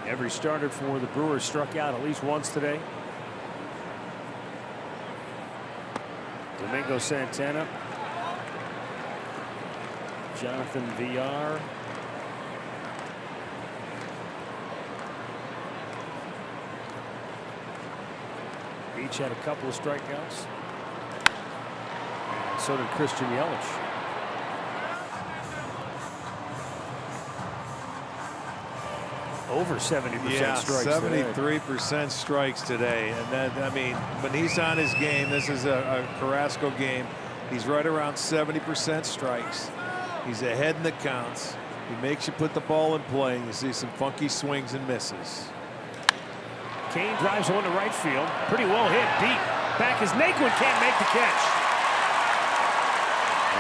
Every starter for the Brewers struck out at least once today. Domingo Santana, Jonathan VR, each had a couple of strikeouts, and so did Christian Yelich. Over 70% strikes. 73% strikes today, and that, I mean, when he's on his game, this is a Carrasco game. He's right around 70% strikes. He's ahead in the counts. He makes you put the ball in play, and you see some funky swings and misses. Cain drives one to right field. Pretty well hit, deep. Back as Naquin can't make the catch.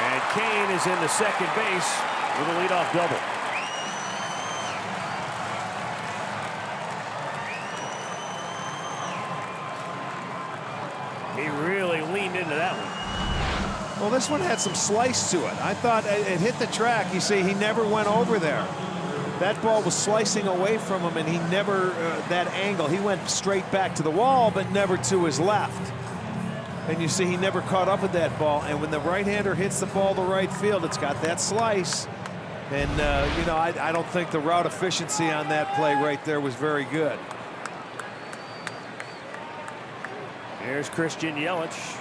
And Cain is into second base with a leadoff double. He really leaned into that one. Well, this one had some slice to it. I thought it hit the track. You see, he never went over there. That ball was slicing away from him, and he never, that angle, he went straight back to the wall, but never to his left. And you see, he never caught up with that ball. And when the right-hander hits the ball to right field, it's got that slice. And, you know, I don't think the route efficiency on that play right there was very good. There's Christian Yelich.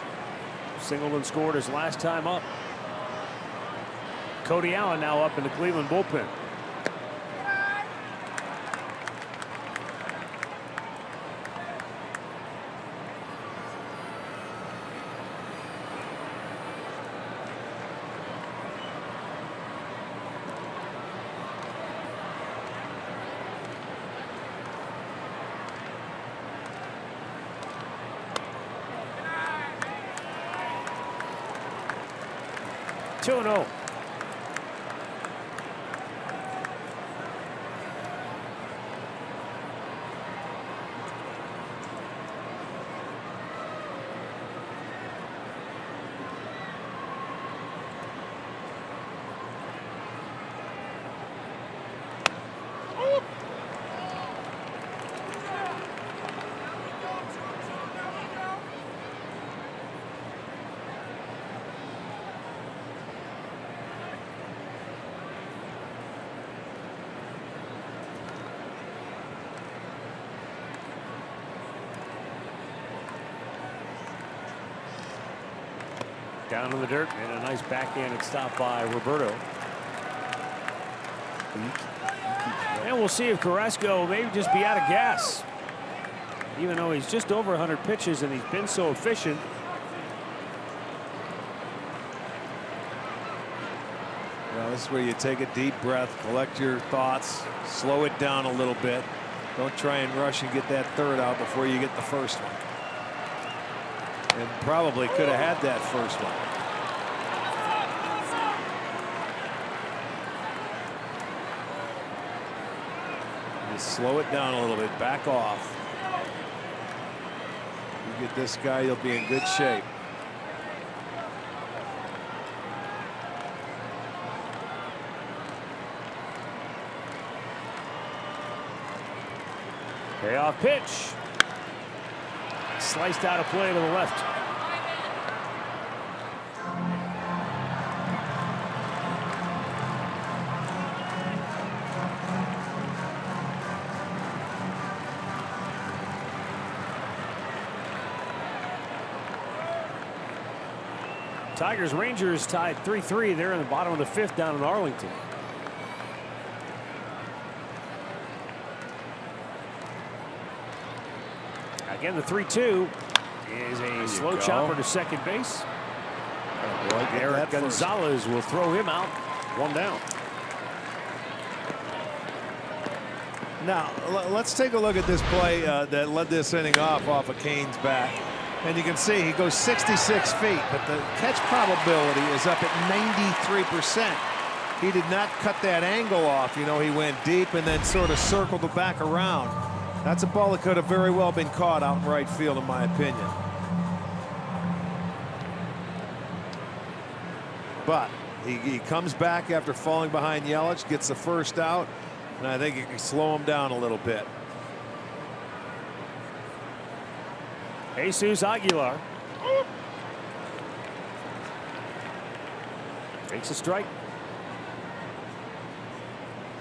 Singleton scored his last time up. Cody Allen now up in the Cleveland bullpen. Two and 0. Down in the dirt, and a nice backhanded stop by Roberto. And we'll see if Carrasco maybe just be out of gas. Even though he's just over 100 pitches and he's been so efficient. Well, this is where you take a deep breath, collect your thoughts, slow it down a little bit. Don't try and rush and get that third out before you get the first one. And probably could have had that first one. Just slow it down a little bit, back off. You get this guy, you'll be in good shape. Payoff pitch. Sliced out a play to the left. Tigers Rangers tied 3-3 there in the bottom of the 5th down in Arlington. Again, the 3-2 is a slow chopper to second base. Eric Gonzalez will throw him out. One down. Now, let's take a look at this play that led this inning off of Cain's bat. And you can see he goes 66 feet, but the catch probability is up at 93%. He did not cut that angle off. You know, he went deep and then sort of circled it back around. That's a ball that could have very well been caught out in right field, in my opinion. But he comes back after falling behind Yelich, gets the first out, and I think it can slow him down a little bit. Jesus Aguilar takes a strike.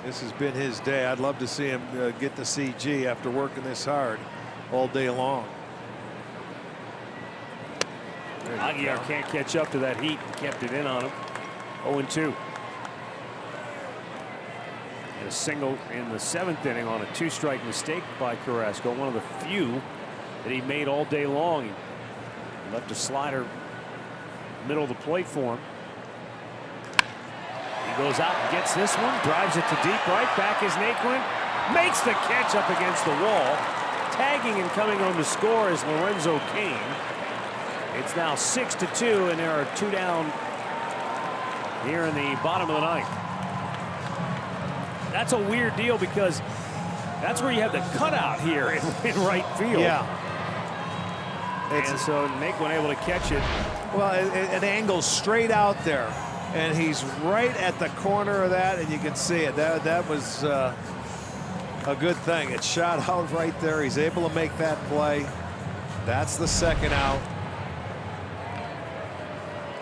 This has been his day. I'd love to see him get the CG after working this hard all day long. Aguilar can't catch up to that heat and kept it in on him. 0-2. And a single in the 7th inning on a 2-strike mistake by Carrasco. One of the few that he made all day long. He left a slider middle of the plate for him. He goes out and gets this one, drives it to deep right. Back is Naquin, makes the catch up against the wall. Tagging and coming home to score is Lorenzo Cain. It's now 6-2, and there are 2 down here in the bottom of the 9th. That's a weird deal because that's where you have the cutout here in right field. Yeah. And so Naquin able to catch it. Well, it angles straight out there, and he's right at the corner of that, and you can see it. That was a good thing. It shot out right there. He's able to make that play. That's the 2nd out.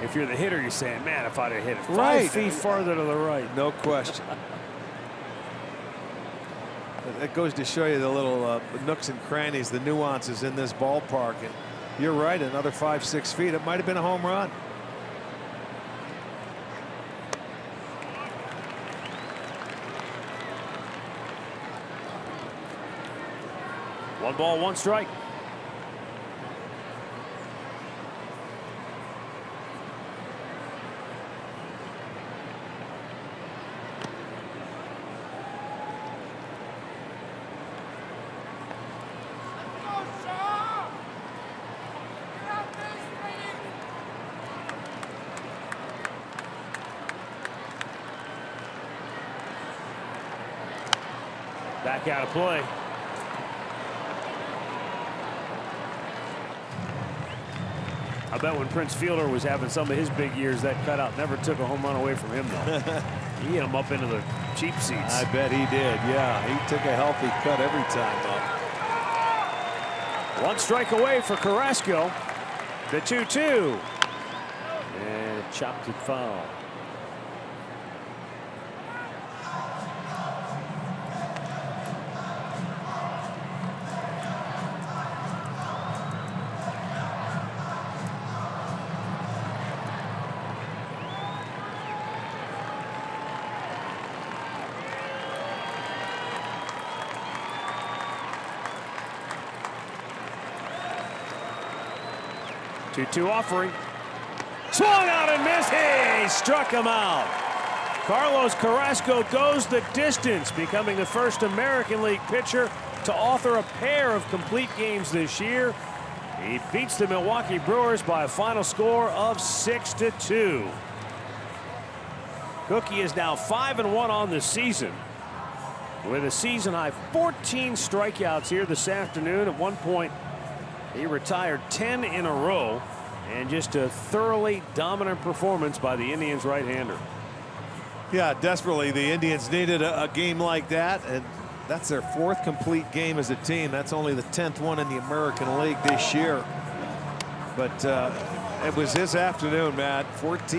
If you're the hitter, you're saying, man, if I'd have hit it 5 Right. feet farther to the right. No question. That goes to show you the little nooks and crannies, the nuances in this ballpark. And you're right, another 5-6 feet. It might have been a home run. One ball, one strike. Back out of play. I bet when Prince Fielder was having some of his big years, that cutout never took a home run away from him, though. He hit him up into the cheap seats. I bet he did. Yeah, he took a healthy cut every time, though. 1 strike away for Carrasco. The 2-2. And chopped it foul. Two offering. Swung out and missed. Hey, struck him out. Carlos Carrasco goes the distance, becoming the first American League pitcher to author a pair of complete games this year. He beats the Milwaukee Brewers by a final score of 6-2. Cookie is now 5-1 on the season, with a season high 14 strikeouts here this afternoon. At one point, he retired 10 in a row, and just a thoroughly dominant performance by the Indians right-hander. Yeah, desperately the Indians needed a game like that, and that's their 4th complete game as a team. That's only the 10th one in the American League this year. But it was his afternoon, Matt. 14